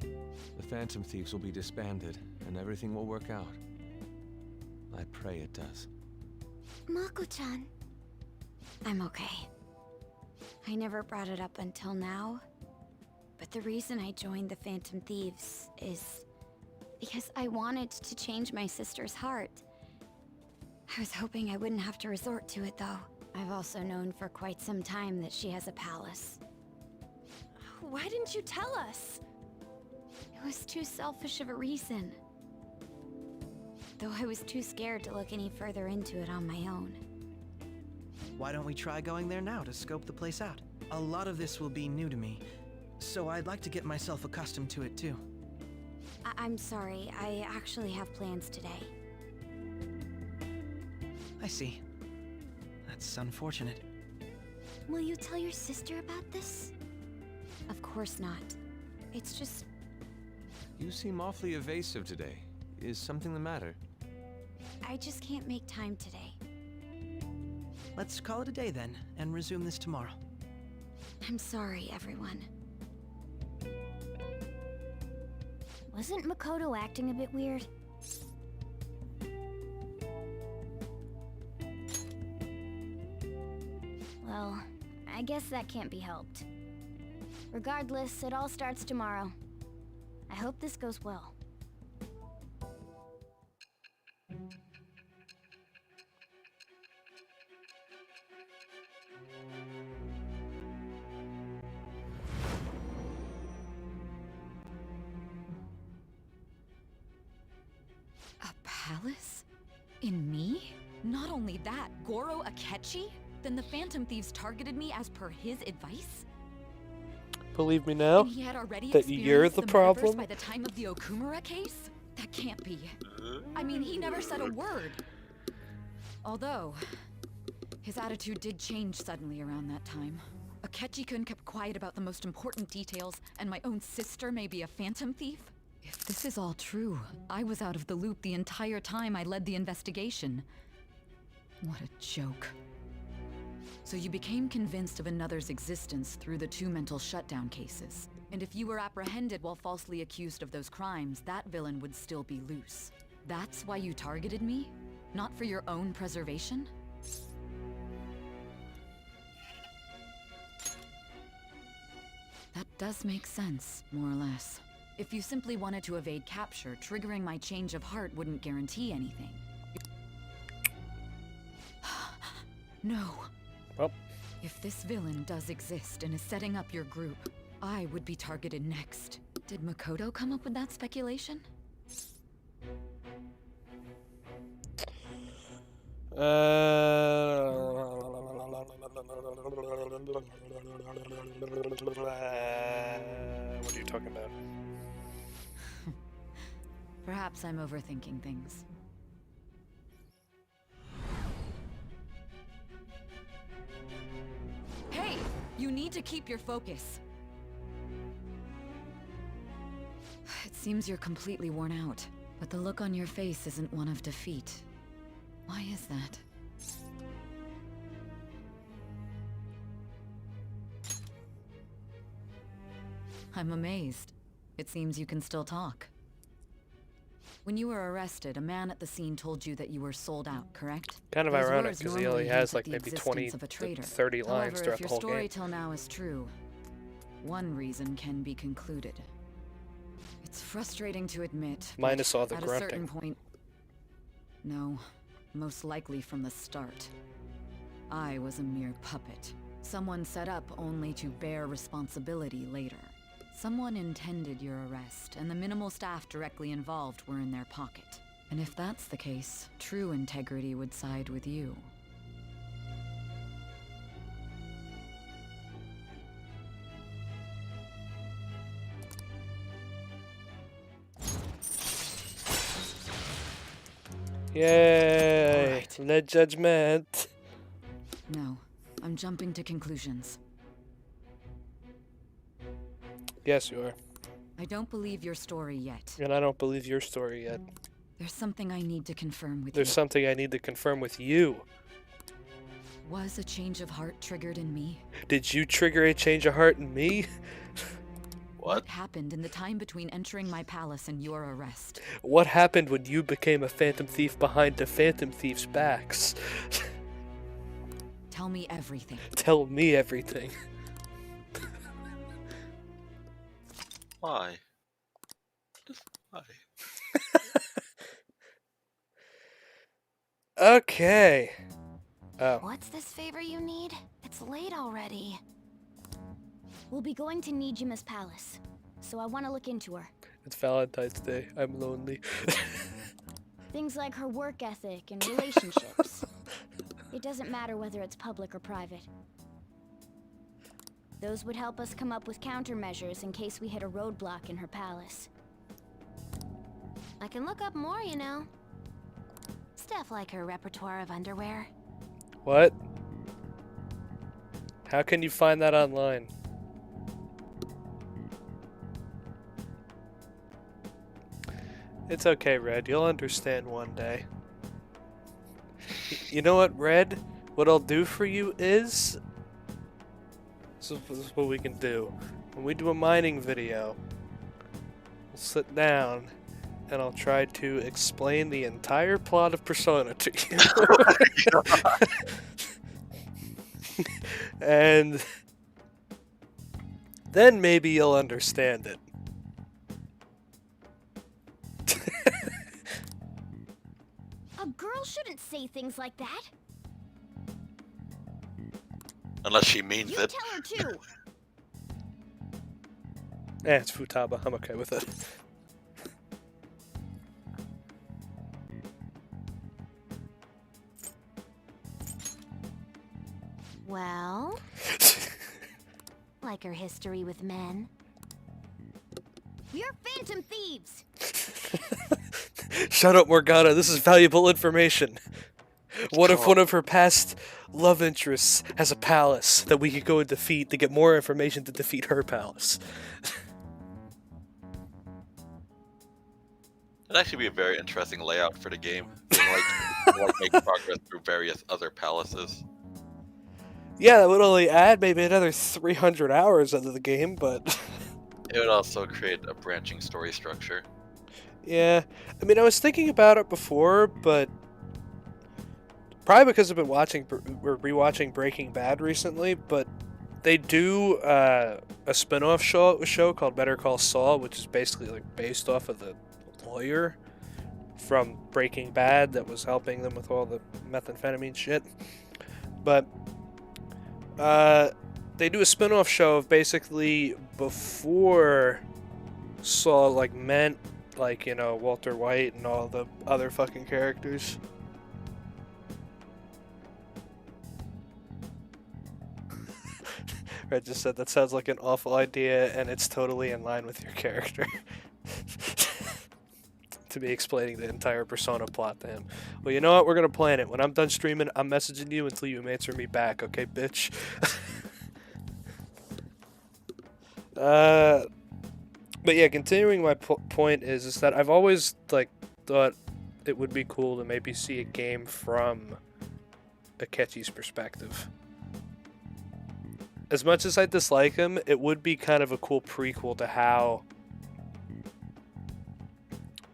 The Phantom Thieves will be disbanded, and everything will work out. I pray it does. Mako-chan. I'm okay. I never brought it up until now, but the reason I joined the Phantom Thieves is because I wanted to change my sister's heart. I was hoping I wouldn't have to resort to it, though. I've also known for quite some time that she has a palace. Why didn't you tell us? It was too selfish of a reason. Though I was too scared to look any further into it on my own. Why don't we try going there now to scope the place out? A lot of this will be new to me, so I'd like to get myself accustomed to it too. I'm sorry, I actually have plans today. I see. That's unfortunate. Will you tell your sister about this? Of course not. It's just... You seem awfully evasive today. Is something the matter? I just can't make time today. Let's call it a day then, and resume this tomorrow. I'm sorry, everyone. Wasn't Makoto acting a bit weird? Well, I guess that can't be helped. Regardless, it all starts tomorrow. I hope this goes well. A palace? In me? Not only that, Goro Akechi? Then the Phantom Thieves targeted me as per his advice? Believe me now And he had already that you're experienced the metaverse problem. by the time of the Okumura case? That can't be. I mean, he never said a word. Although, his attitude did change suddenly around that time. A Akechi-kun kept quiet about the most important details, and my own sister may be a phantom thief? If this is all true, I was out of the loop the entire time I led the investigation. What a joke. So you became convinced of another's existence through the 2 mental shutdown cases. And if you were apprehended while falsely accused of those crimes, that villain would still be loose. That's why you targeted me? Not for your own preservation? That does make sense, more or less. If you simply wanted to evade capture, triggering my change of heart wouldn't guarantee anything. No. Well. If this villain does exist and is setting up your group, I would be targeted next. Did Makoto come up with that speculation? What are you talking about? Perhaps I'm overthinking things. Hey! You need to keep your focus. It seems you're completely worn out, but the look on your face isn't one of defeat. Why is that? I'm amazed. It seems you can still talk. When you were arrested, a man at the scene told you that you were sold out, correct? Kind of Those ironic, words because he normally only has hint like at the maybe 20 existence of a to traitor. 30 lines However, throughout if the your whole story game. till now is true, one reason can be concluded. It's frustrating to admit, but Minus all the at grunting. a certain point... No, most likely from the start. I was a mere puppet. Someone set up only to bear responsibility later. Someone intended your arrest, and the minimal staff directly involved were in their pocket. And if that's the case, true integrity would side with you. Yay! Right. Let judgment. No, I'm jumping to conclusions. Yes, you are. I don't believe your story yet. And I don't believe your story yet. There's something I need to confirm with There's you. something I need to confirm with you. Was a change of heart triggered in me? Did you trigger a change of heart in me? What happened in the time between entering my palace and your arrest? What happened when you became a phantom thief behind the phantom thieves' backs? Tell me everything. Tell me everything. Why? Just why? Okay. Oh. What's this favor you need? It's late already. We'll be going to Nijima's palace, so I want to look into her. It's Valentine's Day. I'm lonely. Things like her work ethic and relationships. It doesn't matter whether it's public or private. Those would help us come up with countermeasures in case we hit a roadblock in her palace. I can look up more, you know. Stuff like her repertoire of underwear. What? How can you find that online? It's okay, Red. You'll understand one day. You know what, Red? What I'll do for you is... This is what we can do. When we do a mining video, we'll sit down and I'll try to explain the entire plot of Persona to you. And then maybe you'll understand it. A girl shouldn't say things like that. Unless she means You it. tell her too. It's Futaba. I'm okay with it. Well, like her history with men. We're phantom thieves. Shut up, Morgana. This is valuable information. What if one of her past love interests has a palace that we could go and defeat to get more information to defeat her palace? It'd actually be a very interesting layout for the game. Like make progress through various other palaces. Yeah, that would only add maybe another 300 hours into the game, but... It would also create a branching story structure. Yeah, I mean, I was thinking about it before, but... Probably because I've been rewatching Breaking Bad recently, but they do a spin-off show called Better Call Saul, which is basically like based off of the lawyer from Breaking Bad that was helping them with all the methamphetamine shit. But they do a spin-off show of basically before Saul like met like, you know, Walter White and all the other fucking characters. Red just said that sounds like an awful idea and it's totally in line with your character. To be explaining the entire Persona plot to him. Well, you know what? We're gonna plan it. When I'm done streaming, I'm messaging you until you answer me back, okay, bitch? But yeah, continuing my point is that I've always like thought it would be cool to maybe see a game from Akechi's perspective. As much as I dislike him, it would be kind of a cool prequel to how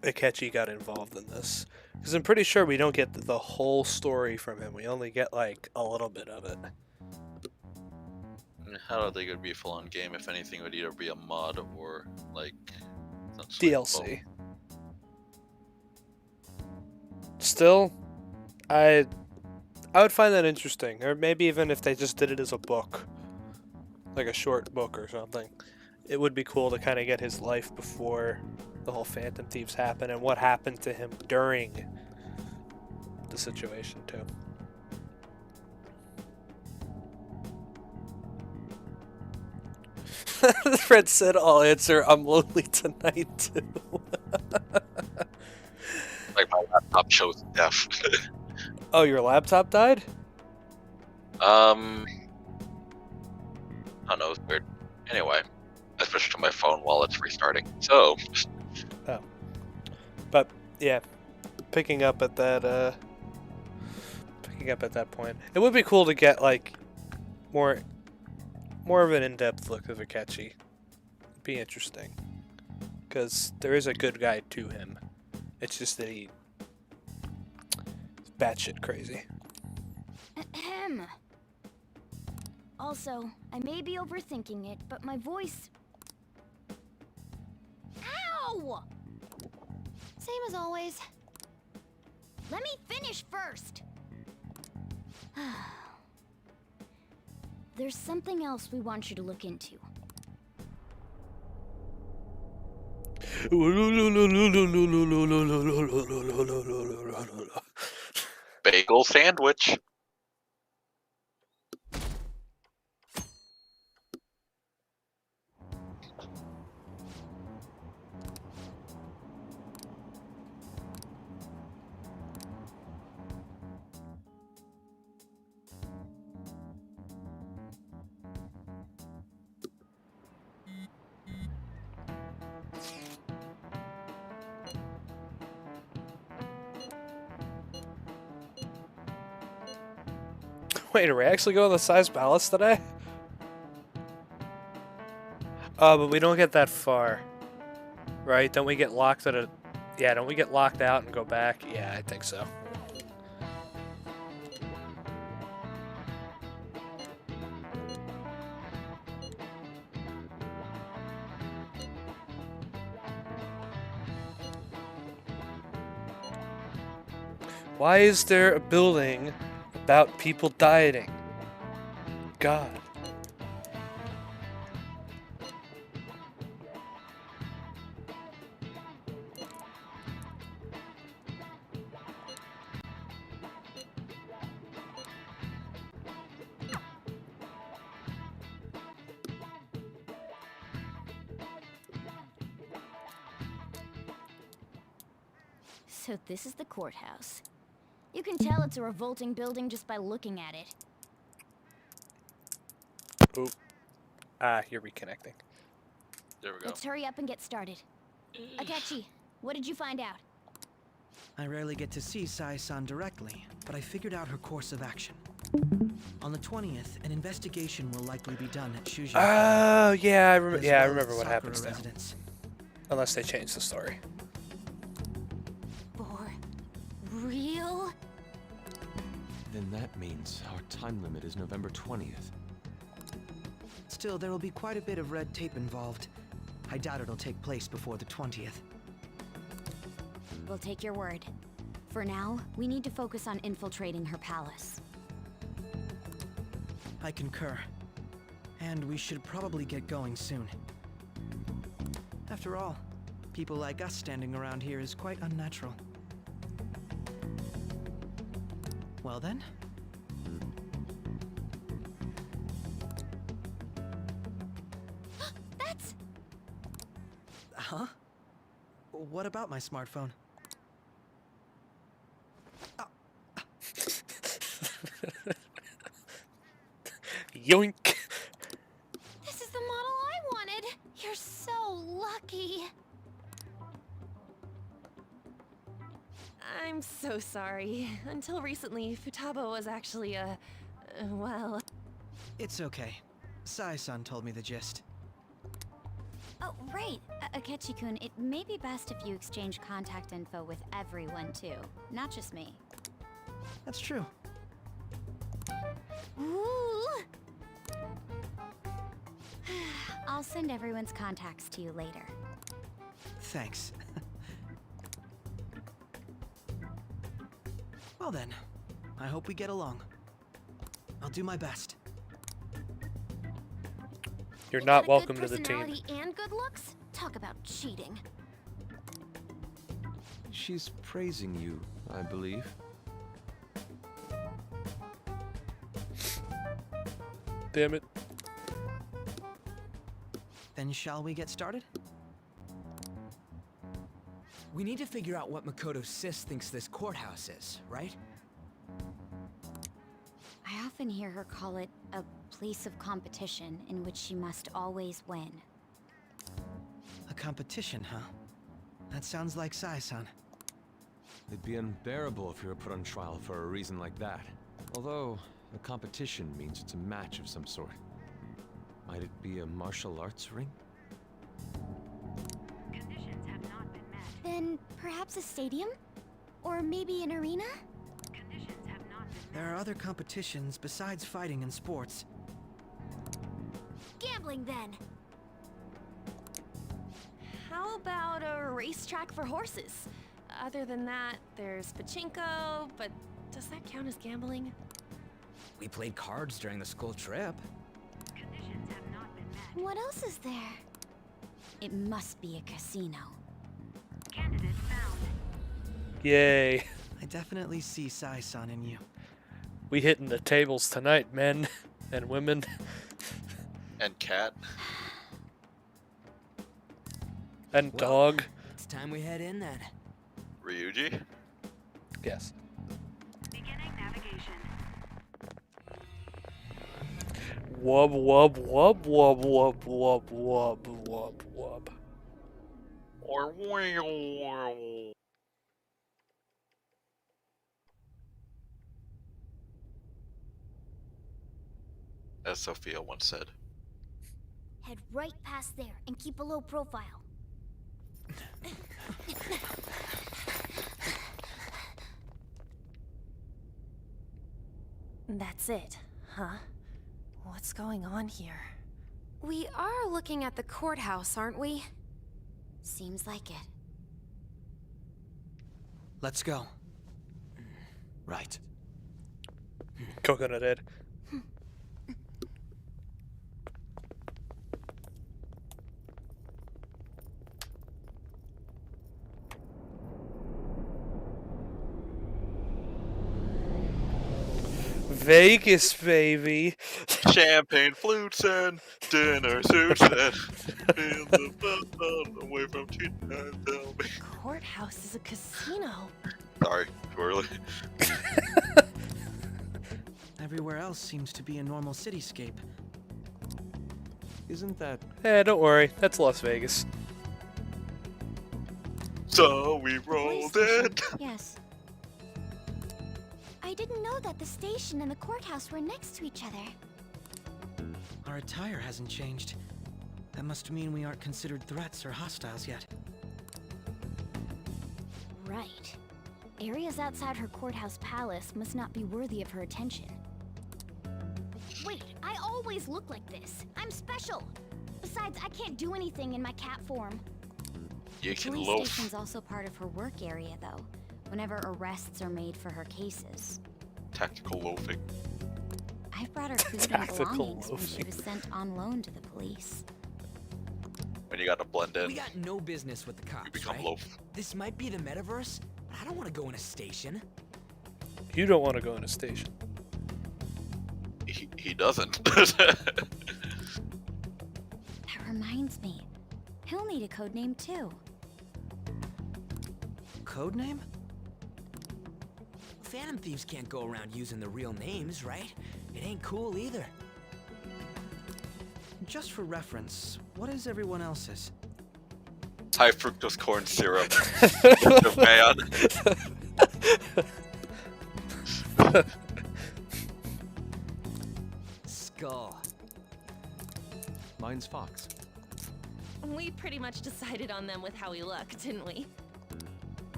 Akechi got involved in this. Because I'm pretty sure we don't get the whole story from him. We only get, like, a little bit of it. I don't think it would be a full-on game. If anything, it would either be a mod or, like... DLC. Still, I would find that interesting. Or maybe even if they just did it as a book. Like a short book or something. It would be cool to kind of get his life before the whole Phantom Thieves happened and what happened to him during the situation too. Fred said, "I'll answer. I'm lonely tonight too." Like my laptop shows death. Oh, your laptop died? I don't know, it's weird. Anyway, I switched to my phone while it's restarting. So. Oh. But yeah, picking up at that point, it would be cool to get like more of an in-depth look of Akechi. It'd be interesting, because there is a good guy to him. It's just that he's batshit crazy. Ahem. Also, I may be overthinking it, but my voice... Ow! Same as always. Let me finish first. There's something else we want you to look into. Bagel sandwich. Wait, are we actually going to the Size Palace today? Oh, but we don't get that far. Right? Don't we get locked at a... Yeah, don't we get locked out and go back? Yeah, I think so. Why is there a building about people dieting? God. So this is the courthouse. You can tell it's a revolting building just by looking at it. Oop. Ah, you're reconnecting. There we go. Let's hurry up and get started. Akechi, what did you find out? I rarely get to see Sai-san directly, but I figured out her course of action. On the 20th, an investigation will likely be done at Shuji. Oh, yeah, I remember. Yeah, I as well remember as what Sakura happens now. residence. Unless they change the story. For real? Then that means our time limit is November 20th. Still, there will be quite a bit of red tape involved. I doubt it'll take place before the 20th. We'll take your word. For now, we need to focus on infiltrating her palace. I concur. And we should probably get going soon. After all, people like us standing around here is quite unnatural. Well then. That's... Huh? What about my smartphone? Yoink! This is the model I wanted! You're so lucky! I'm so sorry. Until recently, Futaba was actually well... It's okay. Sai-san told me the gist. Oh, right. Akechi-kun, it may be best if you exchange contact info with everyone, too. Not just me. That's true. Ooh! I'll send everyone's contacts to you later. Thanks. Well then, I hope we get along. I'll do my best. You're not welcome to the team. Personality and good looks? Talk about cheating. She's praising you, I believe. Damn it. Then shall we get started? We need to figure out what Makoto Sis thinks this courthouse is, right? I often hear her call it a place of competition in which she must always win. A competition, huh? That sounds like Sai-san. It'd be unbearable if you were put on trial for a reason like that. Although, a competition means it's a match of some sort. Might it be a martial arts ring? Conditions have not been met. Then perhaps a stadium? Or maybe an arena? Conditions have not been met. There are other competitions besides fighting and sports. Gambling, then! How about a racetrack for horses? Other than that, there's pachinko, but does that count as gambling? We played cards during the school trip. Conditions have not been met. What else is there? It must be a casino. Candidate found. Yay. I definitely see Sai-san in you. We hitting the tables tonight, men and women. And cat. And dog. It's time we head in then. Ryuji? Yes. Beginning navigation. Wub wub wub wub wub wub wub wub wub. Or as Sophia once said. Head right past there and keep a low profile. That's it, huh? What's going on here? We are looking at the courthouse, aren't we? Seems like it. Let's go. Right. Coconut Head. Vegas, baby. Champagne flutes and dinner suits and feel the fun away from cheating and tell me. Courthouse is a casino. Sorry, too early. Everywhere else seems to be a normal cityscape. Isn't that... Don't worry. That's Las Vegas. So we rolled it. Yes. I didn't know that the station and the courthouse were next to each other. Our attire hasn't changed. That must mean we aren't considered threats or hostiles yet. Right. Areas outside her courthouse palace must not be worthy of her attention. Wait, I always look like this. I'm special. Besides, I can't do anything in my cat form. You can Police loaf. station's also part of her work area, though, whenever arrests are made for her cases. Tactical loafing. I've brought her food and Tactical belongings when she loafing. was sent on loan to the police. When you gotta blend in. We got no business with the cops, You become right? loaf. This might be the metaverse, but I don't want to go in a station. You don't want to go in a station. He doesn't. That reminds me. He'll need a code name, too. Code name? Phantom thieves can't go around using the real names, right? It ain't cool either. Just for reference, what is everyone else's? High fructose corn syrup. Man. Skull. Mine's Fox. We pretty much decided on them with how we look, didn't we?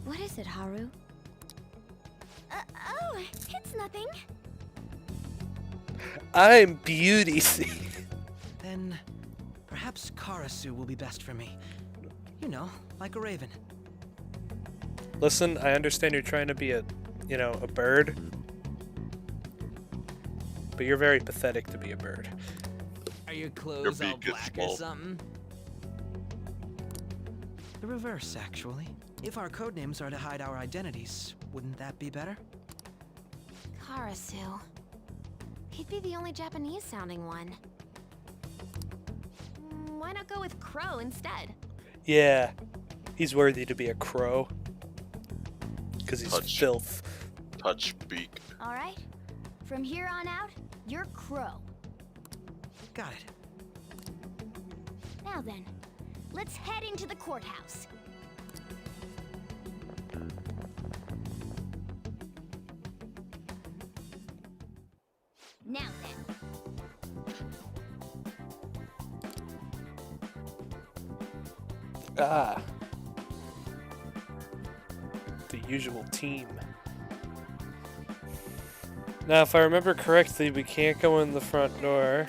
What is it, Haru? Oh, it's nothing. I'm Beauty. Then, perhaps Karasu will be best for me. You know, like a raven. Listen, I understand you're trying to be a bird. But you're very pathetic to be a bird. Are your clothes all beak is black small. or something? The reverse, actually. If our codenames are to hide our identities, wouldn't that be better? Karasu. He'd be the only Japanese-sounding one. Why not go with Crow instead? Yeah, he's worthy to be a crow. Because he's filth. Touch beak. All right. From here on out, you're Crow. Got it. Now then, let's head into the courthouse. Now then. Ah. The usual team. Now, if I remember correctly, we can't go in the front door.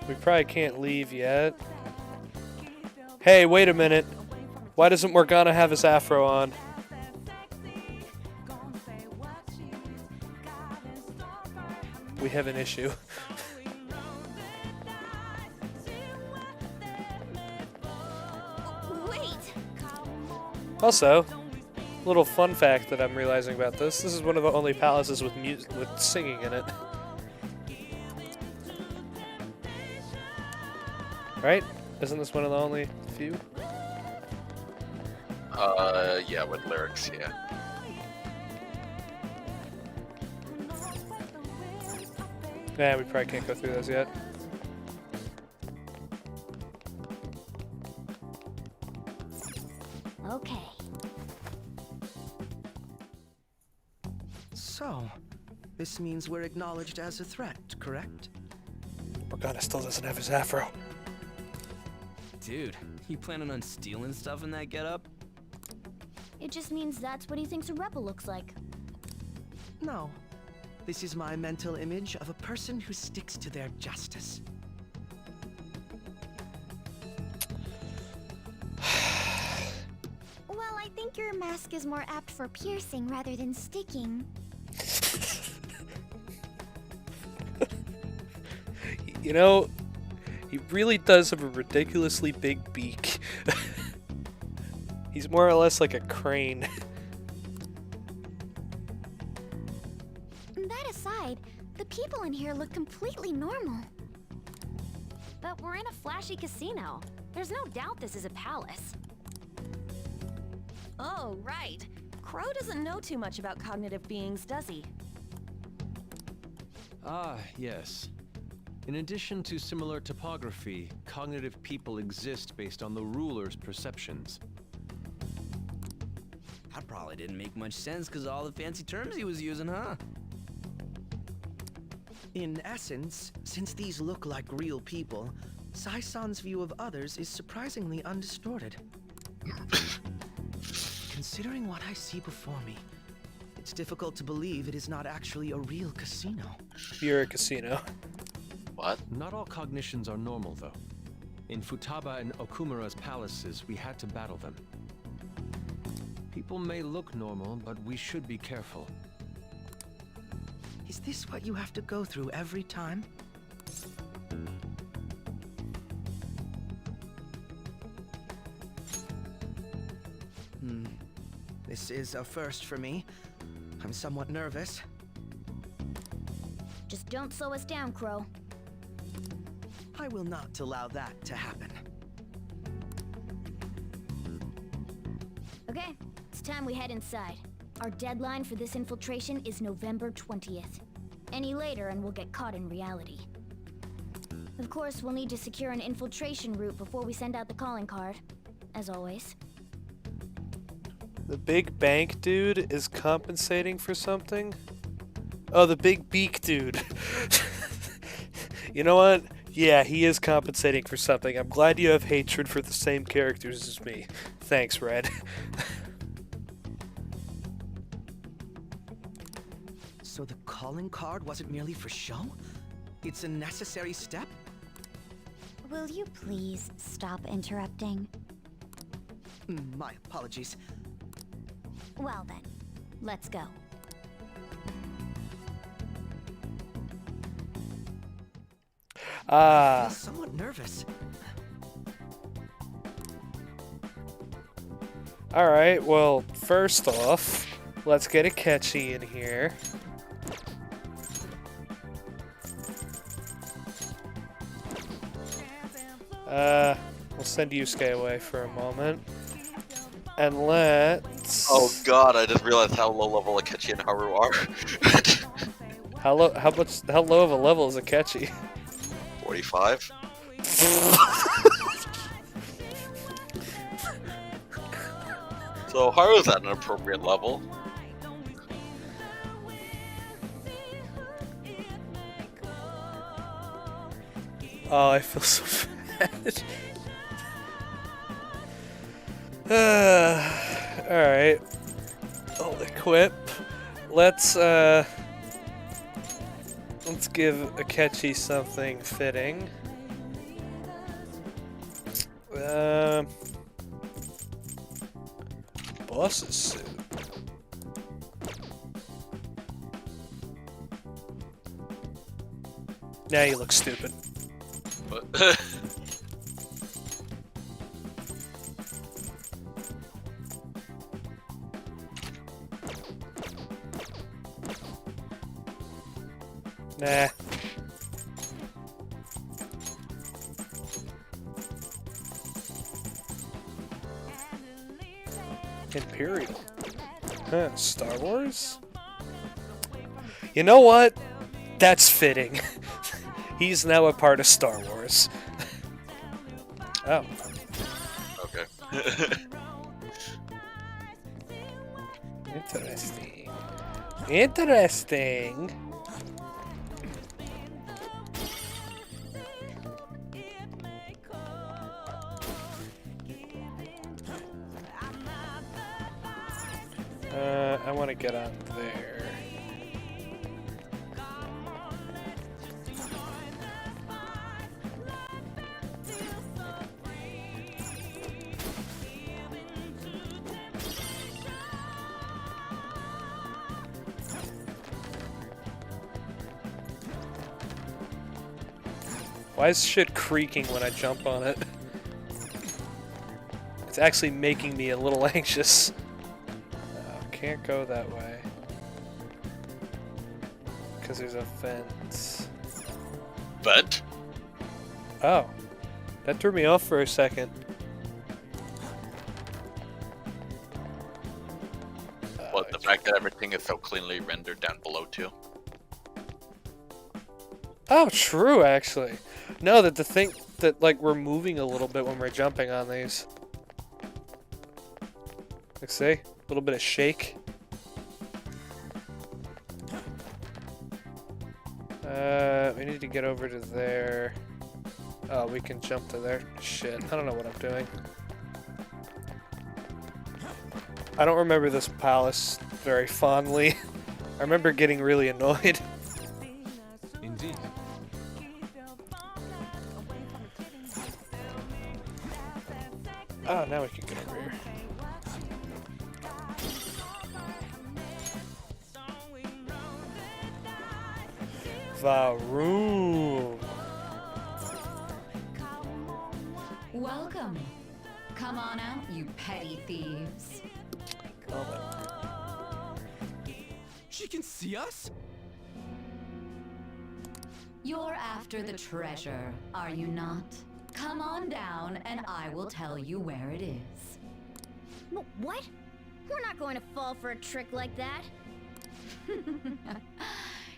We probably can't leave yet. Hey, wait a minute. Why doesn't Morgana have his afro on? We have an issue. Wait! Also, little fun fact that I'm realizing about this is one of the only palaces with with singing in it. Right? Isn't this one of the only few? Yeah, with lyrics, yeah. Yeah, we probably can't go through those yet. Okay. So, this means we're acknowledged as a threat, correct? Morgana still doesn't have his afro. Dude, you planning on stealing stuff in that getup? It just means that's what he thinks a rebel looks like. No. This is my mental image of a person who sticks to their justice. Well, I think your mask is more apt for piercing rather than sticking. You know, he really does have a ridiculously big beak. He's more or less like a crane. That aside, the people in here look completely normal. But we're in a flashy casino. There's no doubt this is a palace. Oh, right. Crow doesn't know too much about cognitive beings, does he? Ah, yes. In addition to similar topography, cognitive people exist based on the ruler's perceptions. That probably didn't make much sense because all the fancy terms he was using, huh? In essence, since these look like real people, Sai-san's view of others is surprisingly undistorted. Considering what I see before me, it's difficult to believe it is not actually a real casino. You're a casino. What? Not all cognitions are normal, though. In Futaba and Okumura's palaces, we had to battle them. People may look normal, but we should be careful. Is this what you have to go through every time? This is a first for me. I'm somewhat nervous. Just don't slow us down, Crow. I will not allow that to happen. Okay, it's time we head inside. Our deadline for this infiltration is November 20th. Any later and we'll get caught in reality. Of course, we'll need to secure an infiltration route before we send out the calling card, as always. The big bank dude is compensating for something? Oh, the big beak dude. You know what? Yeah, he is compensating for something. I'm glad you have hatred for the same characters as me. Thanks, Red. So the calling card wasn't merely for show? It's a necessary step? Will you please stop interrupting? My apologies. Well then, let's go. I feel somewhat nervous. Alright, well, first off, let's get a catchy in here. We'll send Yusuke away for a moment. And let's... Oh god, I just realized how low level Akechi and Haru are. How low of a level is Akechi? 45? So Haru's at an appropriate level. Oh, I feel so bad. Alright. I'll equip. Let's give Akechi something fitting. Boss's suit. Now you look stupid. What? Nah. Imperial. Huh, Star Wars? You know what? That's fitting. He's now a part of Star Wars. Oh. Okay. Interesting. Interesting. I want to get on there. Why is shit creaking when I jump on it? It's actually making me a little anxious. Can't go that way. Because there's a fence. Vent? Oh. That threw me off for a second. everything is so cleanly rendered down below too. Oh, true, actually. No, that the thing that, like, we're moving a little bit when we're jumping on these. Like, see? A little bit of shake. We need to get over to there. Oh, we can jump to there. Shit, I don't know what I'm doing. I don't remember this palace very fondly. I remember getting really annoyed. Indeed. Oh, now we can get over here. The room. Welcome. Come on out, you petty thieves. She can see us? You're after the treasure, are you not? Come on down and I will tell you where it is. What? We're not going to fall for a trick like that.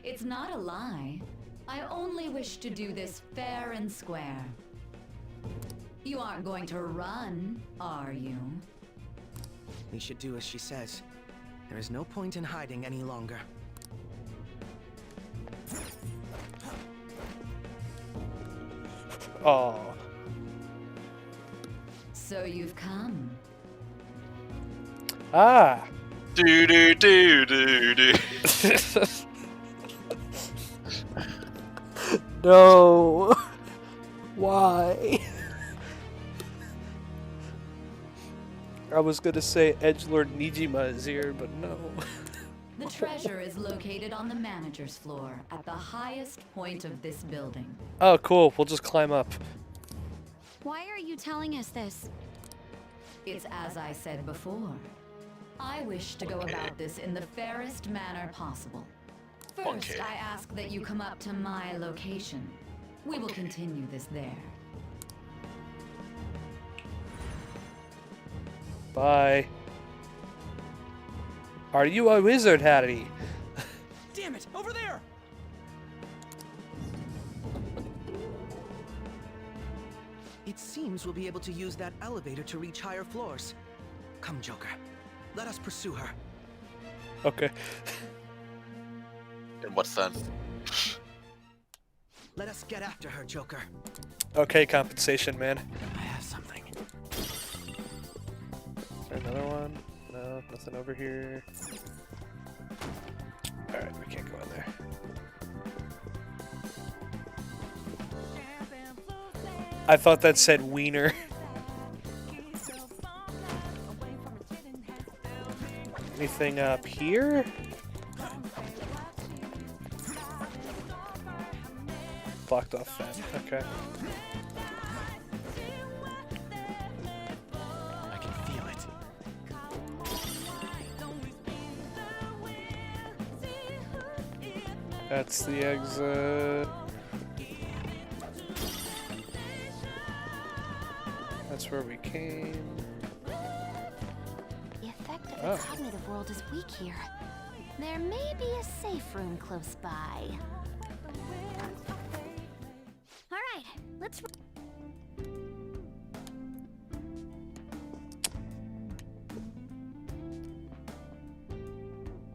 It's not a lie. I only wish to do this fair and square. You aren't going to run, are you? We should do as she says. There is no point in hiding any longer. Oh. So you've come. Ah. Do do do do do. No. Why? I was gonna say Edgelord Nijima is here, but no. The treasure is located on the manager's floor at the highest point of this building. Oh, cool. We'll just climb up. Why are you telling us this? It's as I said before. I wish to go about this in the fairest manner possible. First, I ask that you come up to my location. We will continue this there. Bye. Are you a wizard, Hattie? Damn it! Over there! It seems we'll be able to use that elevator to reach higher floors. Come, Joker. Let us pursue her. Okay. And what's then? Let us get after her, Joker. Okay, compensation, man. I have something. Is there another one? No, nothing over here. Alright, we can't go in there. I thought that said wiener. Anything up here? Blocked off that. Okay. I can feel it. That's the exit. That's where we came. The effect of the cognitive world is weak here. There may be a safe room close by. All right, let's.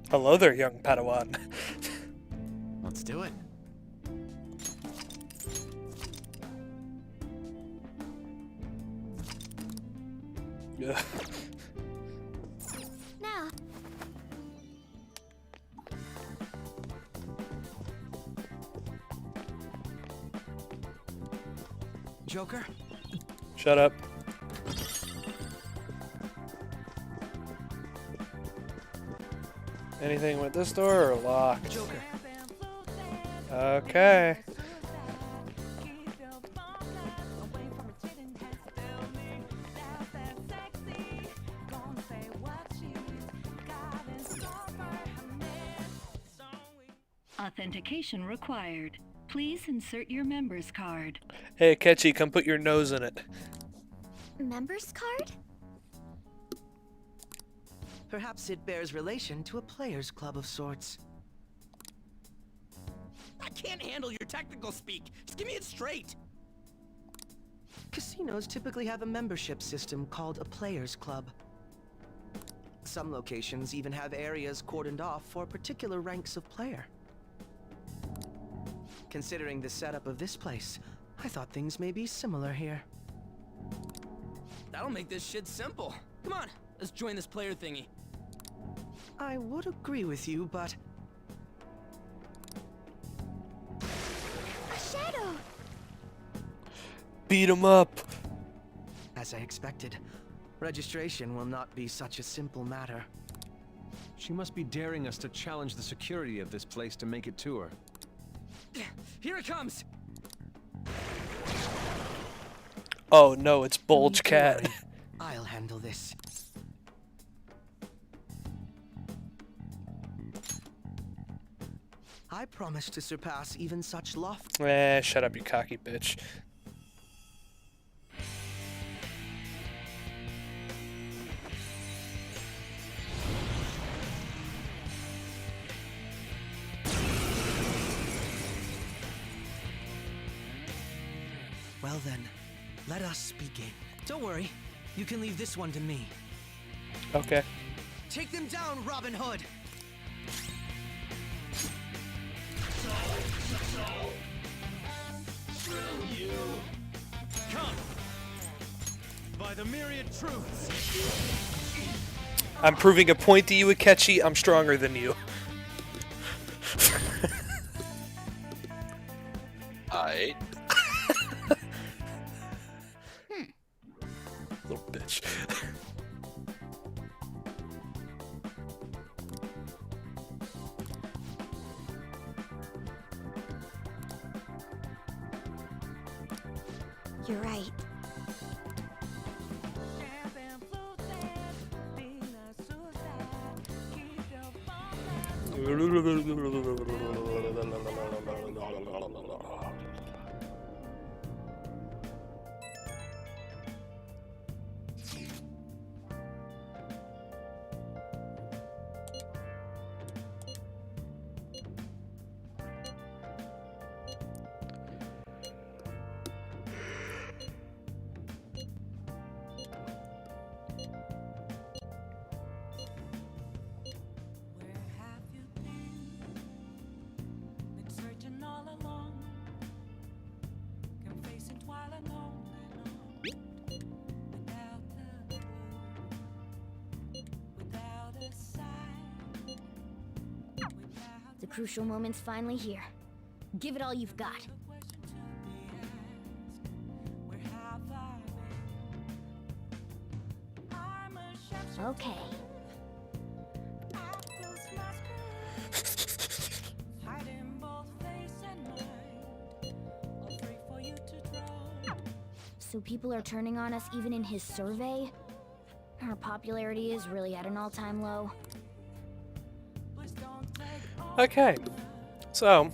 Hello there, young Padawan. Let's do it. Yeah. Now. Joker? Shut up. Anything with this door or locked? Joker. Okay. Authentication required. Please insert your member's card. Hey, Akechi, come put your nose in it. Member's card? Perhaps it bears relation to a players' club of sorts. I can't handle your technical speak. Just give me it straight. Casinos typically have a membership system called a players' club. Some locations even have areas cordoned off for particular ranks of player. Considering the setup of this place, I thought things may be similar here. That'll make this shit simple. Come on, let's join this player thingy. I would agree with you, but... A shadow! Beat him up! As I expected, registration will not be such a simple matter. She must be daring us to challenge the security of this place to make it to her. Here it comes! Oh no, it's Bulge Cat. I'll handle this. I promise to surpass even such loft. Shut up, you cocky bitch. Well then, let us begin. Don't worry, you can leave this one to me. Okay. Take them down, Robin Hood! Come! By the myriad truths! I'm proving a point to you, Akechi. I'm stronger than you. Aight. Little bitch. You're right. The crucial moment's finally here. Give it all you've got. Okay. So people are turning on us even in his survey? Our popularity is really at an all-time low. Okay. So,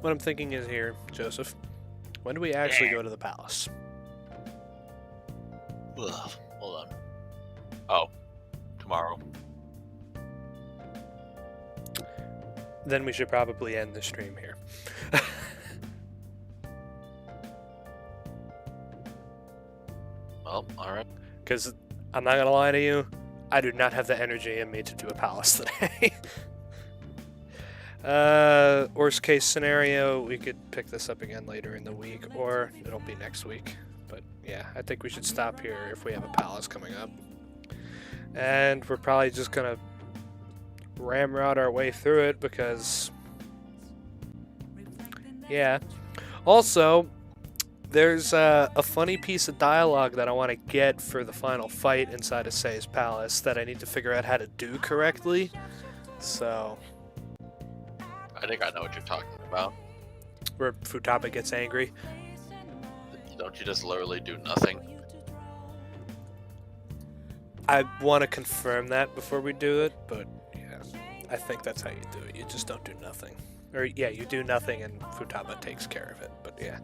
what I'm thinking is here, Joseph, when do we actually go to the palace? Ugh, hold on. Oh, tomorrow. Then we should probably end the stream here. Well, alright. Because I'm not gonna lie to you, I do not have the energy in me to do a palace today. Worst case scenario, we could pick this up again later in the week, or it'll be next week. But yeah, I think we should stop here if we have a palace coming up. And we're probably just gonna ramrod our way through it because, yeah. Also, there's a funny piece of dialogue that I want to get for the final fight inside of Sei's palace that I need to figure out how to do correctly. So, I think I know what you're talking about. where Futaba gets angry. Don't you just literally do nothing? I want to confirm that before we do it, but yeah, I think that's how you do it. You just don't do nothing. Or yeah, you do nothing and Futaba takes care of it, but yeah.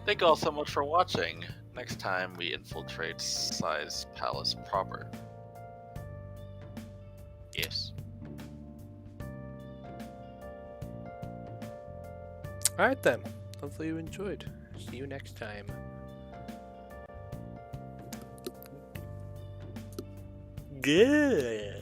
Thank you all so much for watching. Next time we infiltrate Sei's palace proper. Yes. Alright then. Hopefully you enjoyed. See you next time. Good.